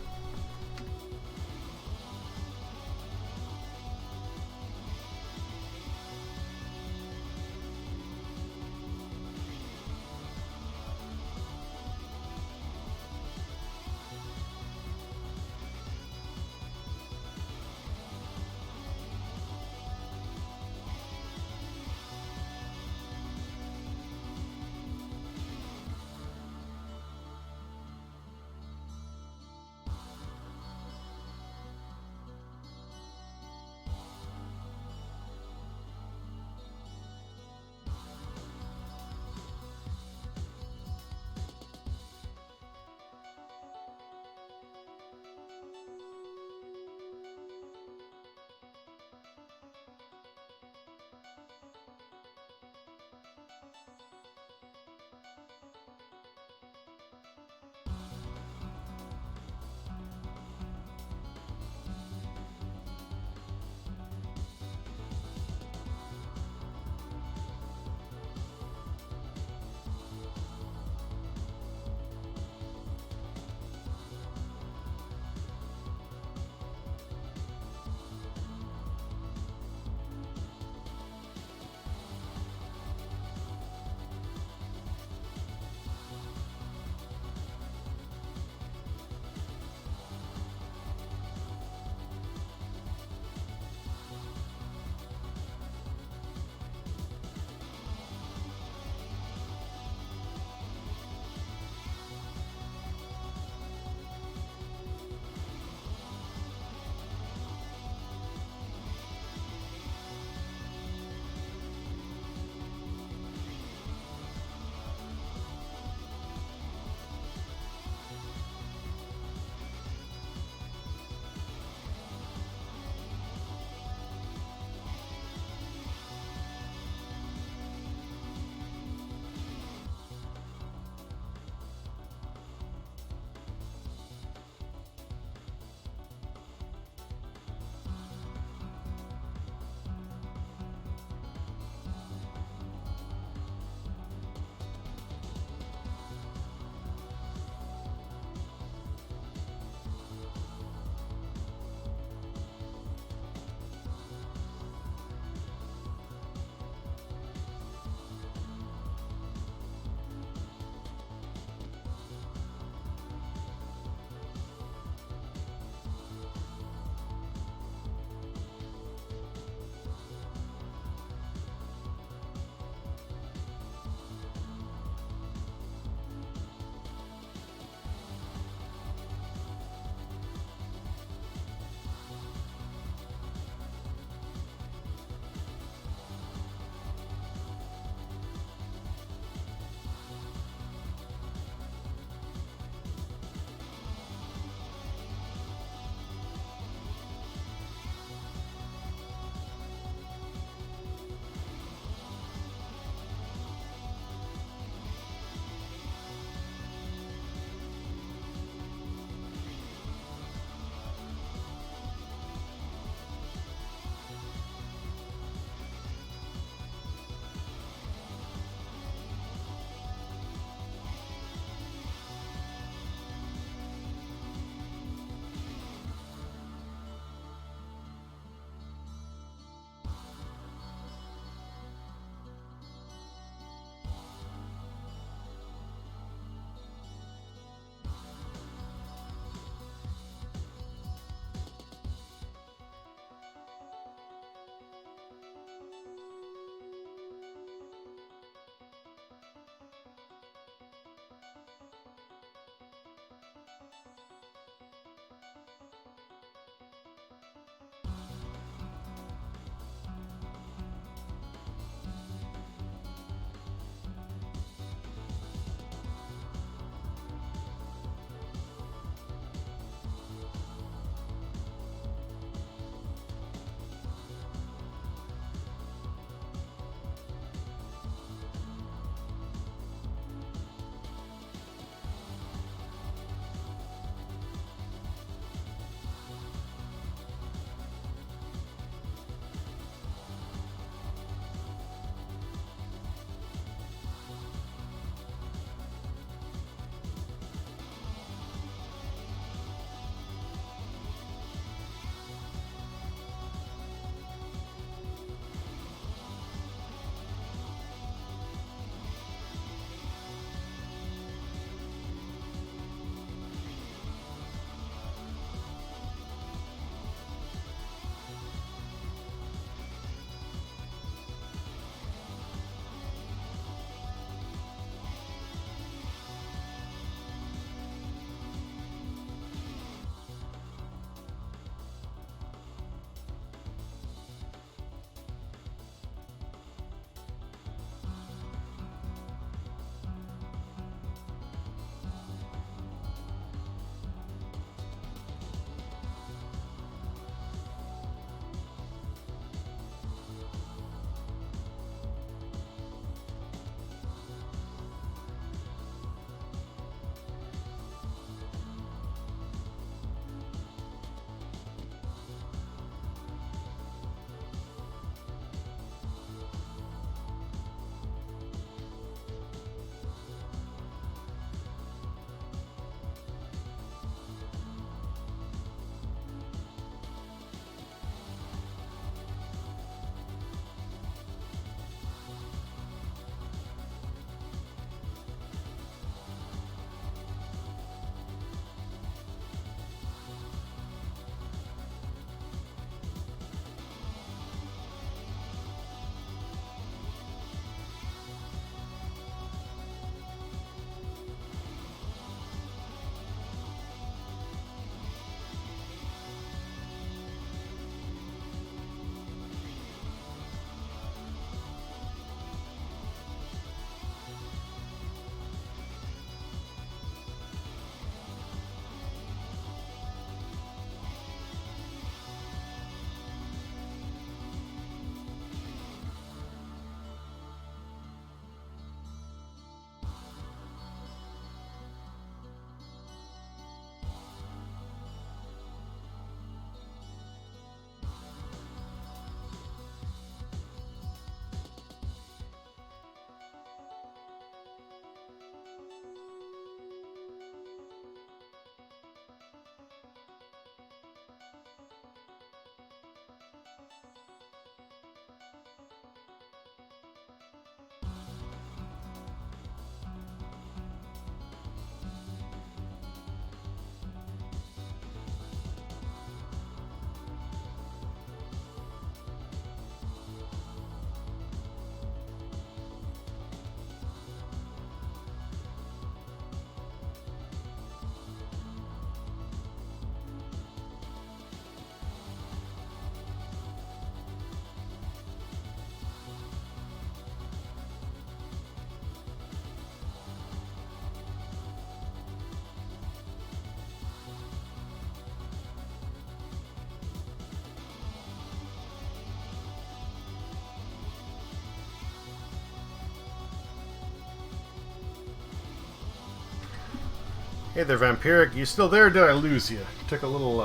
Hey there, Vampiric. You still there? Or did I lose you? Took a little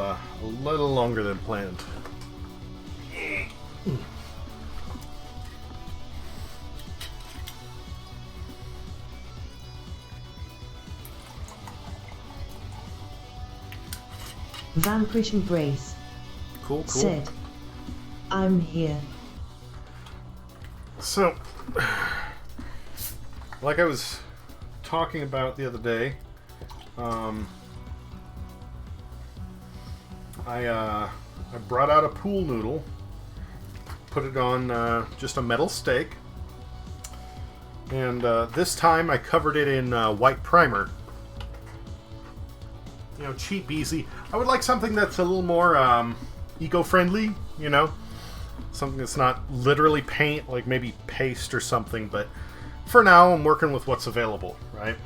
longer than planned. Vanquish Embrace Cool. said, I'm here. So, like I was talking about the other day, I brought out a pool noodle, put it on just a metal stake, and this time I covered it in white primer. You know, cheap, easy. I would like something that's a little more eco-friendly, you know? Something that's not literally paint, like maybe paste or something, but for now I'm working with what's available, right?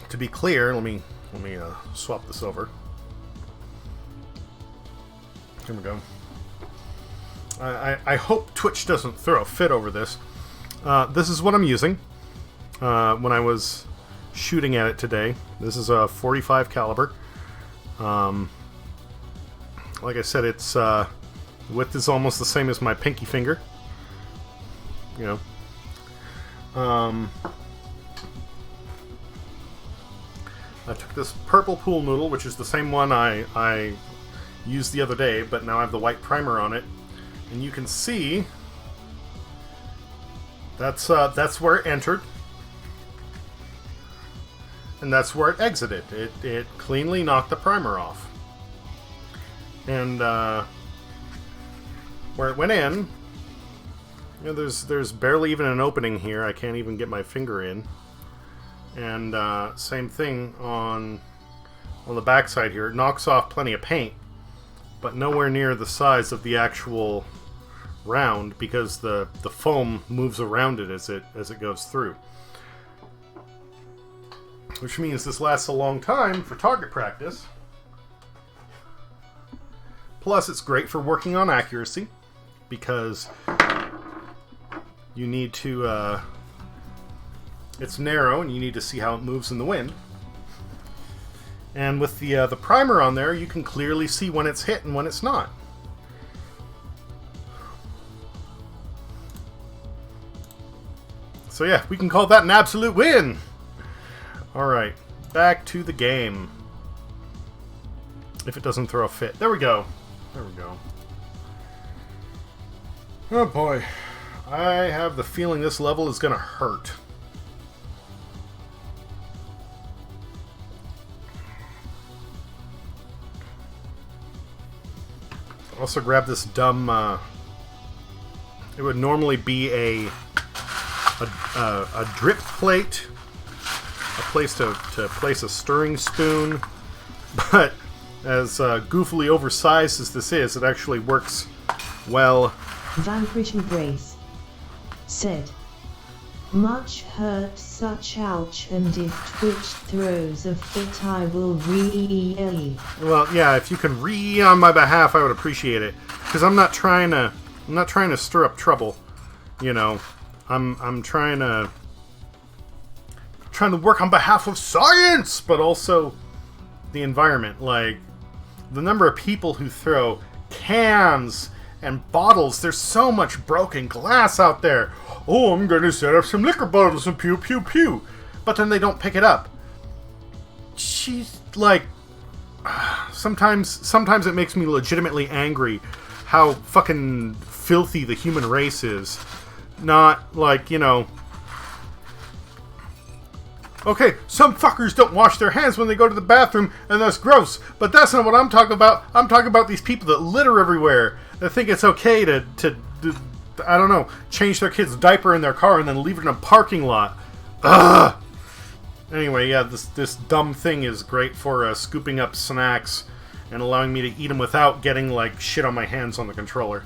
To be clear, let me swap this over. Here we go. I hope Twitch doesn't throw a fit over this. This is what I'm using when I was shooting at it today. This is a .45 caliber. Like I said, it's width is almost the same as my pinky finger. You know. I took this purple pool noodle, which is the same one I used the other day, but now I have the white primer on it, and you can see that's where it entered, and that's where it exited. It cleanly knocked the primer off, and where it went in, you know, there's barely even an opening here. I can't even get my finger in. And same thing on the backside here. It knocks off plenty of paint, but nowhere near the size of the actual round, because the foam moves around it as it goes through. Which means this lasts a long time for target practice. Plus, it's great for working on accuracy, because you need to it's narrow, and you need to see how it moves in the wind. And with the primer on there, you can clearly see when it's hit and when it's not. So yeah, we can call that an absolute win! Alright, back to the game. If it doesn't throw a fit. There we go. There we go. Oh boy. I have the feeling this level is gonna hurt. Also grab this dumb, it would normally be a drip plate, a place to place a stirring spoon, but as goofily oversized as this is, it actually works well. Vanquish Embrace said, much hurt, such ouch, and if Twitch throws a fit I will re-EA. Well, yeah, if you can on my behalf, I would appreciate it, because I'm not trying to stir up trouble, you know. I'm trying to work on behalf of science, but also the environment. Like, the number of people who throw cans and bottles, there's so much broken glass out there. Oh, I'm gonna set up some liquor bottles and pew pew pew, but then they don't pick it up. She's like, sometimes it makes me legitimately angry how fucking filthy the human race is. Not like, you know, okay, some fuckers don't wash their hands when they go to the bathroom, and that's gross, but that's not what I'm talking about. I'm talking about these people that litter everywhere, that think it's okay to I don't know, change their kid's diaper in their car and then leave it in a parking lot. Ugh! Anyway, yeah, this dumb thing is great for scooping up snacks and allowing me to eat them without getting, like, shit on my hands on the controller.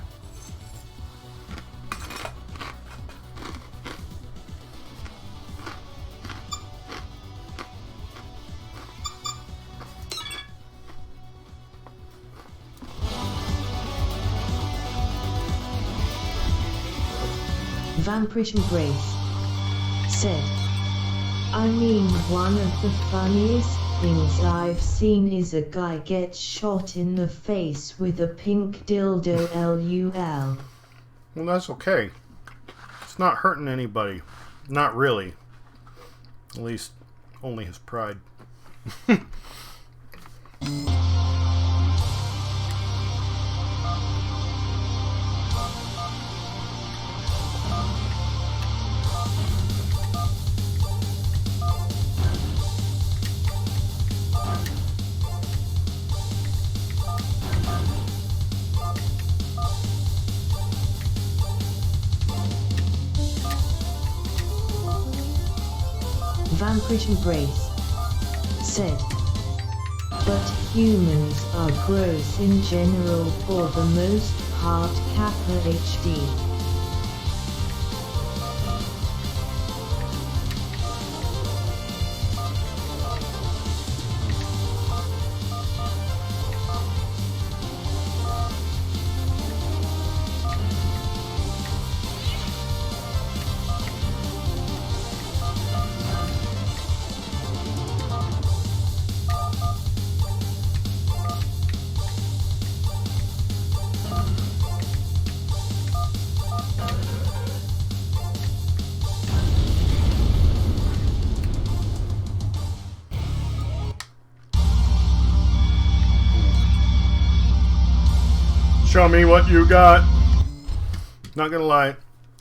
Vampirish Grace said, I mean, one of the funniest things I've seen is a guy get shot in the face with a pink dildo LUL. Well, that's okay. It's not hurting anybody. Not really. At least, only his pride. Vampirish Embrace said, but humans are gross in general for the most part. Kappa HD. Show me what you got. Not gonna lie,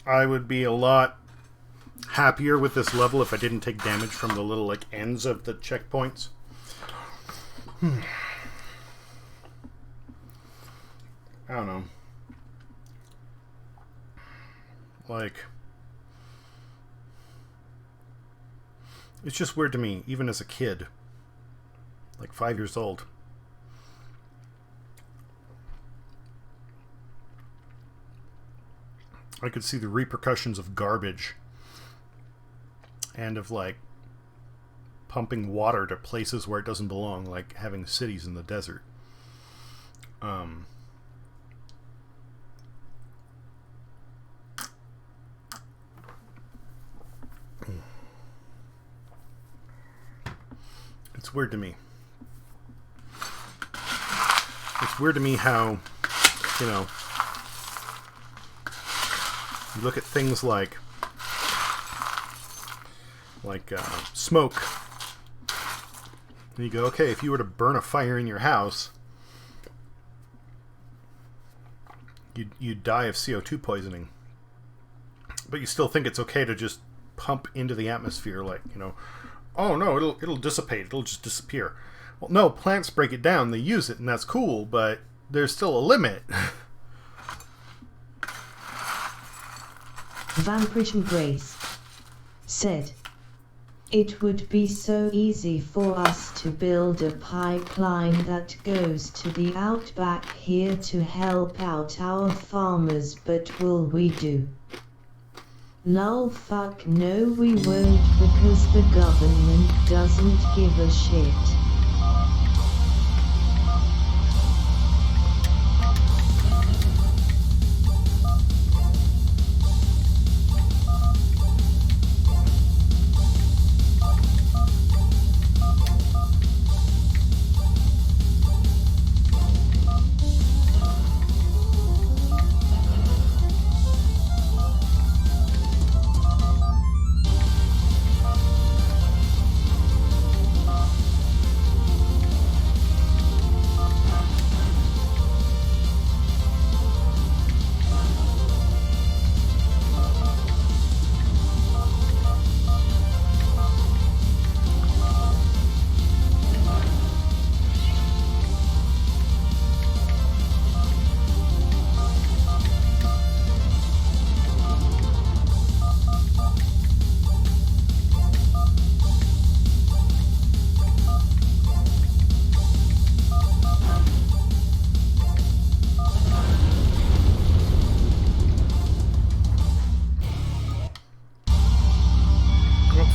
I would be a lot happier with this level if I didn't take damage from the little like ends of the checkpoints. I don't know. Like, it's just weird to me, even as a kid, like 5 years old. I could see the repercussions of garbage and of like pumping water to places where it doesn't belong, like having cities in the desert. It's weird to me. It's weird to me how, you know, you look at things like smoke, and you go, okay, if you were to burn a fire in your house, you'd die of CO2 poisoning. But you still think it's okay to just pump into the atmosphere, like, you know, oh no, it'll dissipate, it'll just disappear. Well, no, plants break it down, they use it, and that's cool, but there's still a limit. Vampirish Grace said, it would be so easy for us to build a pipeline that goes to the outback here to help out our farmers, but will we do? Lol, fuck no, we won't, because the government doesn't give a shit.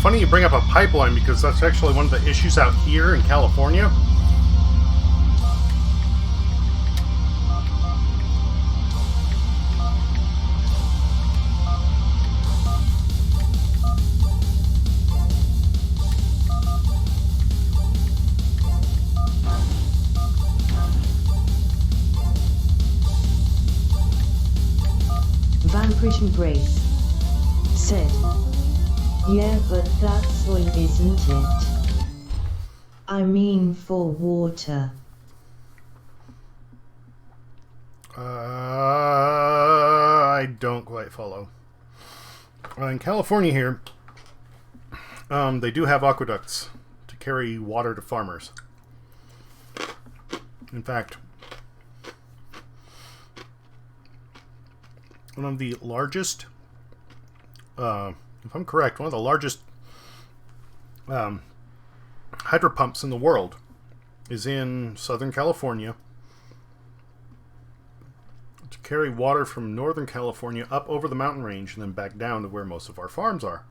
Funny you bring up a pipeline, because that's actually one of the issues out here in California. Van Brace said, "Yeah, but that's oil, isn't it? I mean for water." I don't quite follow. In California here, they do have aqueducts to carry water to farmers. In fact, one of the largest, if I'm correct, one of the largest hydro pumps in the world is in Southern California to carry water from Northern California up over the mountain range and then back down to where most of our farms are.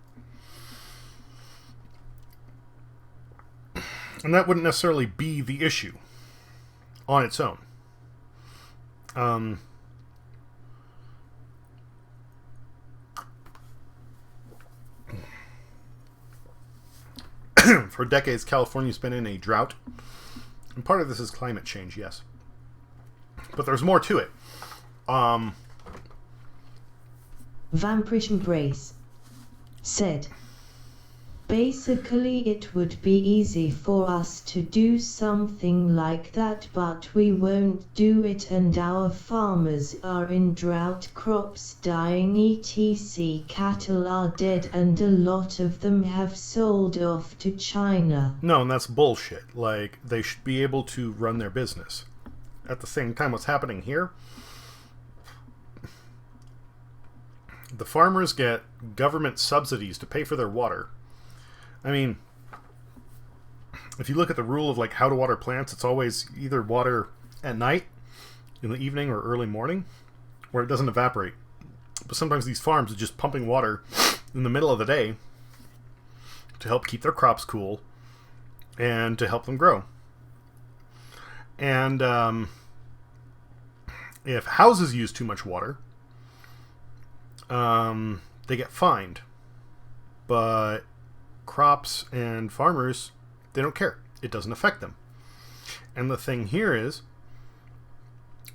And that wouldn't necessarily be the issue on its own. For decades, California's been in a drought. And part of this is climate change, yes. But there's more to it. Van Brace said, "Basically it would be easy for us to do something like that, but we won't do it, and our farmers are in drought, crops dying, etc. Cattle are dead, and a lot of them have sold off to China." No, and that's bullshit. Like, they should be able to run their business. At the same time, what's happening here, the farmers get government subsidies to pay for their water. I mean, if you look at the rule of like how to water plants, it's always either water at night, in the evening, or early morning, where it doesn't evaporate. But sometimes these farms are just pumping water in the middle of the day to help keep their crops cool and to help them grow. And if houses use too much water, they get fined. But crops and farmers, they don't care. It doesn't affect them. And the thing here is,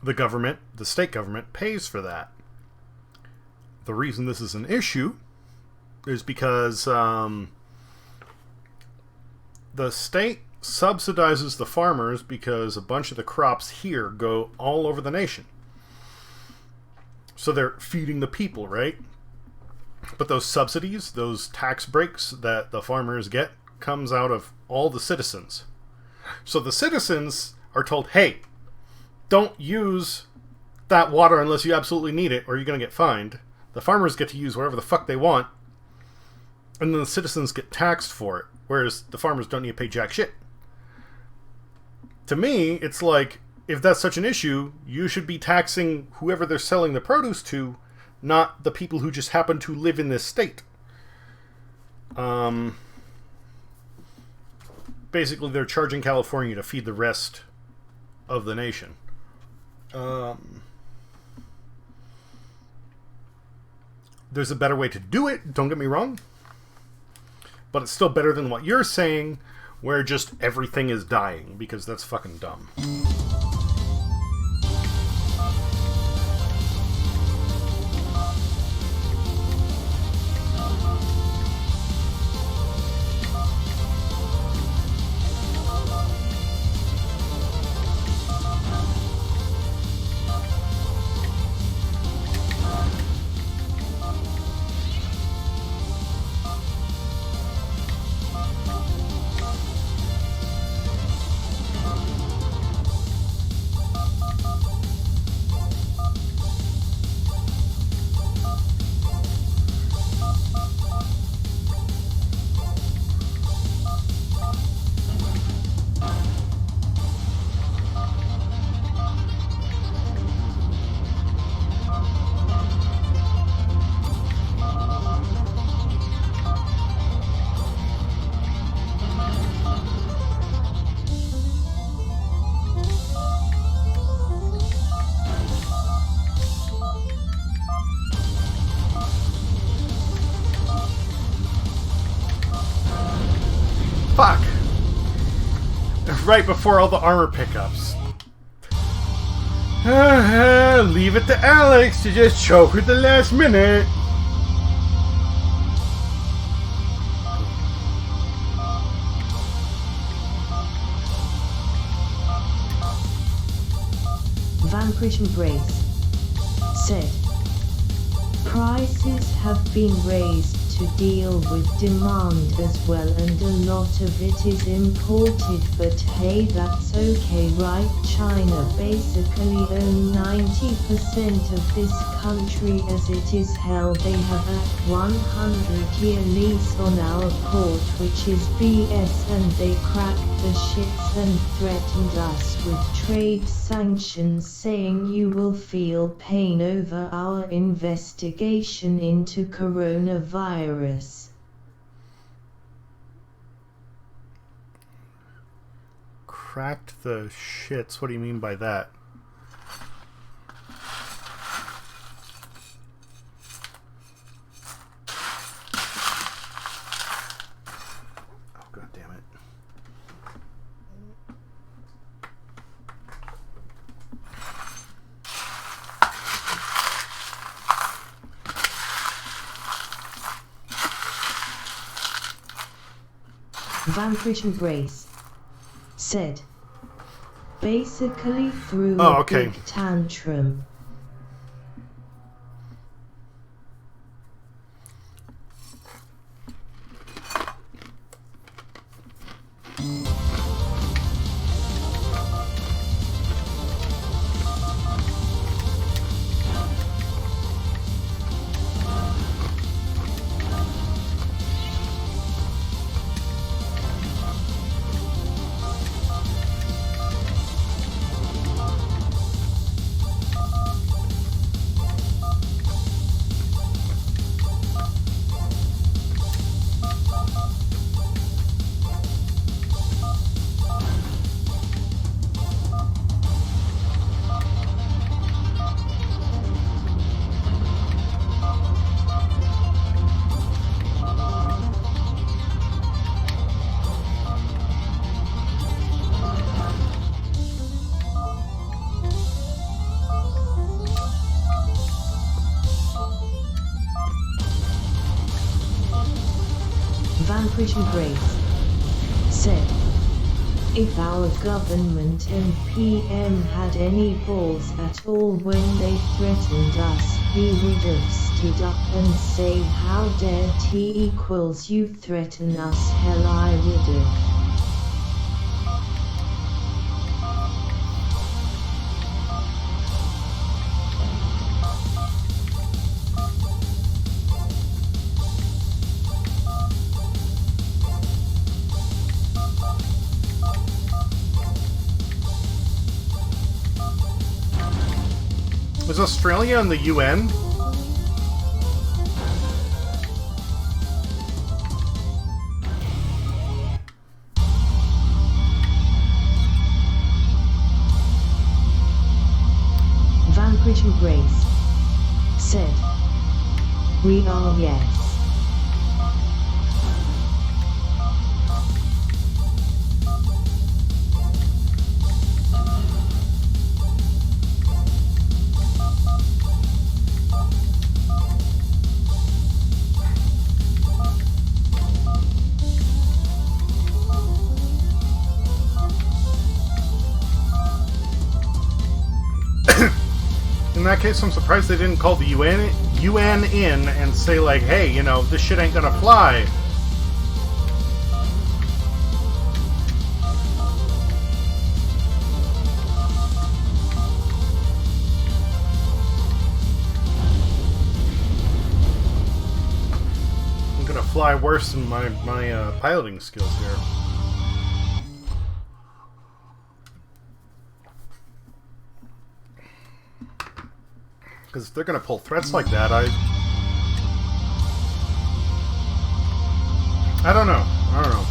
the government, the state government, pays for that. The reason this is an issue is because the state subsidizes the farmers because a bunch of the crops here go all over the nation. So they're feeding the people, right? But those subsidies, those tax breaks that the farmers get, comes out of all the citizens. So the citizens are told, hey, don't use that water unless you absolutely need it or you're going to get fined. The farmers get to use whatever the fuck they want. And then the citizens get taxed for it, whereas the farmers don't need to pay jack shit. To me, it's like, if that's such an issue, you should be taxing whoever they're selling the produce to, not the people who just happen to live in this state. Basically, they're charging California to feed the rest of the nation. There's a better way to do it, don't get me wrong. But it's still better than what you're saying, where just everything is dying, because that's fucking dumb. Fuck! Right before all the armor pickups. Leave it to Alex to just choke at the last minute. Vanquish Embrace said, prices have been raised to deal with demand as well, and a lot of it is imported, but hey, that's okay, right? China basically own 90% of this country as it is. Hell, they have a 100-year lease on our port, which is BS, and they cracked the shits and threatened us with trade sanctions, saying you will feel pain over our investigation into coronavirus. Cracked the shits? What do you mean by that? Oh, God damn it. Vanquish Embrace said, basically threw a big tantrum. Vanquish Embrace said, if our government and PM had any balls at all when they threatened us, we would have stood up and say, how dare T equals you threaten us? Hell, I would have. Is Australia in the UN? Vanquish Embrace said, we are, yes. In that case, I'm surprised they didn't call the UN in and say, like, hey, you know, this shit ain't gonna fly. I'm gonna fly worse than my piloting skills here. Because if they're going to pull threats like that, I don't know. I don't know.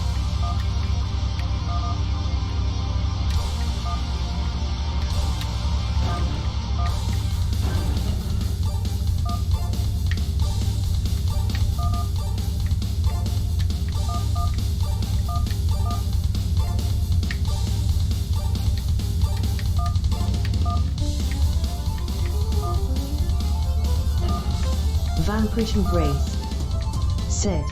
Vanquish Embrace said,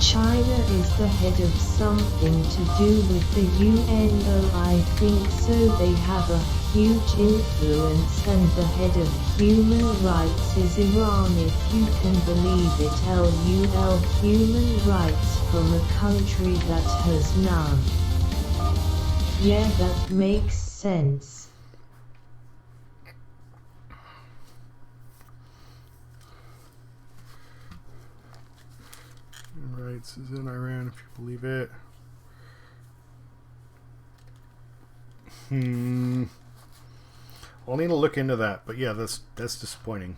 China is the head of something to do with the UNO. I think so. They have a huge influence, and the head of human rights is Iran, if you can believe it. LUL, human rights from a country that has none. Yeah, that makes sense. Rights is in Iran, if you believe it. I'll need to look into that, but yeah, that's disappointing.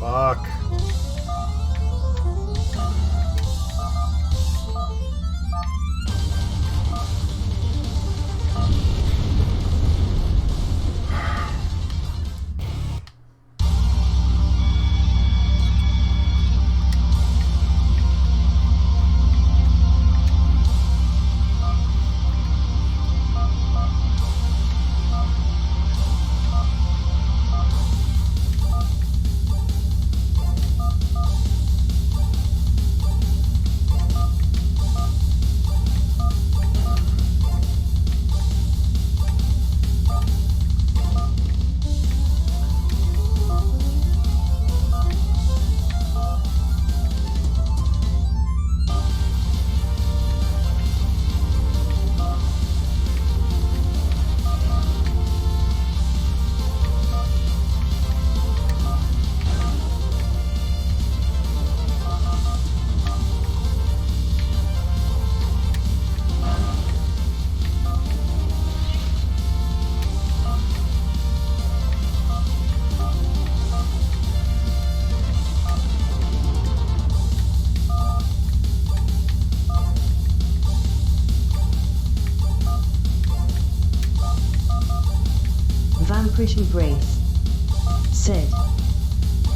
Fuck. Vanquish Embrace said,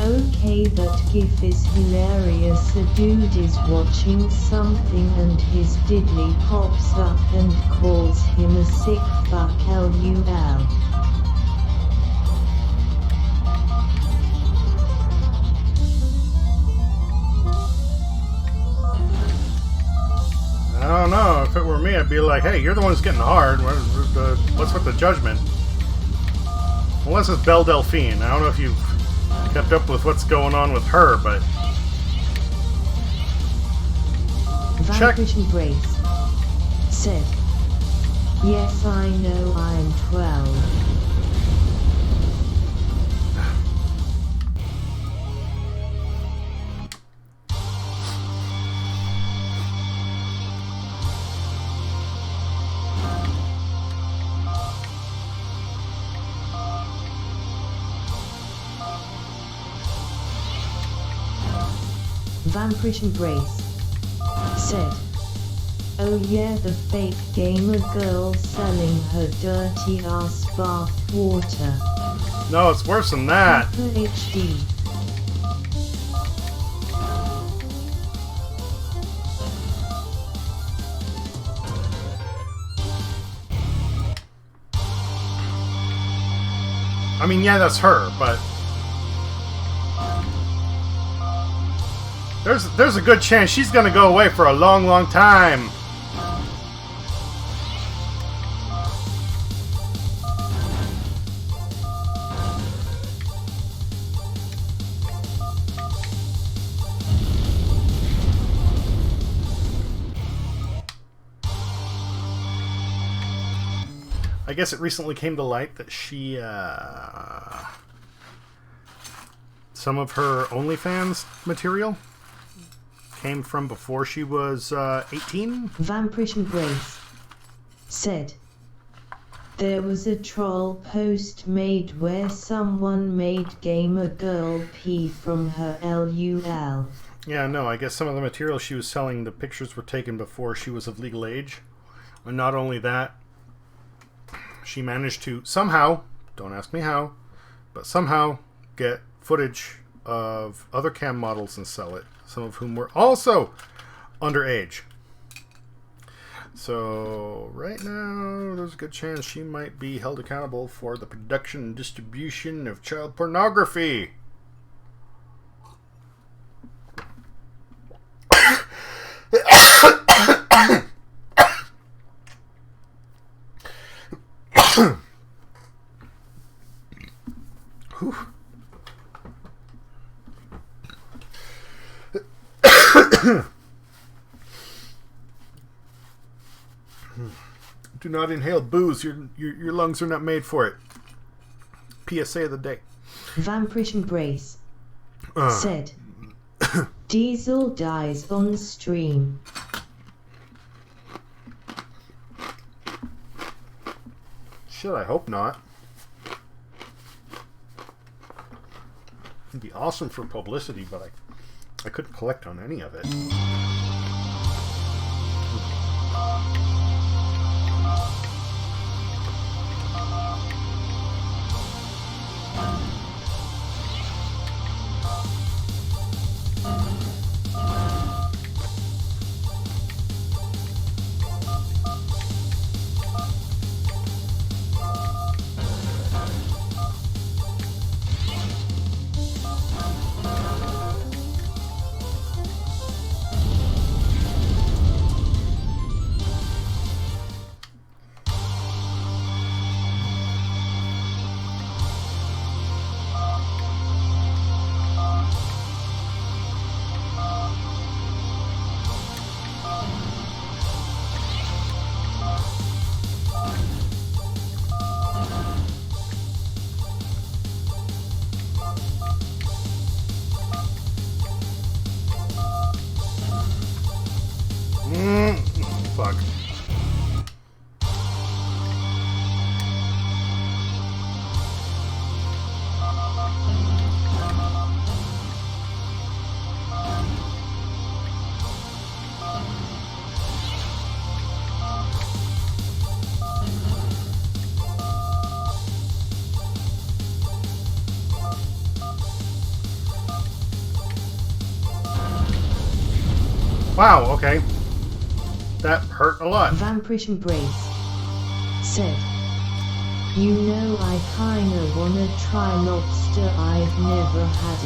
okay, that gif is hilarious. A dude is watching something and his diddly pops up and calls him a sick fuck. LUL. I don't know. If it were me, I'd be like, hey, you're the one who's getting hard. What's with the judgment? Unless it's Belle Delphine. I don't know if you've kept up with what's going on with her, but... Vanquish Embrace said, yes, I know I'm 12. Vanquish Embrace said, oh yeah, the fake gamer girl selling her dirty ass bath water. No, it's worse than that. Super HD. I mean, yeah, that's her, but... There's a good chance she's gonna go away for a long, long time. I guess it recently came to light that she, some of her OnlyFans material came from before she was 18? Vanquish Embrace said, there was a troll post made where someone made gamer girl pee from her LUL. Yeah, no, I guess some of the material she was selling, the pictures were taken before she was of legal age. And not only that, she managed to somehow, don't ask me how, but somehow get footage of other cam models and sell it, some of whom were also underage. So right now, there's a good chance she might be held accountable for the production and distribution of child pornography. Do not inhale booze. Your lungs are not made for it. PSA of the day. Vampirish Embrace said, Diesel dies on stream. Shit, I hope not. It'd be awesome for publicity, but I couldn't collect on any of it. Fuck. Wow, okay. That hurt a lot. Vampirish Embrace said, you know I kinda wanna try lobster, I've never had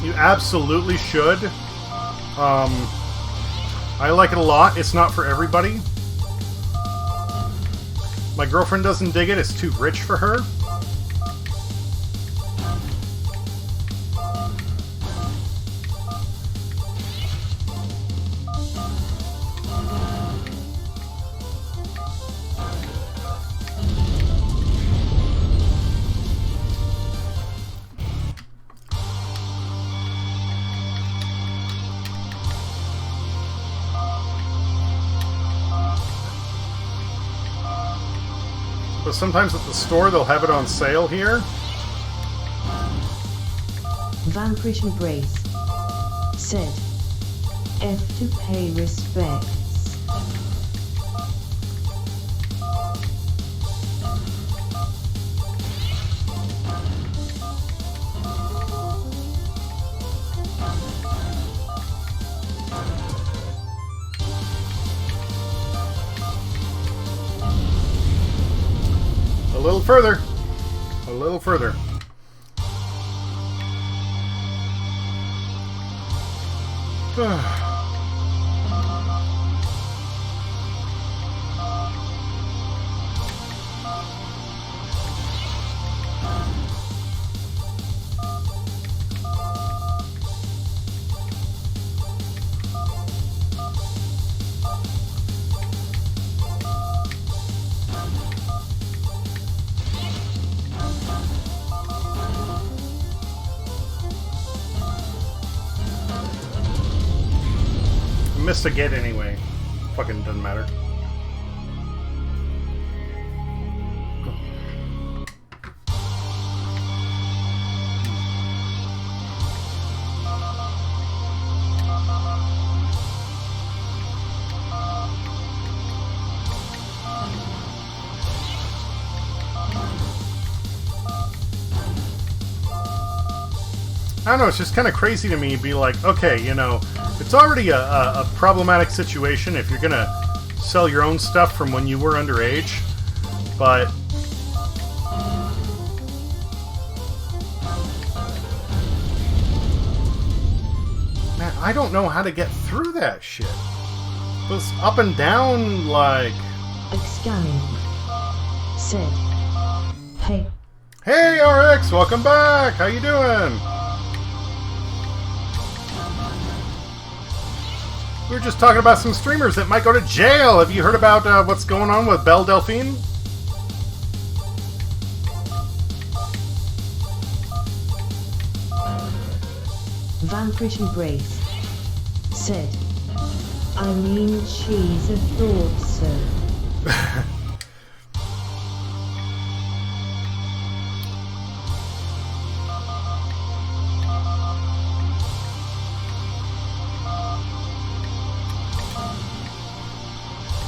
it. You absolutely should. I like it a lot. It's not for everybody. My girlfriend doesn't dig it. It's too rich for her. But sometimes at the store they'll have it on sale here. Vampirish Embrace said, F to pay respects. A little further. A little further. Missed a get anyway. Fucking doesn't matter. I don't know, it's just kind of crazy to me. Be like, okay, you know, it's already a problematic situation if you're gonna sell your own stuff from when you were underage, but man, I don't know how to get through that shit. It was up and down, like... Xscanning. Said. Hey. Hey, RX, welcome back! How you doing? We were just talking about some streamers that might go to jail. Have you heard about what's going on with Belle Delphine? Vanquish Embrace. Said. I mean, she's a thought so.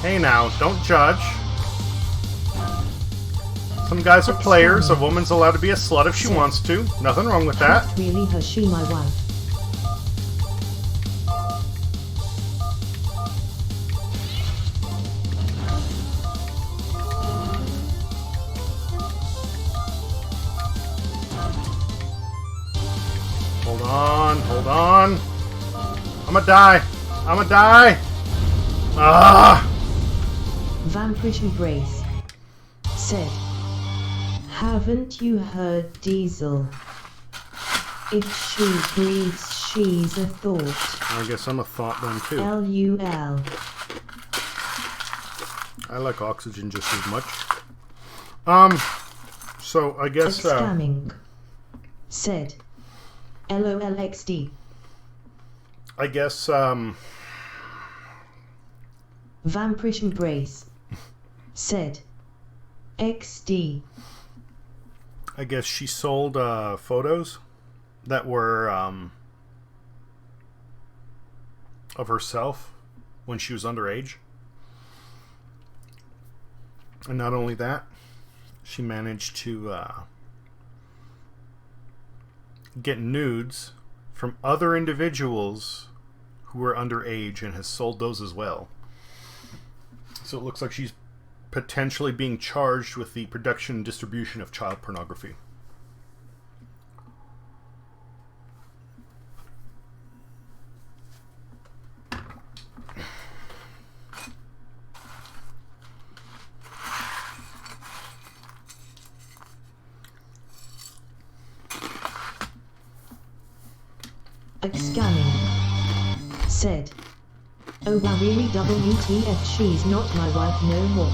Hey now, don't judge. Some guys are players. A woman's allowed to be a slut if she wants to. Nothing wrong with that. Not really her, she my wife. Hold on, hold on. I'ma die. I'ma die. Ah! Vanquish Embrace. Said. Haven't you heard Diesel? If she breathes, she's a thought. I guess I'm a thought then too. LUL. I like oxygen just as much. So I guess Scamming. Said. LOLXD. I guess Vanquish Embrace. Said. XD. I guess she sold photos that were of herself when she was underage. And not only that, she managed to get nudes from other individuals who were underage and has sold those as well. So it looks like she's potentially being charged with the production and distribution of child pornography. Scanning. Said. Oh wow, really WTF, she's not my wife no more.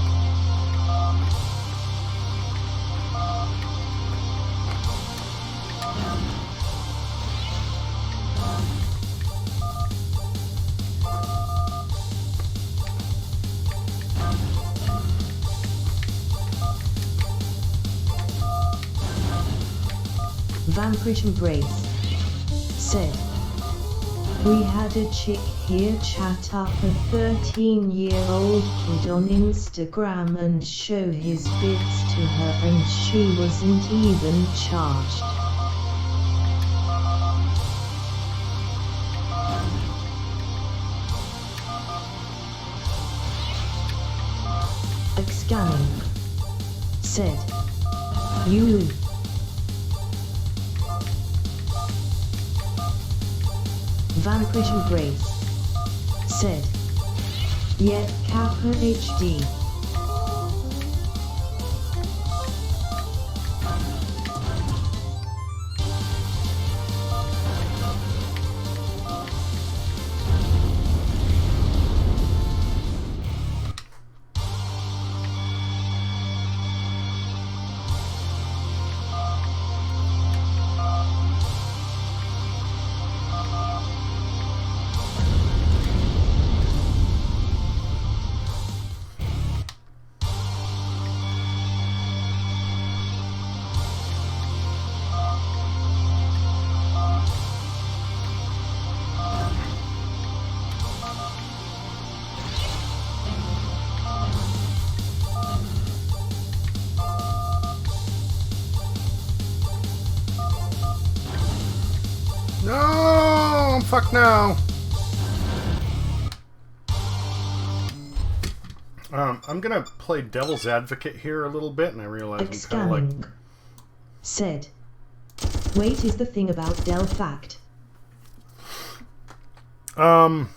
Vanquish Embrace. Said. We had a chick here chat up a 13-year-old kid on Instagram and show his bits to her and she wasn't even charged. Scanning. Said. You. Vanquish Embrace. Said. Yet Kappa HD. No, I'm fucked now. I'm gonna play devil's advocate here a little bit, and I realize I'm kind of like... Said. Wait is the thing about Del Fact. From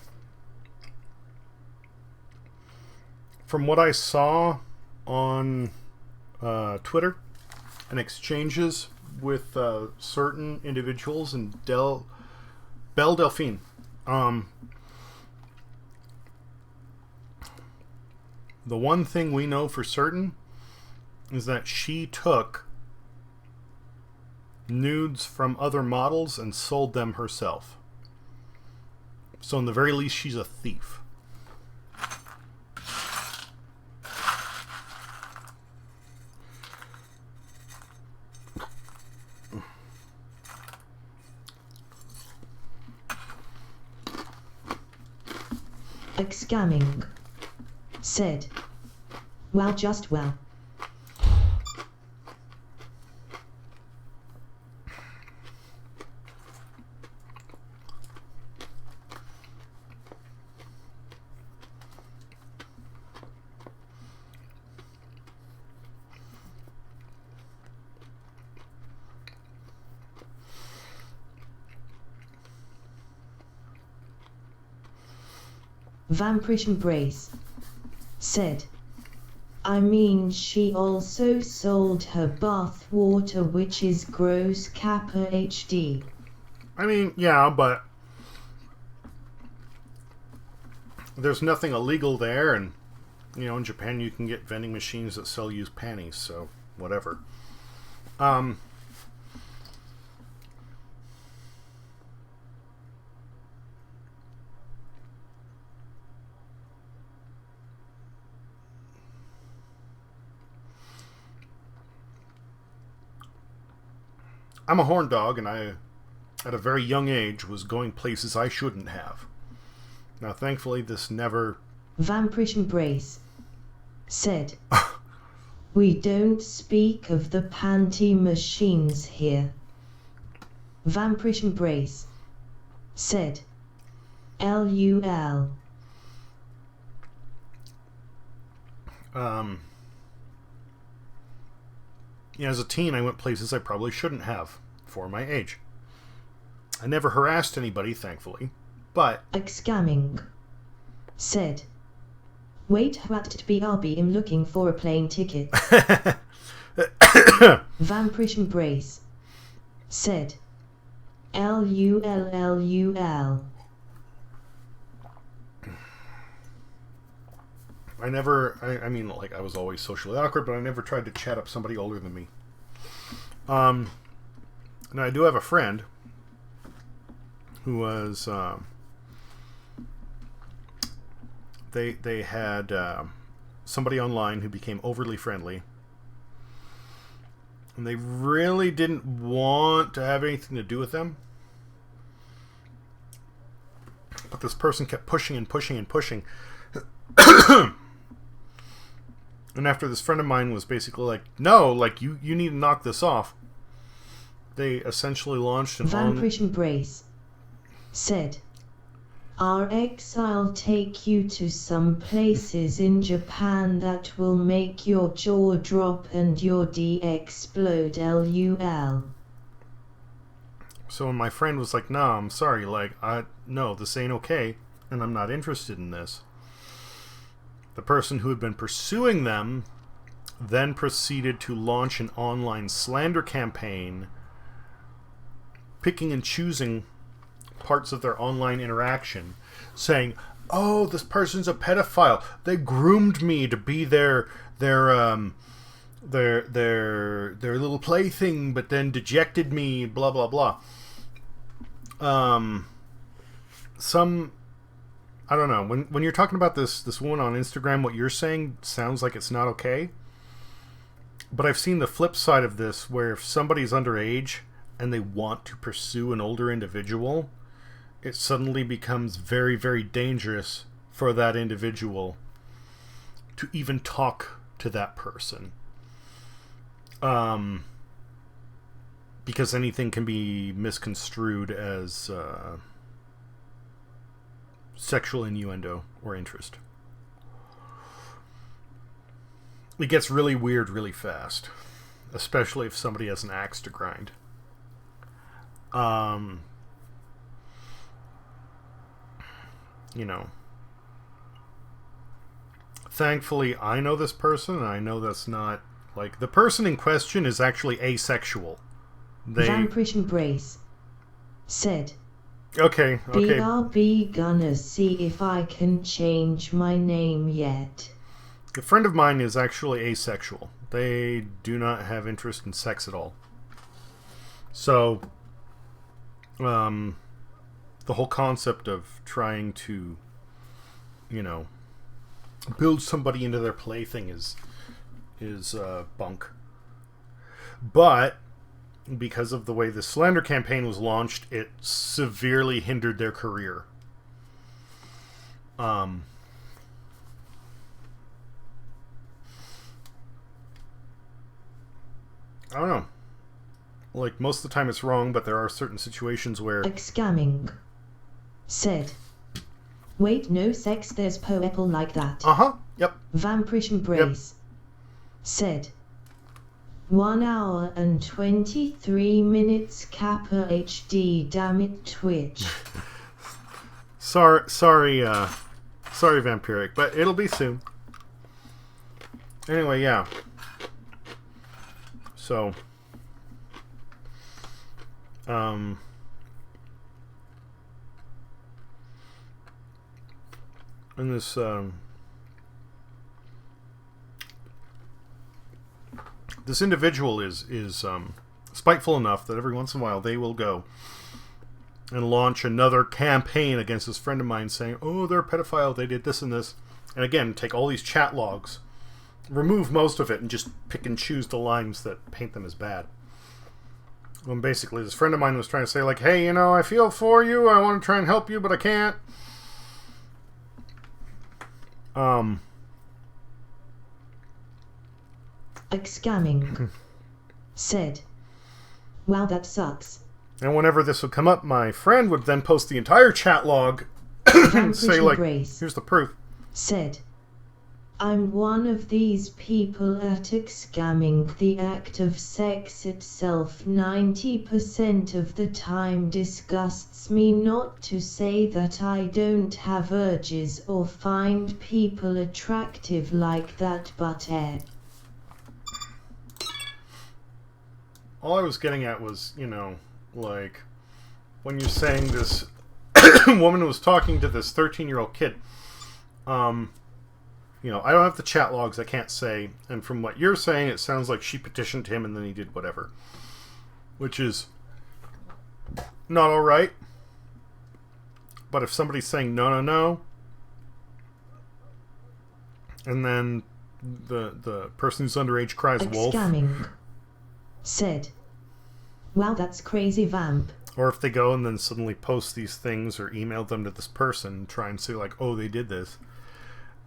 what I saw on Twitter and exchanges with certain individuals in Belle Delphine, the one thing we know for certain is that she took nudes from other models and sold them herself. So in the very least, she's a thief. Scamming. Said. Well, just well. Vampirish Embrace. Said. I mean, she also sold her bath water, which is gross Kappa HD. I mean, yeah, but there's nothing illegal there, and, you know, in Japan you can get vending machines that sell used panties, so whatever. I'm a horn dog, and I, at a very young age, was going places I shouldn't have. Now, thankfully, this never... Vampirish Embrace. Said. We don't speak of the panty machines here. Vampirish Embrace. Said. LUL. Yeah, as a teen, I went places I probably shouldn't have for my age. I never harassed anybody, thankfully, but... Scamming. Said. Wait, what to BRB? I'm looking for a plane ticket. Vampirish Embrace. Said. LULLUL. I mean, like, I was always socially awkward, but I never tried to chat up somebody older than me. Now, I do have a friend who was, they had somebody online who became overly friendly, and they really didn't want to have anything to do with them. But this person kept pushing and pushing and pushing. And after this friend of mine was basically like, no, like, you need to knock this off, they essentially launched an Vampirish Embrace. Said. RX, I'll take you to some places in Japan that will make your jaw drop and your D explode. LUL. So when my friend was like, no, I'm sorry, like, no, this ain't okay, and I'm not interested in this, the person who had been pursuing them then proceeded to launch an online slander campaign, picking and choosing parts of their online interaction, saying, oh, this person's a pedophile. They groomed me to be their little plaything, but then dejected me, blah, blah, blah. I don't know. When you're talking about this woman on Instagram, what you're saying sounds like it's not okay. But I've seen the flip side of this, where if somebody's underage and they want to pursue an older individual, it suddenly becomes very, very dangerous for that individual to even talk to that person. because anything can be misconstrued as sexual innuendo or interest. It gets really weird really fast, especially if somebody has an axe to grind. You know, thankfully I know this person, and I know that's not, like, the person in question is actually asexual. Vampirish Embrace said, Okay. BRB gonna see if I can change my name yet. A friend of mine is actually asexual. They do not have interest in sex at all. So, the whole concept of trying to, you know, build somebody into their plaything is bunk. But because of the way the slander campaign was launched, it severely hindered their career. I don't know. Like, most of the time it's wrong, but there are certain situations where... Scamming said, wait, no sex, there's poepple like that. Yep. Vampirish Embrace said, 1 hour and 23 minutes Kappa HD, damn it, Twitch. Sorry, Vampiric, but it'll be soon. Anyway, yeah. So, and this, this individual is spiteful enough that every once in a while they will go and launch another campaign against this friend of mine saying, oh, they're a pedophile, they did this and this. And again, take all these chat logs, remove most of it, and just pick and choose the lines that paint them as bad. When basically this friend of mine was trying to say, like, hey, you know, I feel for you, I want to try and help you, but I can't. Scamming said, wow, that sucks. And whenever this would come up, my friend would then post the entire chat log and say, like, here's the proof. Said, I'm one of these people at scamming. The act of sex itself 90% of the time disgusts me, not to say that I don't have urges or find people attractive like that, but all I was getting at was, you know, like, when you're saying this woman was talking to this 13-year-old kid, you know, I don't have the chat logs, I can't say, and from what you're saying, it sounds like she petitioned him and then he did whatever. Which is not alright. But if somebody's saying no, and then the person who's underage cries wolf. Scamming said, wow, that's crazy, Vamp. Or if they go and then suddenly post these things or email them to this person, try and say, like, oh, they did this.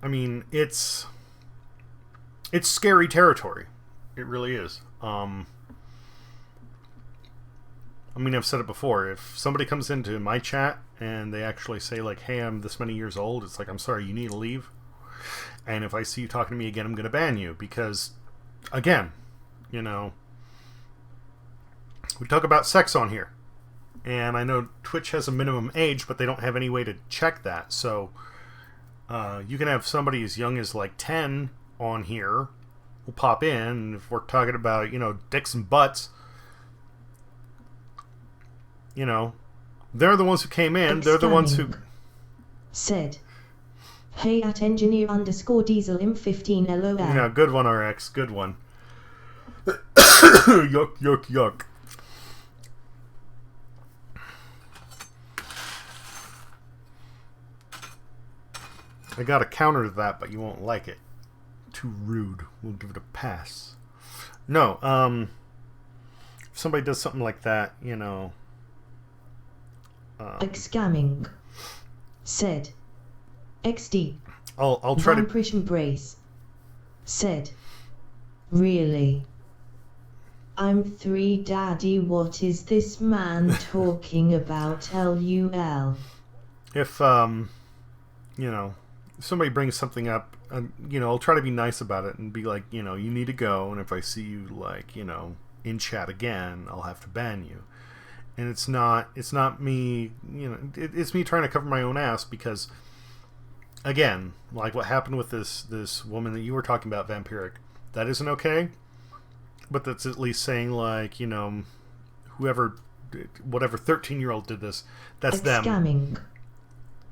I mean, it's scary territory. It really is. I mean, I've said it before. If somebody comes into my chat and they actually say, like, hey, I'm this many years old, it's like, I'm sorry, you need to leave. And if I see you talking to me again, I'm going to ban you. Because, again, you know, we talk about sex on here. And I know Twitch has a minimum age, but they don't have any way to check that. So, you can have somebody as young as, like, 10 on here who pop in. And if we're talking about, you know, dicks and butts, you know, they're the ones who came in. They're the ones who said, hey, at engineer_diesel im15 LOL. Yeah, good one, RX. Good one. Yuck, yuck, yuck. I got a counter to that, but you won't like it. Too rude. We'll give it a pass. No, if somebody does something like that, you know... scamming said, XD. I'll try to... Vampirish Embrace said, really? I'm 3 daddy, what is this man talking about, LUL? If somebody brings something up, I'll try to be nice about it and be like, you need to go, and if I see you in chat again, I'll have to ban you. And it's not me, it's me trying to cover my own ass, because again, like what happened with this woman that you were talking about, Vampiric, that isn't okay. But that's at least saying, whoever, whatever 13-year-old did this, that's them. Scamming.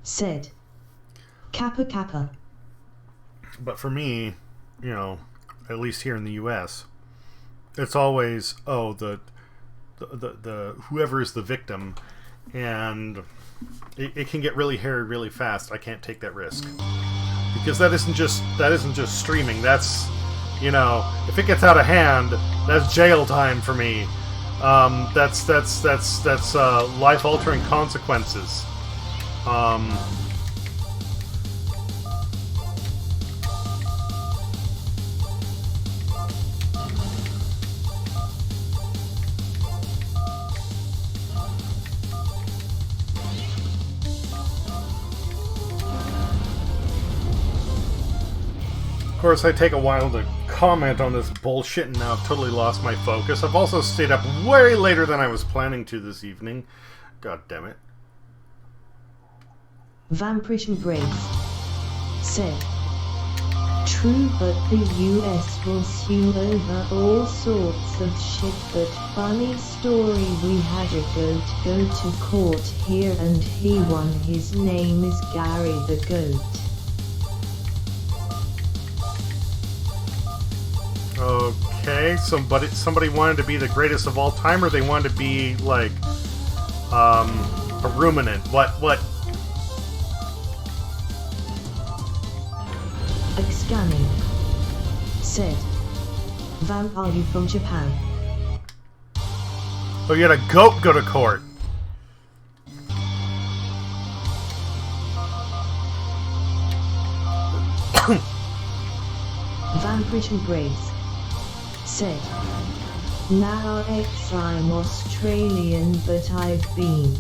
Said. Kappa Kappa. But for me, at least here in the U.S., it's always, the whoever is the victim, and it can get really hairy really fast. I can't take that risk, because that isn't just streaming. That's, if it gets out of hand, that's jail time for me. That's life altering consequences. Of course, I take a while to comment on this bullshit, and now I've totally lost my focus. I've also stayed up way later than I was planning to this evening. God damn it. Vampiric Embrace. Said. True, but the US will sue over all sorts of shit, but funny story, we had a goat go to court here and he won. His name is Gary the Goat. Okay, somebody wanted to be the greatest of all time, or they wanted to be like a ruminant. What? Scanning. Said. Vamp, are you from Japan? Oh, you had a goat go to court. Vampiric Embrace. Said. Now I'm Australian, but I've been.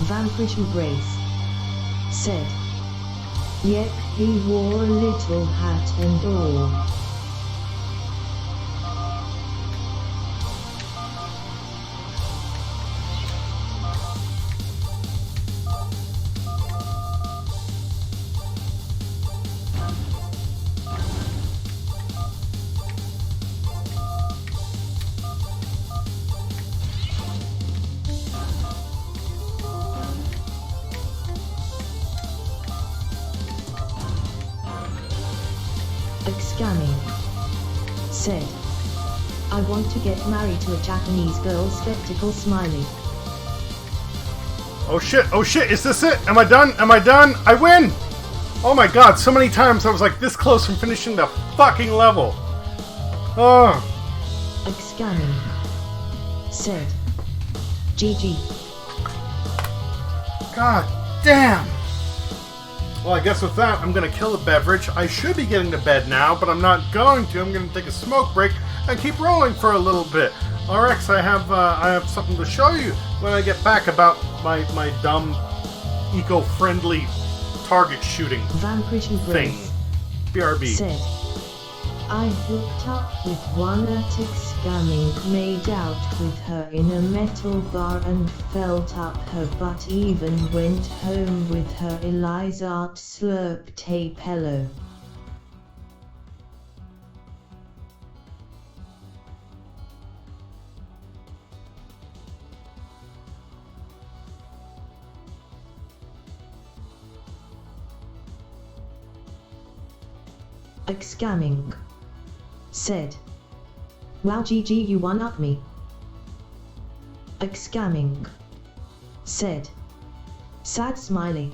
Vampiric Embrace. Said. Yep, he wore a little hat and all. Scanning. Said. I want to get married to a Japanese girl, skeptical smiley. Oh shit, is this it? Am I done? I win! Oh my god, so many times I was like this close from finishing the fucking level. Oh. Scanning. Said. GG. God damn. Well, I guess with that, I'm going to kill the beverage. I should be getting to bed now, but I'm not going to. I'm going to take a smoke break and keep rolling for a little bit. RX, I have something to show you when I get back about my dumb, eco-friendly target shooting thing. BRB. Said. I hooked up with one at Scamming, made out with her in a metal bar and felt up her butt, even went home with her Elizart slurp tape hello. Scamming. Said. Wow, GG, you one up me. Scamming. Said. Sad smiley.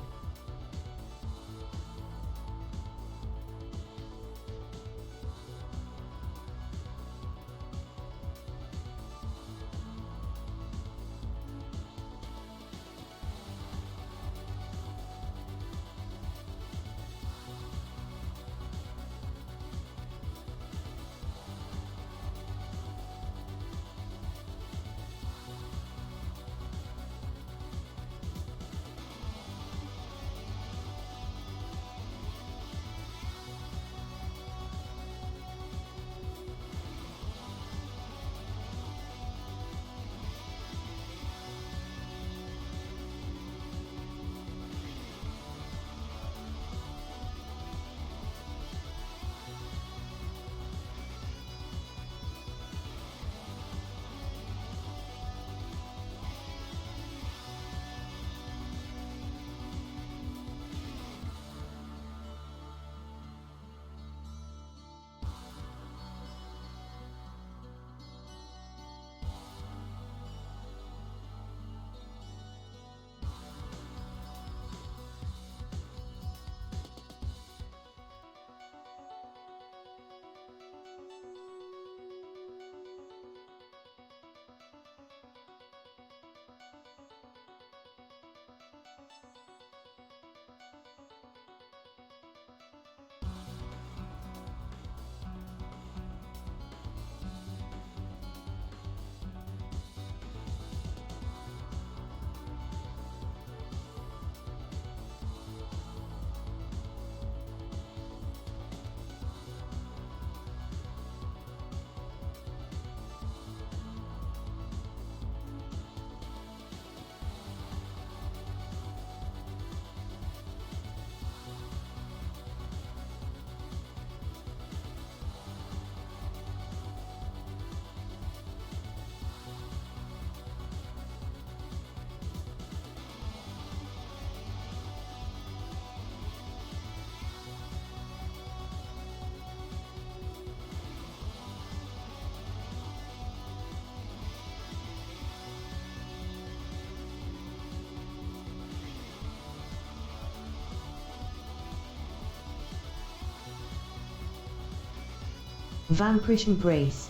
Vampirish Embrace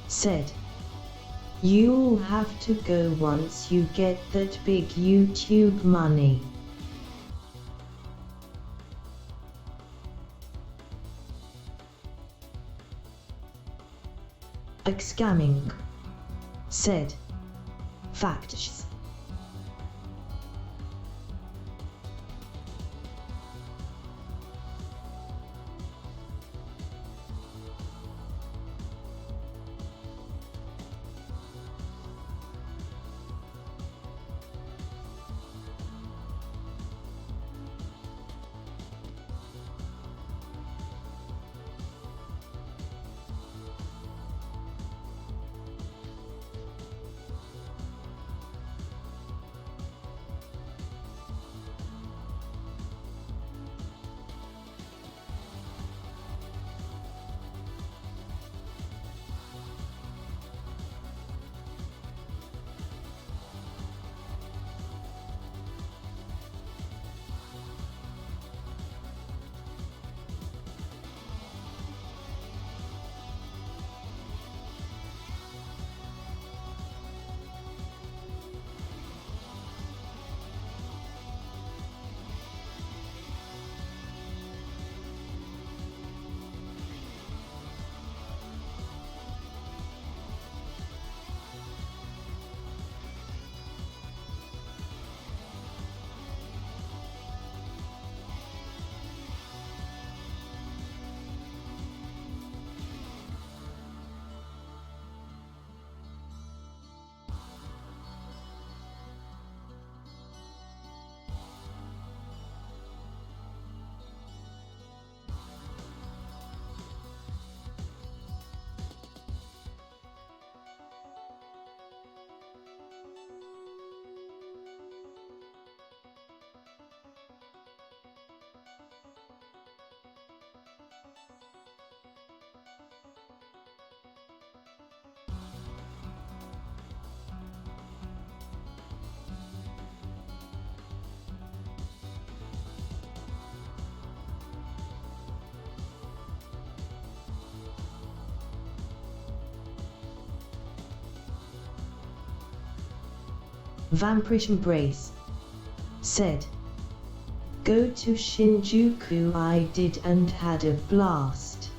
said, "You'll have to go once you get that big YouTube money." Xcamming said, "Facts." Vampirish Embrace said, "Go to Shinjuku, I did and had a blast."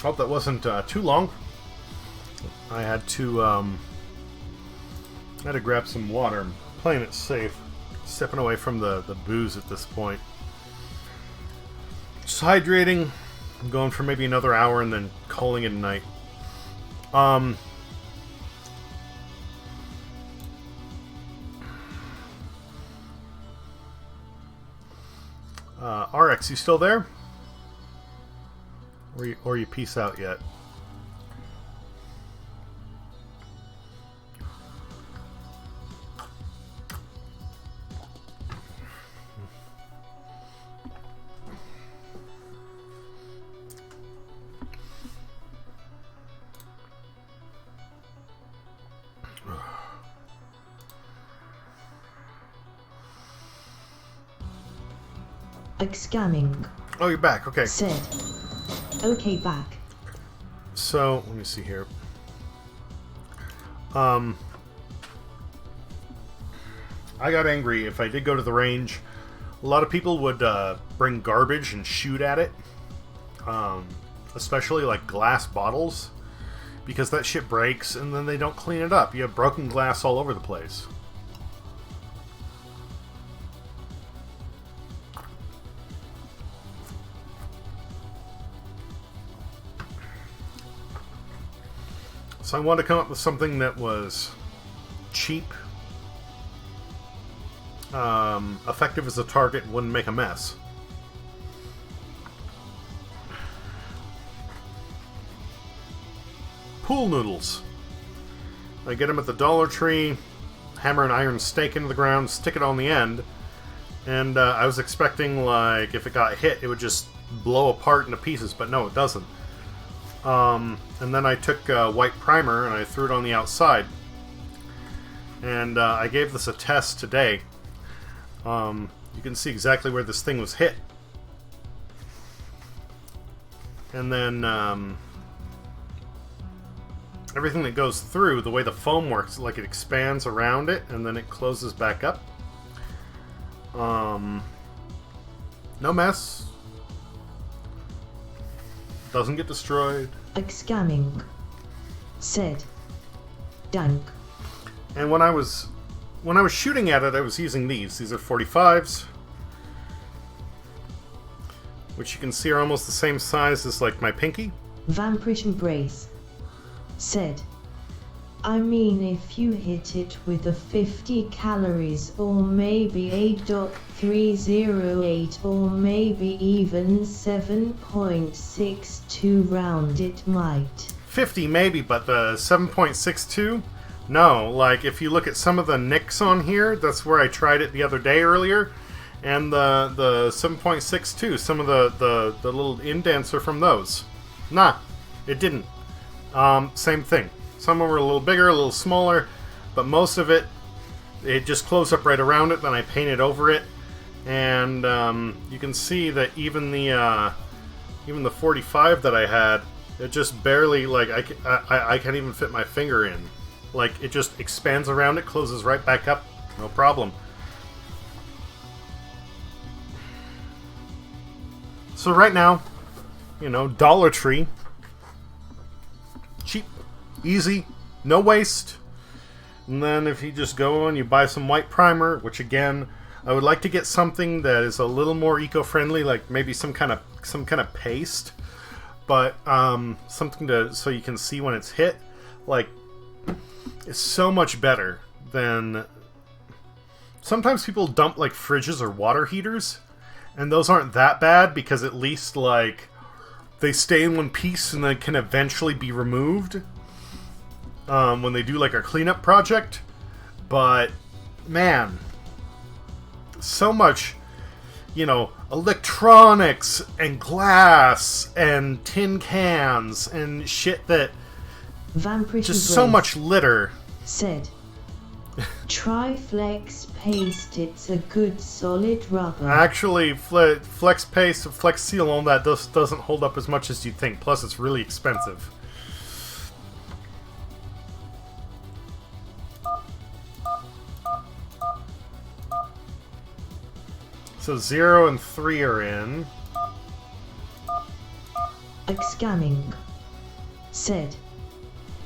Hope that wasn't too long. I had to grab some water. I'm playing it safe, stepping away from the booze at this point. Just hydrating, going for maybe another hour, and then calling it a night. Um, RX, you still there? Or you peace out yet? Scamming. Oh, you're back. Okay. Said. Okay, back. So, let me see here. I got angry. If I did go to the range, a lot of people would bring garbage and shoot at it. Especially like glass bottles. Because that shit breaks and then they don't clean it up. You have broken glass all over the place. So I wanted to come up with something that was cheap, effective as a target, and wouldn't make a mess. Pool noodles. I get them at the Dollar Tree, hammer an iron stake into the ground, stick it on the end, and I was expecting, like, if it got hit, it would just blow apart into pieces, but no, it doesn't. And then I took white primer and I threw it on the outside. And I gave this a test today. You can see exactly where this thing was hit. And then everything that goes through, the way the foam works, like it expands around it and then it closes back up. No mess. Doesn't get destroyed. Scamming. Said. Dank. And when I was shooting at it, I was using these. These are 45s, which you can see are almost the same size as like my pinky. Vampirish Embrace. Said. I mean, if you hit it with a 50 calories or maybe 8.308 or maybe even 7.62 round, it might. 50 maybe, but the 7.62? No, like if you look at some of the nicks on here, that's where I tried it the other day earlier, and the 7.62, some of the little indents are from those. Nah, it didn't. Same thing. Some of them were a little bigger, a little smaller, but most of it just closed up right around it. Then I painted over it, and you can see that even the 45 that I had, it just barely, like, I can't even fit my finger in. Like, it just expands around it, closes right back up, no problem. So right now, you know, Dollar Tree, cheap, easy, no waste. And then if you just go and you buy some white primer, which again, I would like to get something that is a little more eco-friendly, like maybe some kind of paste, but something so you can see when it's hit. Like, it's so much better than sometimes people dump like fridges or water heaters, and those aren't that bad because at least like they stay in one piece and then can eventually be removed when they do like a cleanup project. But man, so much, you know, electronics and glass and tin cans and shit that just so much litter. Said. Try Flex Paste, it's a good solid rubber. Actually, Flex Paste, Flex Seal, all that doesn't hold up as much as you'd think. Plus, it's really expensive. So 0 and 3 are in. Scamming. Said.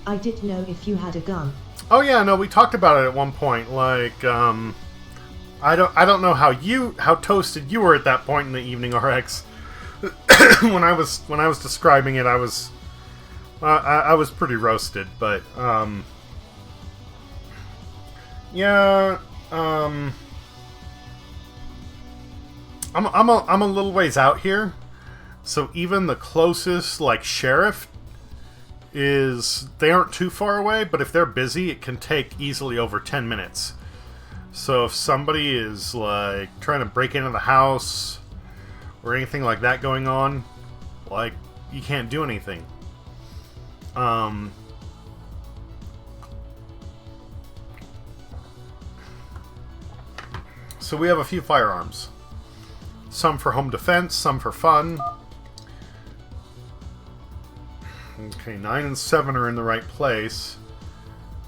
I didn't know if you had a gun. Oh yeah, no, we talked about it at one point. Like, I don't know how toasted you were at that point in the evening, RX. when I was describing it, I was I was pretty roasted, but yeah, I'm a little ways out here, so even the closest like sheriff they aren't too far away, but if they're busy, it can take easily over 10 minutes. So if somebody is like trying to break into the house or anything like that going on, like, you can't do anything. So we have a few firearms. Some for home defense, some for fun. Okay, 9 and 7 are in the right place.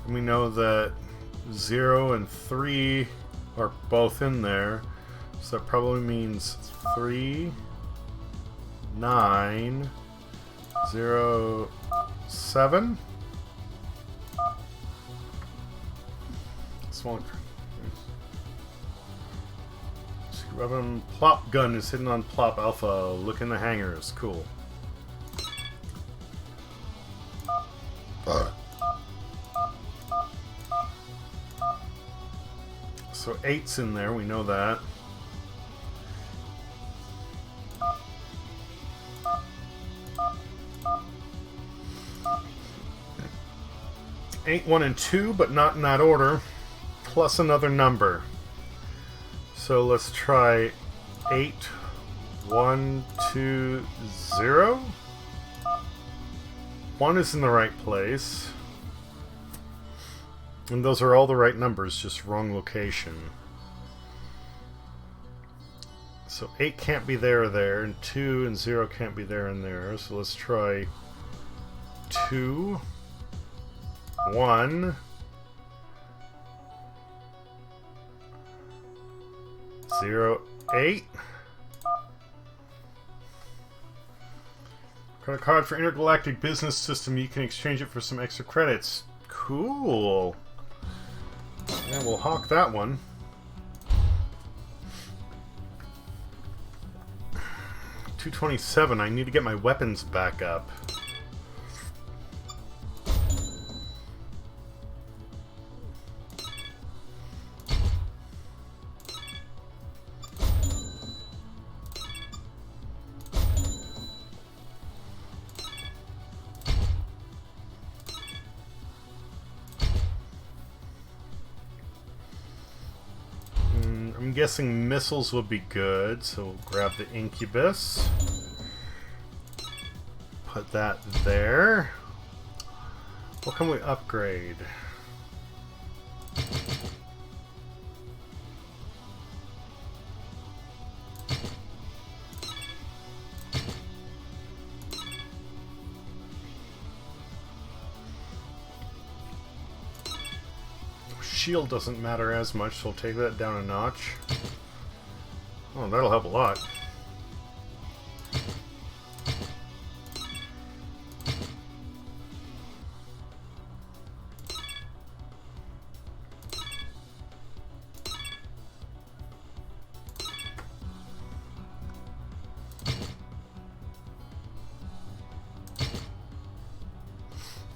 And we know that 0 and 3 are both in there. So that probably means 3, 9, 0, 7. Small. Weapon plop gun is hidden on plop alpha. Look in the hangars. Cool. So 8's in there, we know that. Eight, 1, and 2, but not in that order. Plus another number. So let's try 8, 1, 2, 0. 1 is in the right place. And those are all the right numbers, just wrong location. So 8 can't be there or there, and 2 and 0 can't be there and there. So let's try 2, 1, 0, 8. Got a card for Intergalactic Business System. You can exchange it for some extra credits. Cool. Yeah, we'll hawk that one. 227. I need to get my weapons back up. I'm guessing missiles would be good, so we'll grab the Incubus. Put that there. What can we upgrade? Shield doesn't matter as much, so we'll take that down a notch. Oh, that'll help a lot.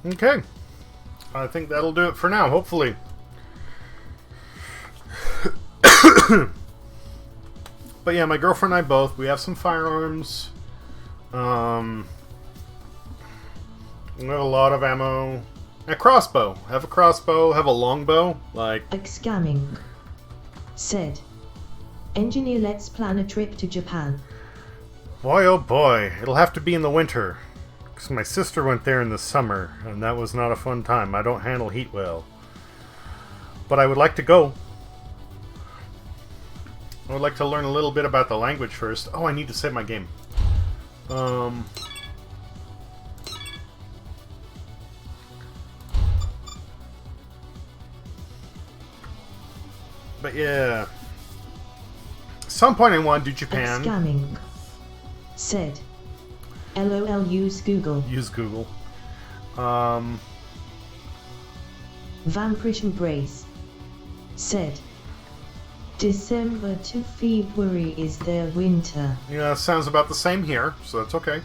Okay. I think that'll do it for now, hopefully. But yeah, my girlfriend and I both, we have some firearms. We have a lot of ammo. A crossbow. Have a crossbow, have a longbow. Like... Scamming. Said. Engineer, let's plan a trip to Japan. Boy, oh boy. It'll have to be in the winter. Because my sister went there in the summer, and that was not a fun time. I don't handle heat well. But I would like to go. I would like to learn a little bit about the language first. Oh, I need to save my game. But yeah. At some point I want to do Japan. Scamming. Said. LOL, use Google. Use Google. Vampirish Embrace. Said. December to February is their winter. Yeah, sounds about the same here, so that's okay.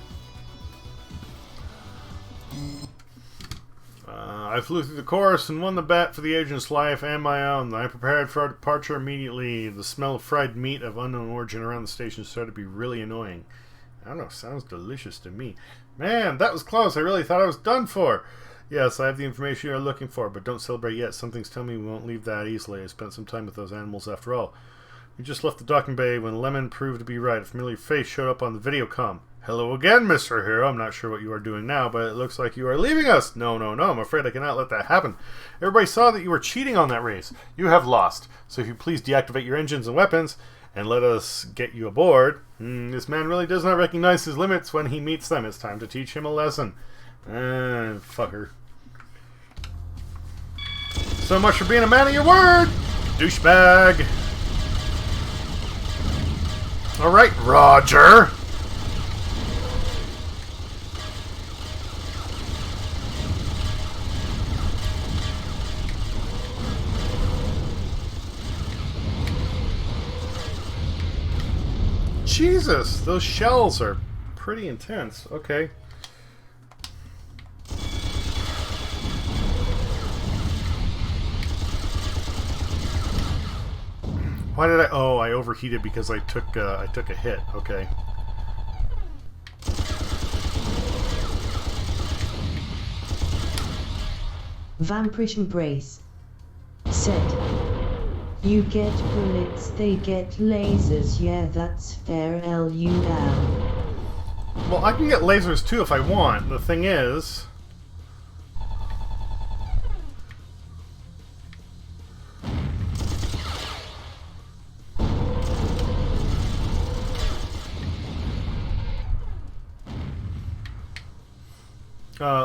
I flew through the course and won the bet for the agent's life and my own. I prepared for our departure immediately. The smell of fried meat of unknown origin around the station started to be really annoying. I don't know, sounds delicious to me. Man, that was close. I really thought I was done for. Yes, I have the information you're looking for, but don't celebrate yet. Something's telling me we won't leave that easily. I spent some time with those animals after all. We just left the docking bay when Lemon proved to be right. A familiar face showed up on the video comm. Hello again, Mr. Hero. I'm not sure what you are doing now, but it looks like you are leaving us. No. I'm afraid I cannot let that happen. Everybody saw that you were cheating on that race. You have lost. So if you please deactivate your engines and weapons and let us get you aboard. This man really does not recognize his limits when he meets them. It's time to teach him a lesson. Fucker. So much for being a man of your word, douchebag. Alright, Roger. Jesus, those shells are pretty intense. Okay. Why did I... Oh, I overheated because I took a hit. Okay. Vampirish Embrace said, "You get bullets, they get lasers. Yeah, that's fair. LUL." Well, I can get lasers too if I want. The thing is...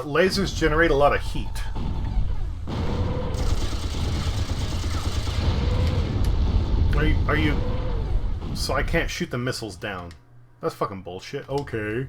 lasers generate a lot of heat. Are you... So I can't shoot the missiles down. That's fucking bullshit. Okay.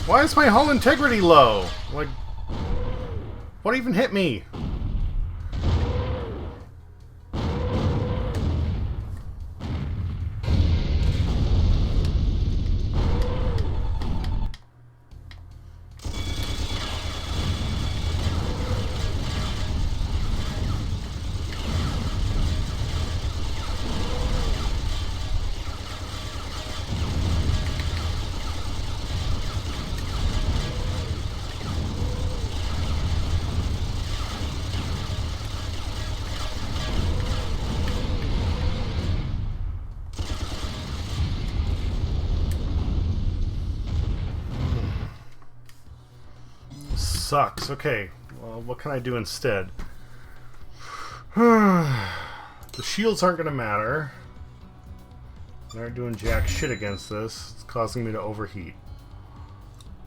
Why is my hull integrity low? Like, what even hit me? Sucks. Okay, well, what can I do instead? The shields aren't going to matter. They aren't doing jack shit against this. It's causing me to overheat.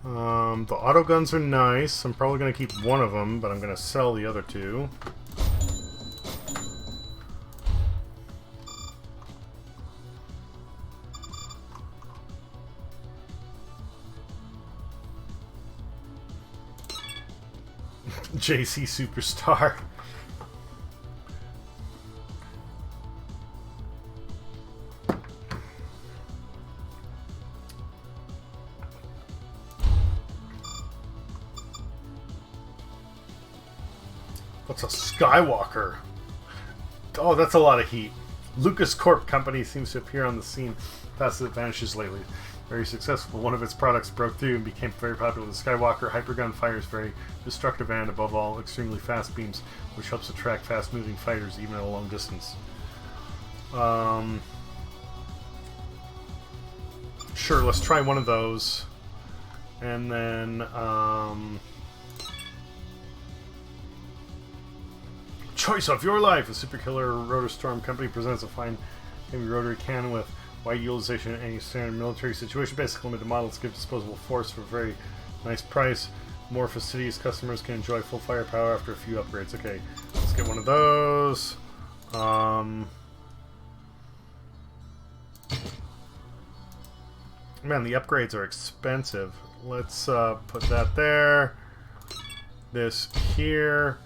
The auto guns are nice. I'm probably going to keep one of them, but I'm going to sell the other two. JC Superstar. What's a Skywalker? Oh, that's a lot of heat. Lucas Corp Company seems to appear on the scene past its advantages lately. Very successful. One of its products broke through and became very popular. The Skywalker hypergun fires very destructive and, above all, extremely fast beams, which helps attract fast-moving fighters even at a long distance. Sure, let's try one of those. And then, choice of your life. A Super Killer Rotor Storm Company presents a fine heavy rotary cannon with wide utilization in any standard military situation. Basic limited models give disposable force for a very nice price. More fastidious customers can enjoy full firepower after a few upgrades. Okay, let's get one of those. Man, the upgrades are expensive. Let's put that there. This here.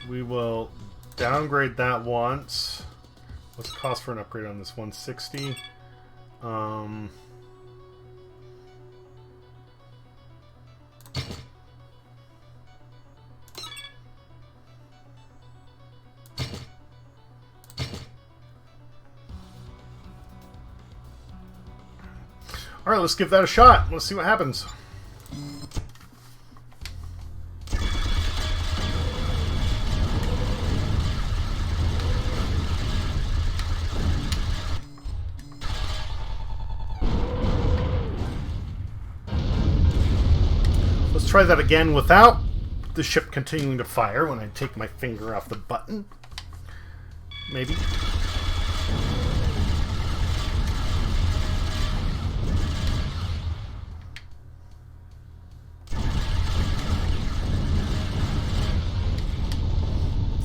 We will downgrade that once. What's the cost for an upgrade on this? 160. Alright, let's give that a shot. Let's see what happens. Let's try that again without the ship continuing to fire when I take my finger off the button. Maybe.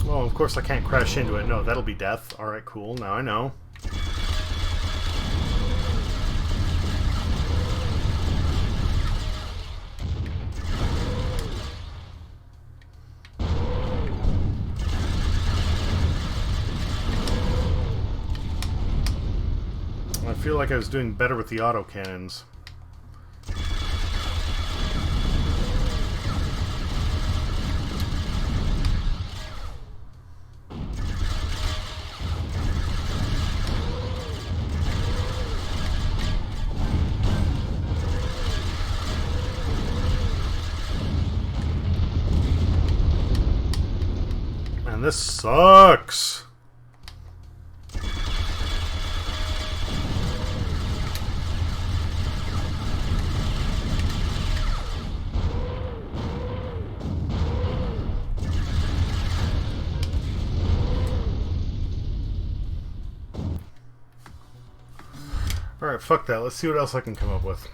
Oh, of course I can't crash into it. No, that'll be death. Alright, cool. Now I know. I feel like I was doing better with the autocannons. Man, this sucks. Alright, fuck that. Let's see what else I can come up with.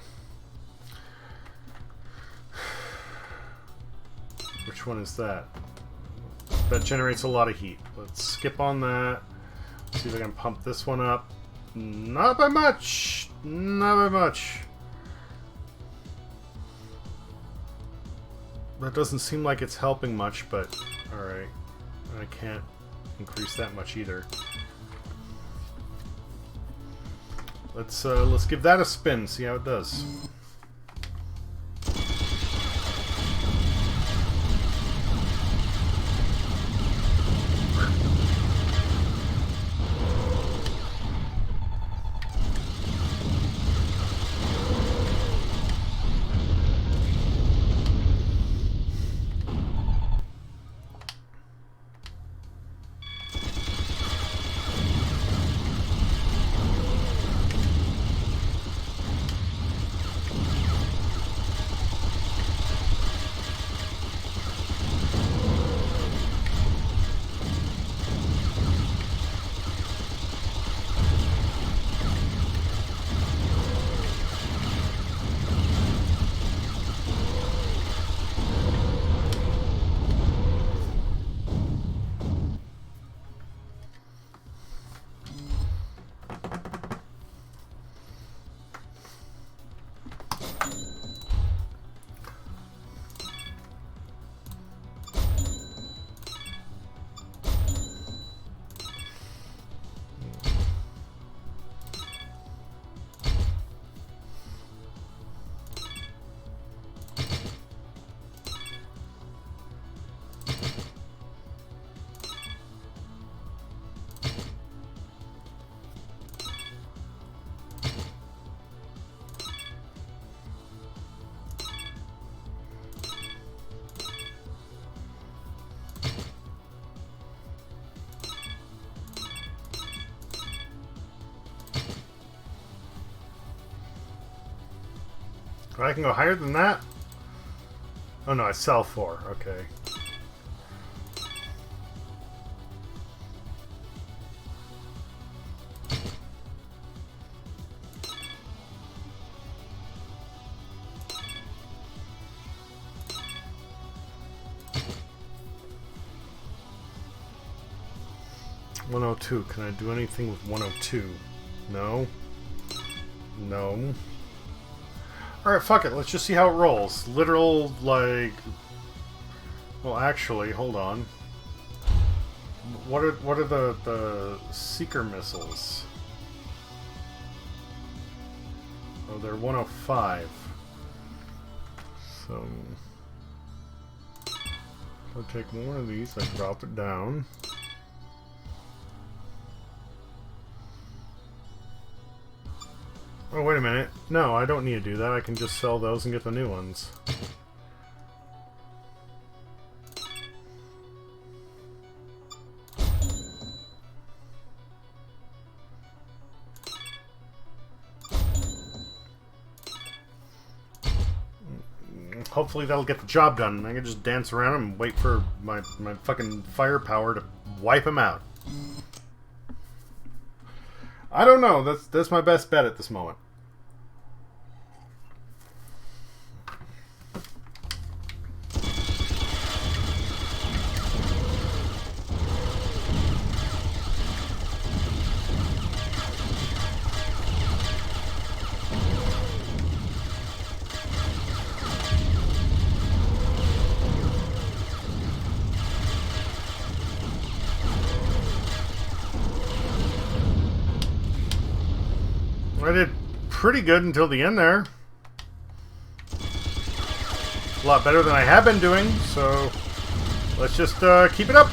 Which one is that? That generates a lot of heat. Let's skip on that. See if I can pump this one up. Not by much! Not by much. That doesn't seem like it's helping much, but alright. I can't increase that much either. Let's give that a spin, see how it does. I can go higher than that? Oh no, I sell 4. Okay. 102. Can I do anything with 102? No. No. Alright, fuck it. Let's just see how it rolls. Literal, like... Well, actually, hold on. What are the Seeker missiles? Oh, they're 105. So... I'll take one of these, I drop it down. Oh, wait a minute. No, I don't need to do that. I can just sell those and get the new ones. Hopefully that'll get the job done. I can just dance around and wait for my fucking firepower to wipe them out. I don't know. That's my best bet at this moment. I did pretty good until the end there. A lot better than I have been doing, so let's just keep it up.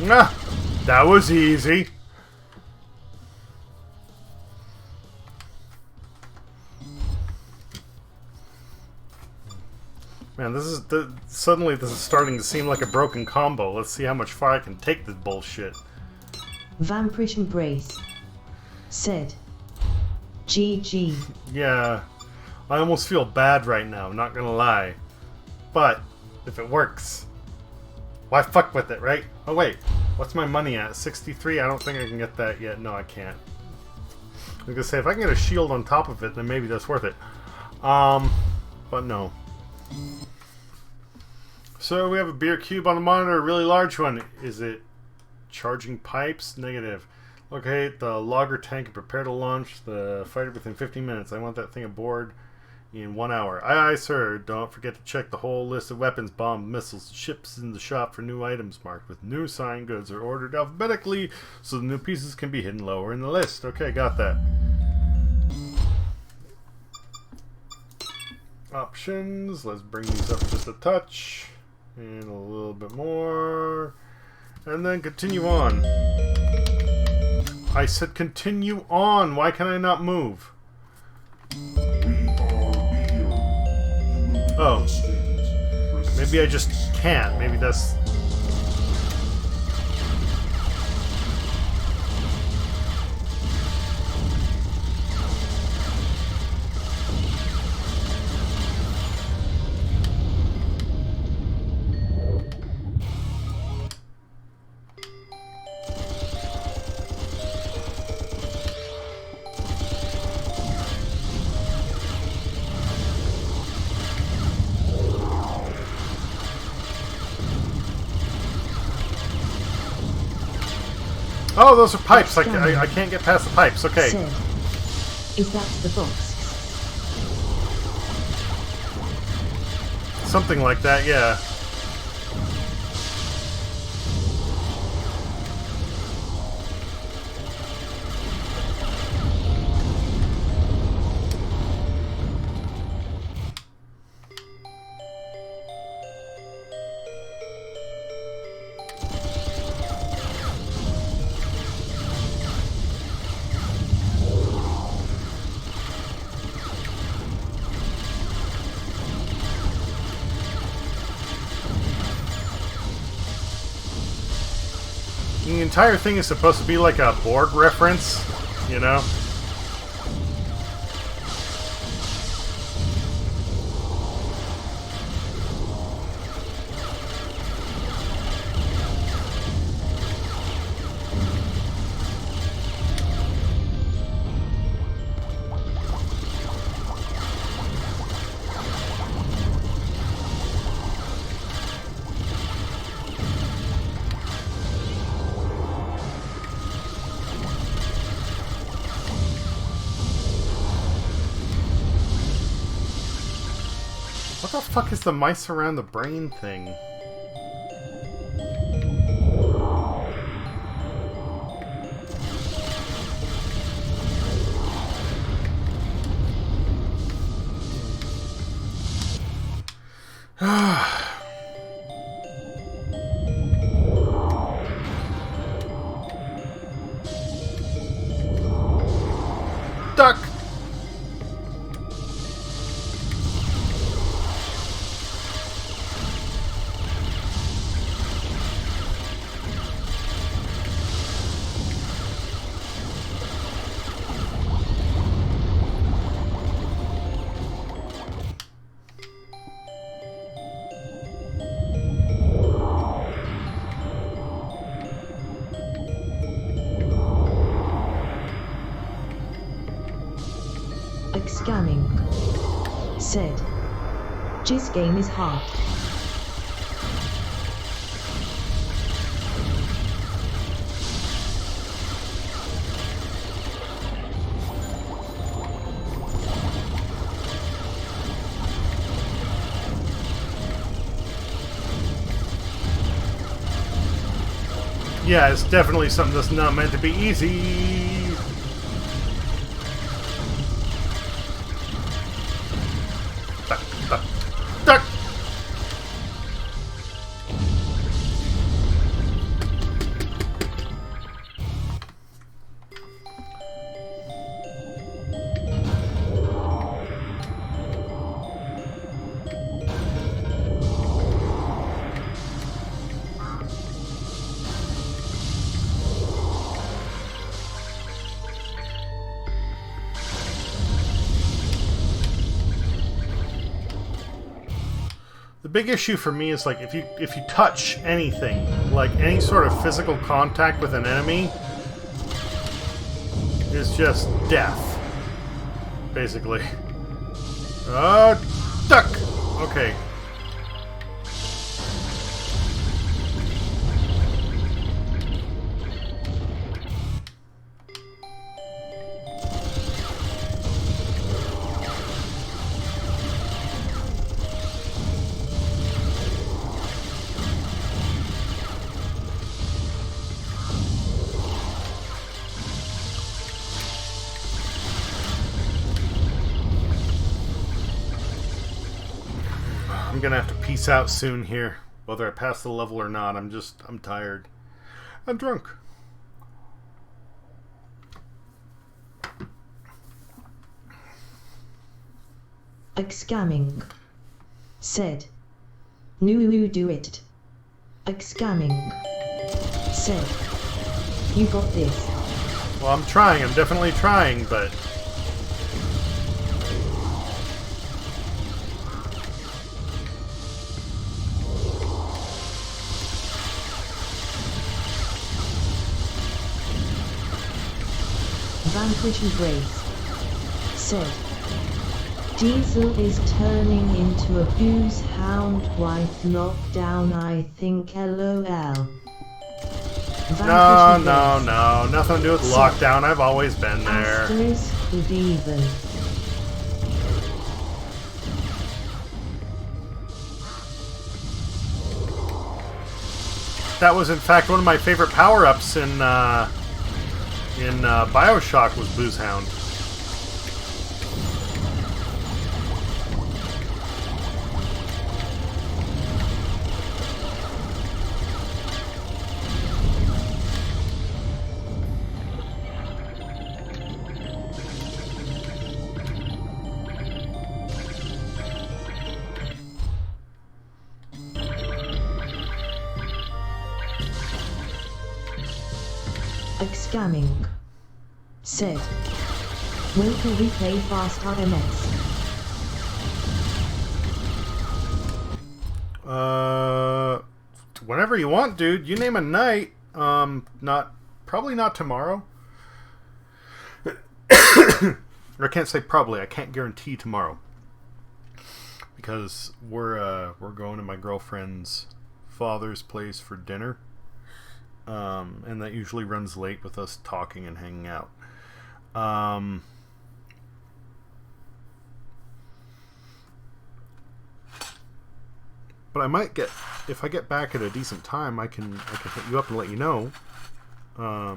Ah, that was easy. Man, suddenly this is starting to seem like a broken combo. Let's see how much far I can take this bullshit. Vampirish Embrace said, GG. Yeah, I almost feel bad right now, not gonna lie. But, if it works, why fuck with it, right? Oh wait, what's my money at? 63? I don't think I can get that yet. No, I can't. I was gonna say, if I can get a shield on top of it, then maybe that's worth it. But no. So we have a beer cube on the monitor, a really large one. Is it charging pipes? Negative. Locate the logger tank and prepare to launch the fighter within 15 minutes. I want that thing aboard in 1 hour. Aye, aye, sir. Don't forget to check the whole list of weapons, bombs, missiles, ships in the shop for new items marked with new signed goods are ordered alphabetically so the new pieces can be hidden lower in the list. Okay, got that. Options. Let's bring these up just a touch. And a little bit more. And then continue on. I said continue on. Why can I not move? Oh. Maybe I just can't. Maybe that's... Oh, those are pipes. I can't get past the pipes. Okay. Said, is that the box? Something like that, yeah. The entire thing is supposed to be like a Borg reference, you know? What the fuck is the mice around the brain thing? Duck! Scanning. Said. Jizz game is hard. Yeah, it's definitely something that's not meant to be easy. Duck! The big issue for me is like if you touch anything, like any sort of physical contact with an enemy, is just death, basically. Duck. Okay. I'm gonna have to peace out soon here. Whether I pass the level or not, I'm tired. I'm drunk. Scamming. Said. You do it. Scamming. Said. You got this. Well, I'm trying. I'm definitely trying, but... Vanquish and Grace. Said. Diesel is turning into a booze hound wife knockdown, I think, LOL. No. Nothing to do with lockdown. I've always been there. Asterisk with even. That was, in fact, one of my favorite power-ups in Bioshock was Booze Hound. Scamming. Said. When can we play Fast RMS? Whenever you want, dude. You name a night. Probably not tomorrow. Or I can't say probably. I can't guarantee tomorrow because we're going to my girlfriend's father's place for dinner. And that usually runs late with us talking and hanging out. But I might get, if I get back at a decent time, I can hit you up and let you know. I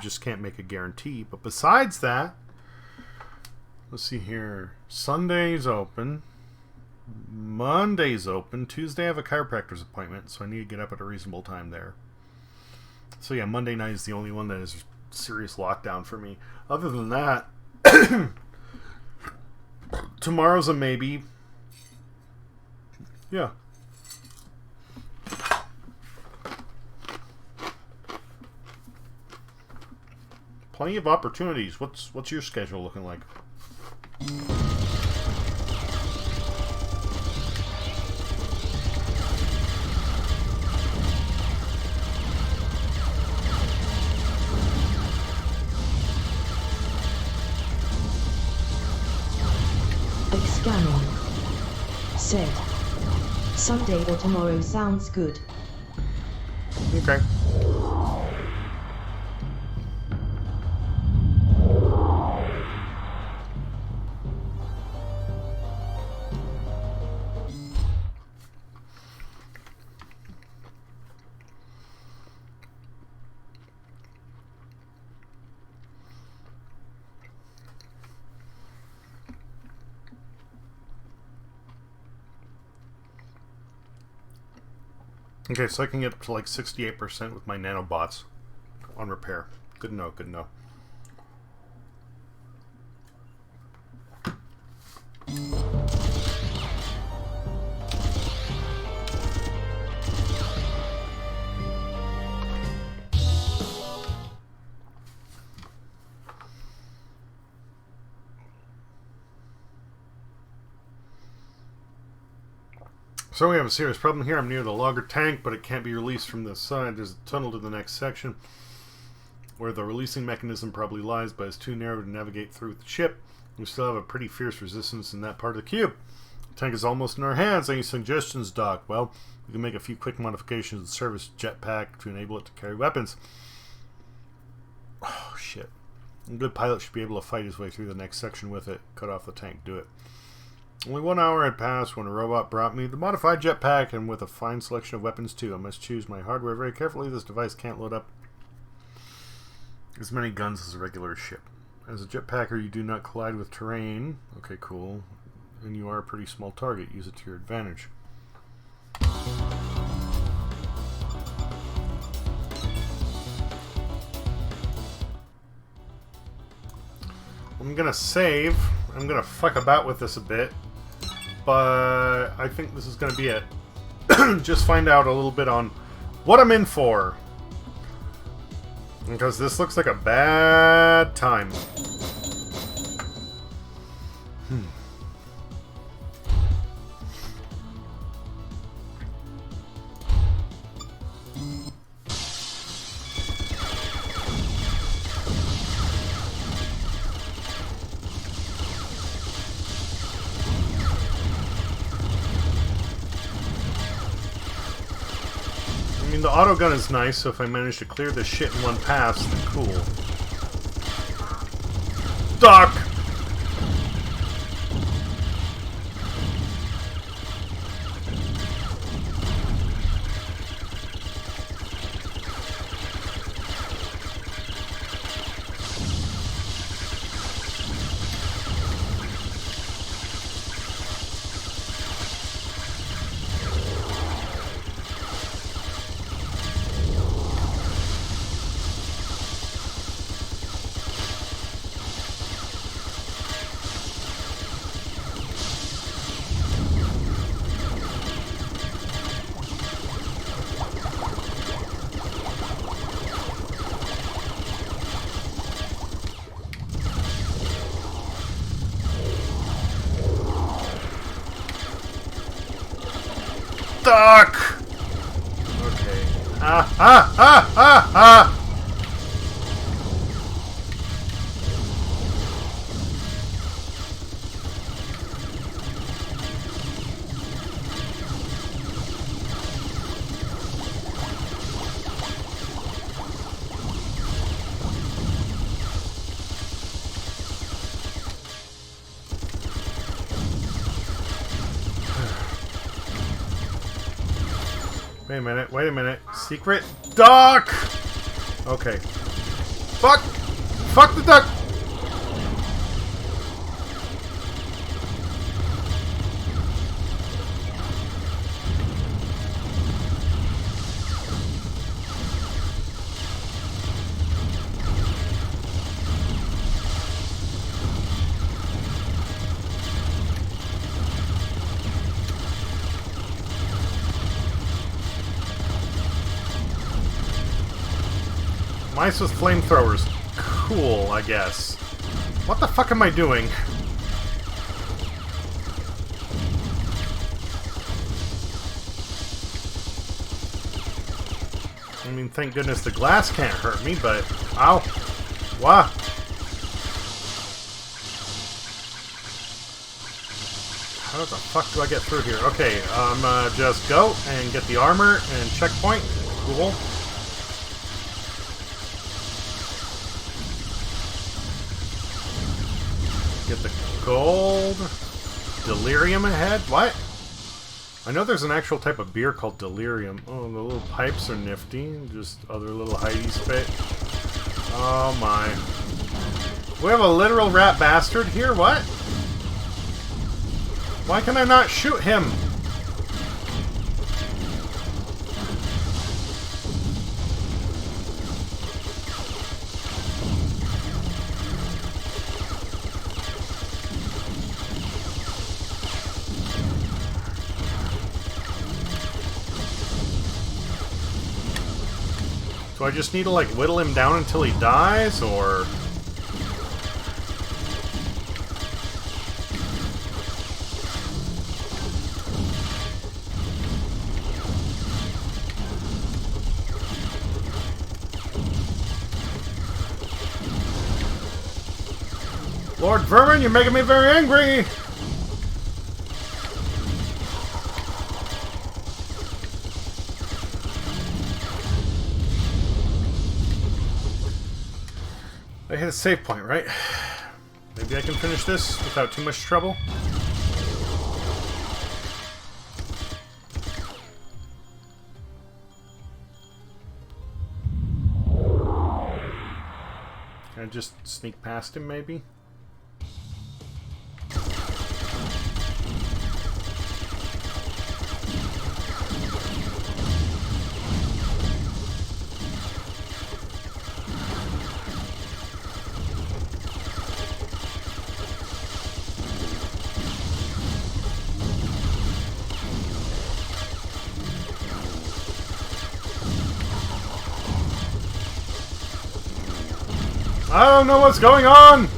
just can't make a guarantee. But besides that, let's see here. Sunday's open. Monday's open. Tuesday I have a chiropractor's appointment, so I need to get up at a reasonable time there. So yeah, Monday night is the only one that is serious lockdown for me. Other than that, tomorrow's a maybe. Yeah. Plenty of opportunities. What's your schedule looking like? Scanning. Said. Sunday or tomorrow sounds good. Okay. Okay, so I can get up to like 68% with my nanobots on repair. Good to know, good to know. So we have a serious problem here. I'm near the logger tank, but it can't be released from this side. There's a tunnel to the next section where the releasing mechanism probably lies, but it's too narrow to navigate through with the ship. We still have a pretty fierce resistance in that part of the cube. The tank is almost in our hands. Any suggestions, Doc? Well, we can make a few quick modifications to the service jetpack to enable it to carry weapons. Oh, shit. A good pilot should be able to fight his way through the next section with it. Cut off the tank. Do it. Only 1 hour had passed when a robot brought me the modified jetpack, and with a fine selection of weapons too. I must choose my hardware very carefully. This device can't load up as many guns as a regular ship. As a jetpacker, you do not collide with terrain. Okay, cool. And you are a pretty small target. Use it to your advantage. I'm gonna save. I'm gonna fuck about with this a bit. But I think this is going to be it. Just find out a little bit on what I'm in for. Because this looks like a bad time. I mean, the autogun is nice, so if I manage to clear this shit in one pass, then cool. Doc! Doc! Okay. Ah! Wait a minute, wait a minute. Secret duck! Okay. Fuck! Fuck the duck! Mice with flamethrowers. Cool, I guess. What the fuck am I doing? I mean, thank goodness the glass can't hurt me, but... Ow! Wah! How the fuck do I get through here? Okay, just go and get the armor and checkpoint. Cool. Get the gold. Delirium ahead? What? I know there's an actual type of beer called Delirium. Oh, the little pipes are nifty. Just other little Heidi spit. Oh my. We have a literal rat bastard here? What? Why can I not shoot him? Do I just need to, like, whittle him down until he dies, or...? Lord Vermin, you're making me very angry! I hit a save point, right? Maybe I can finish this without too much trouble. Can I just sneak past him, maybe? I don't know what's going on!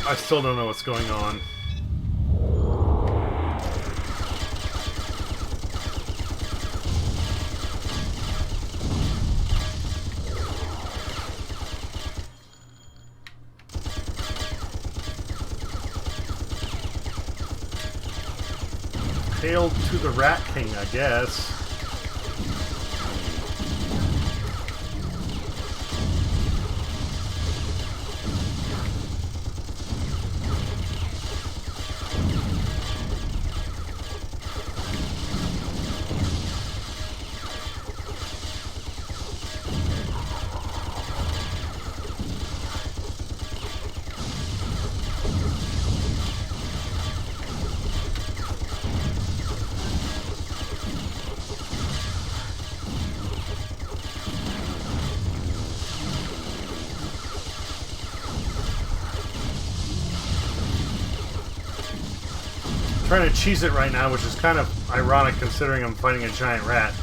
I still don't know what's going on. Hail to the Rat King, I guess. Trying to cheese it right now, which is kind of ironic considering I'm fighting a giant rat.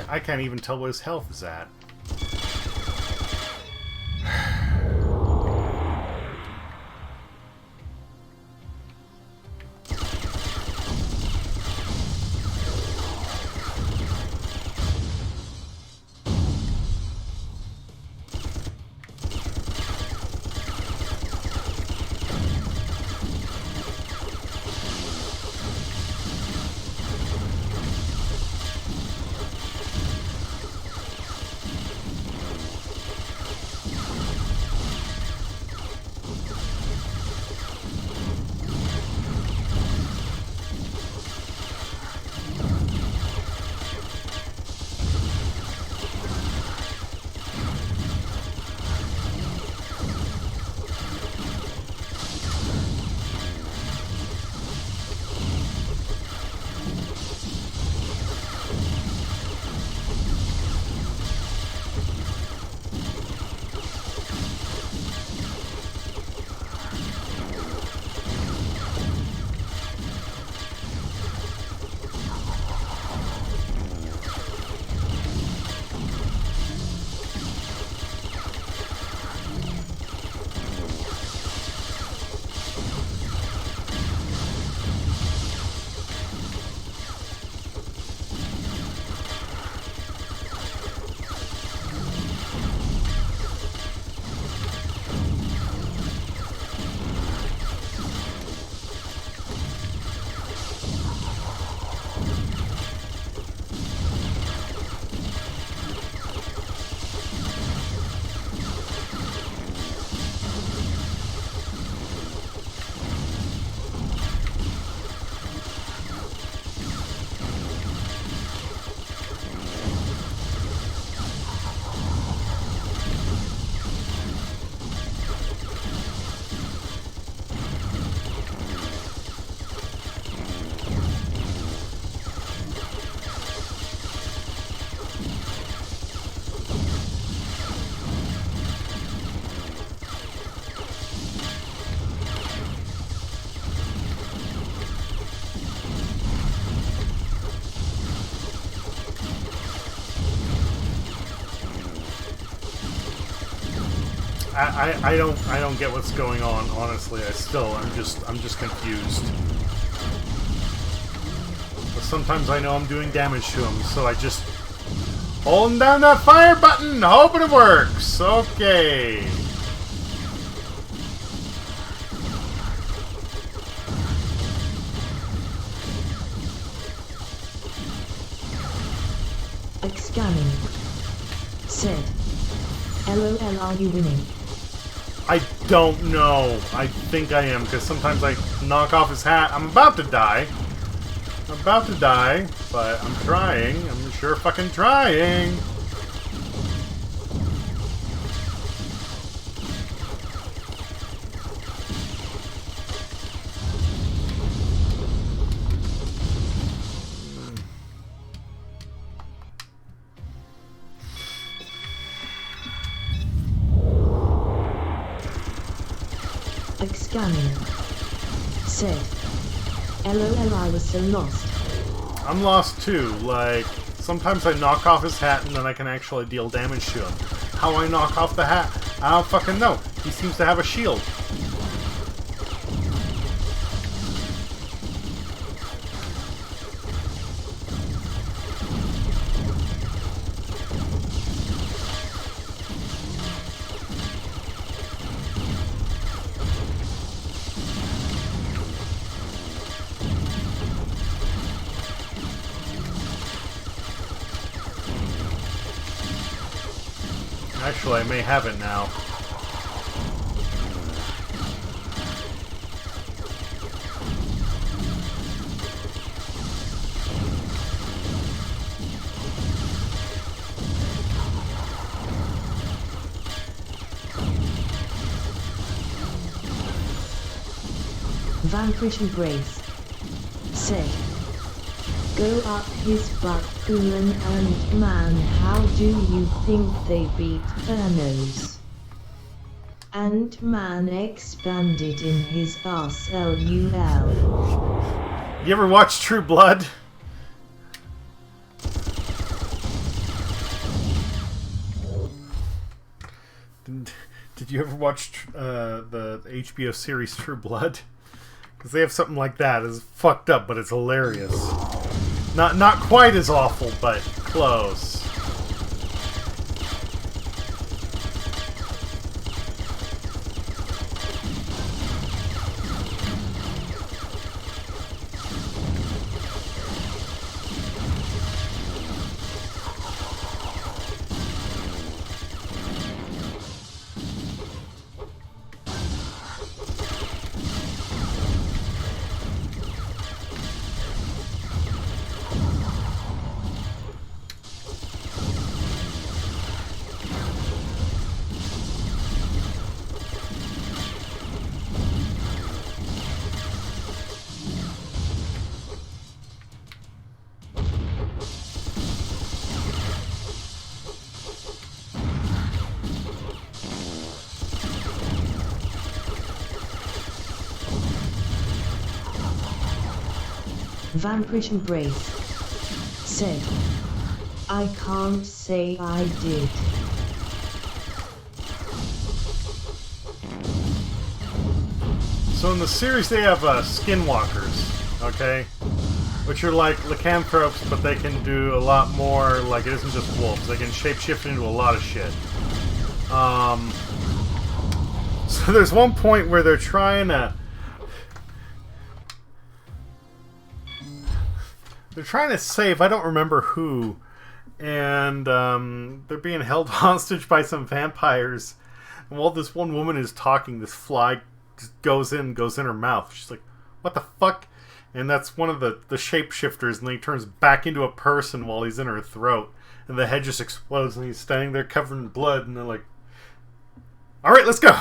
I can't even tell what his health is at. I don't get what's going on, honestly. I'm just confused. But sometimes I know I'm doing damage to him, so I just holding down that fire button, hoping it works. Okay. Scanning. Said. LOL, are you winning? I don't know. I think I am, because sometimes I knock off his hat. I'm about to die. I'm about to die, but I'm trying. I'm sure fucking trying. Scanning. Said. LOL, I was so lost. I'm lost too. Like, sometimes I knock off his hat and then I can actually deal damage to him. How I knock off the hat, I don't fucking know. He seems to have a shield. Actually, I may have it now. Vanquish and Grace. Said. Go up his butt, Poolan, and man, how do you think they beat Thanos? And man expanded in his ass, LUL. You ever watch True Blood? Did you ever watch the HBO series True Blood? Because they have something like that. It's fucked up, but it's hilarious. Not quite as awful, but close. Vampirish Embrace said, I can't say I did. So in the series they have skinwalkers, okay? Which are like lycanthropes, but they can do a lot more, like it isn't just wolves. They can shapeshift into a lot of shit. So there's one point where they're trying to... They're trying to save, I don't remember who, and they're being held hostage by some vampires. And while this one woman is talking, this fly just goes in her mouth. She's like, what the fuck? And that's one of the shapeshifters, and then he turns back into a person while he's in her throat. And the head just explodes, and he's standing there covered in blood, and they're like, alright, let's go!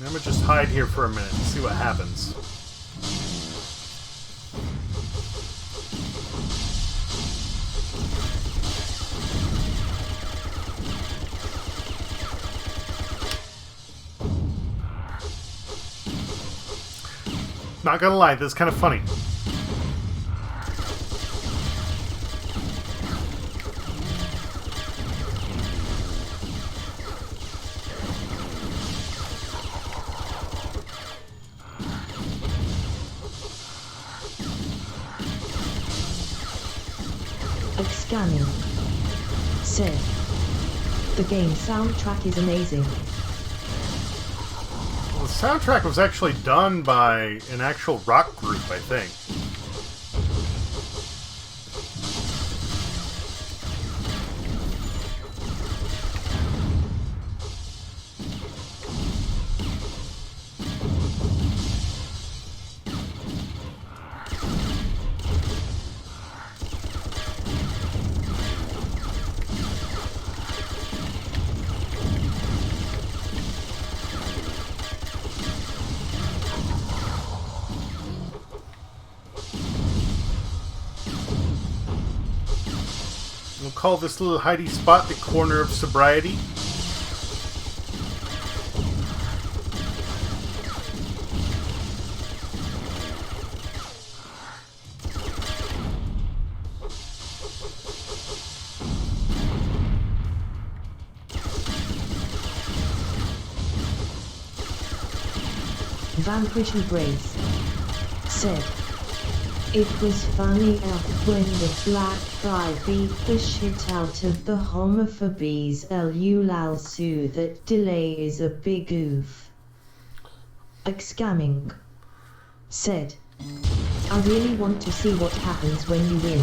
I'm gonna just hide here for a minute and see what happens. Not gonna lie, this is kind of funny. Scanning said, the game soundtrack is amazing. Well, the soundtrack was actually done by an actual rock group, I think. We'll call this little hidey spot the corner of sobriety. Vampirish Embrace said, it was funny when the black guy beat the shit out of the homophobes Lao Su. That delay is a big oof. Scamming said, I really want to see what happens when you win.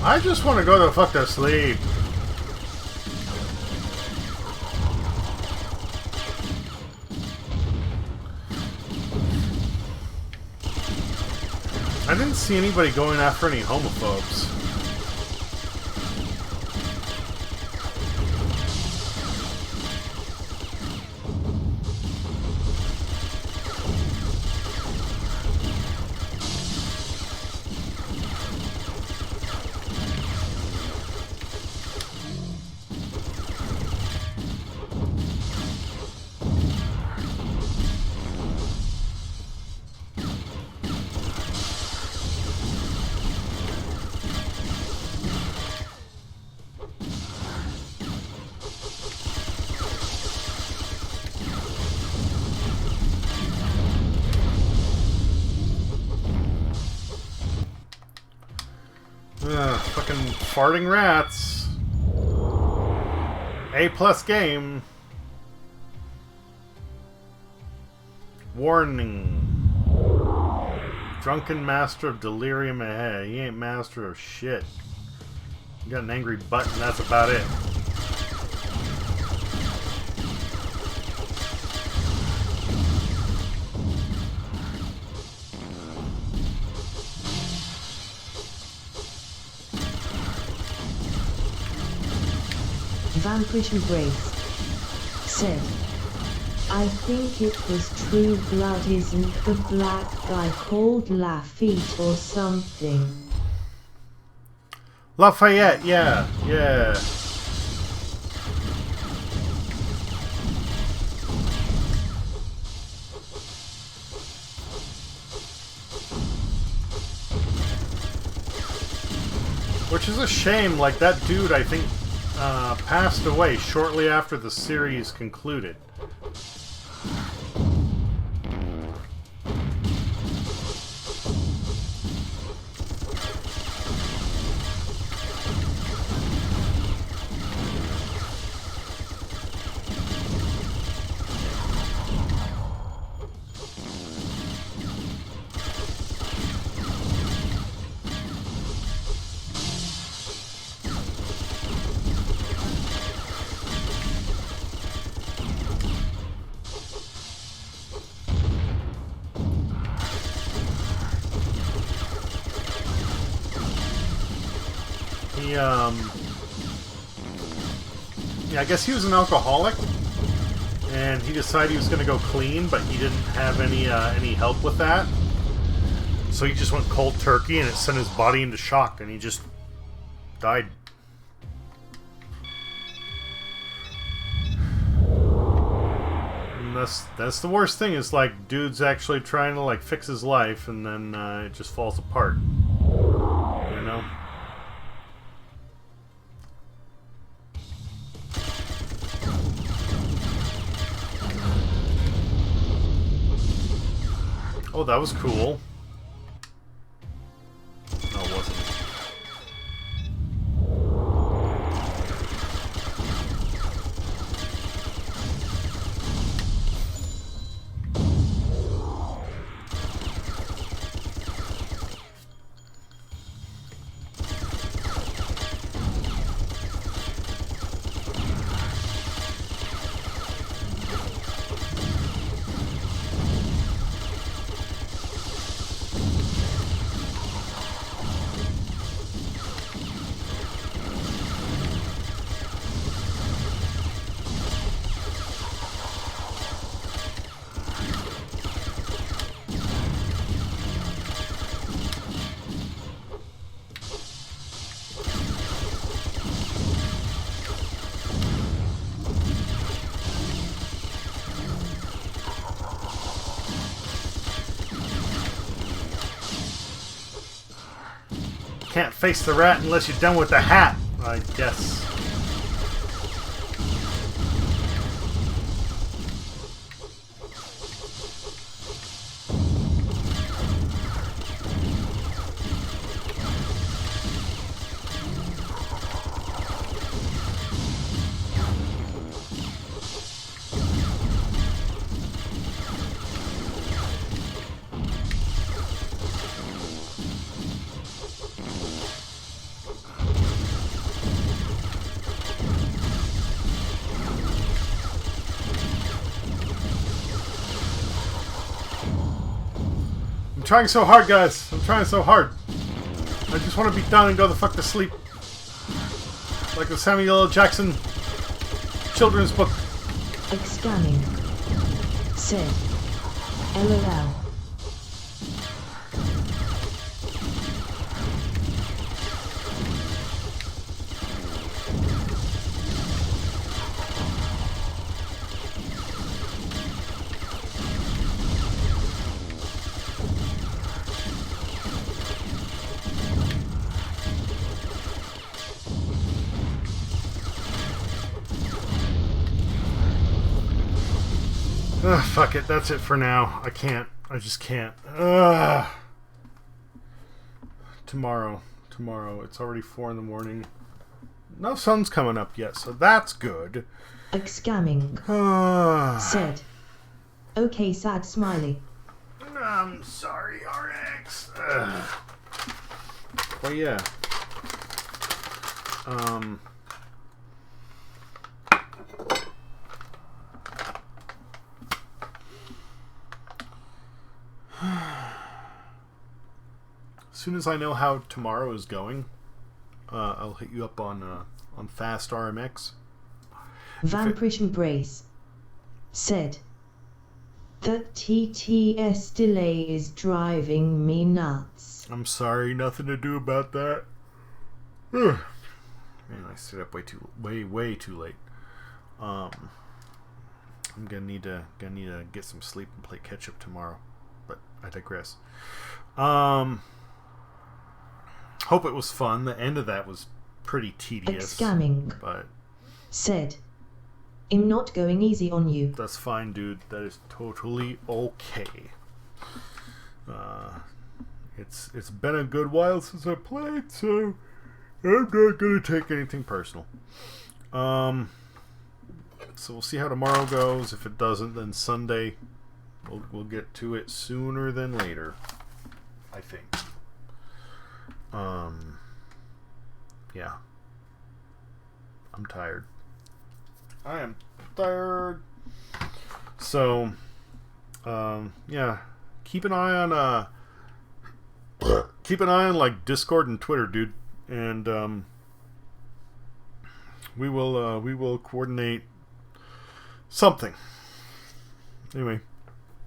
I just want to go the fuck to sleep. I didn't see anybody going after any homophobes. fucking farting rats. A+ game. Warning. Drunken master of delirium ahead. He ain't master of shit. You got an angry butt and that's about it. Vanquish Embrace said, I think it was True Blood, isn't the black guy called Lafitte or something? Lafayette, yeah, yeah. Which is a shame, like that dude I think passed away shortly after the series concluded. Yeah, I guess he was an alcoholic, and he decided he was going to go clean, but he didn't have any help with that. So he just went cold turkey, and it sent his body into shock, and he just died. And that's the worst thing. Is like dude's actually trying to like fix his life, and then it just falls apart. You know. Oh, that was cool. No, it wasn't. Can't face the rat unless you're done with the hat, I guess. I'm trying so hard, guys. I'm trying so hard. I just want to be done and go the fuck to sleep. Like the Samuel L. Jackson children's book. Scanning. Said. LOL. Ugh, fuck it. That's it for now. I can't. I just can't. Ugh. Tomorrow. tomorrow. It's already 4 in the morning. No sun's coming up yet, so that's good. Excamming. Said. Okay, sad smiley. I'm sorry, RX. Well, yeah. As soon as I know how tomorrow is going, I'll hit you up on Fast RMX. Vampirish Embrace said, the TTS delay is driving me nuts. I'm sorry, nothing to do about that. Man, I stayed up way too late. I'm gonna need to get some sleep and play catch up tomorrow. But I digress. Hope it was fun. The end of that was pretty tedious. Excamming. But said, I'm not going easy on you. That's fine, dude. That is totally okay. It's been a good while since I played, so I'm not gonna take anything personal. So we'll see how tomorrow goes. If it doesn't, then Sunday we'll get to it sooner than later, I think. Yeah. I'm tired. I am tired. So, yeah. Keep an eye on like Discord and Twitter, dude, and we will coordinate something. Anyway,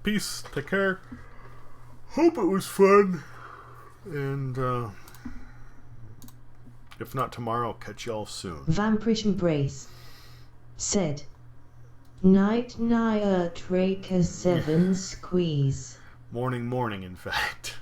peace. Take care. Hope it was fun, and if not tomorrow, I'll catch y'all soon. Vampirish Embrace said, Night Naya Traker 7 squeeze. Morning, in fact.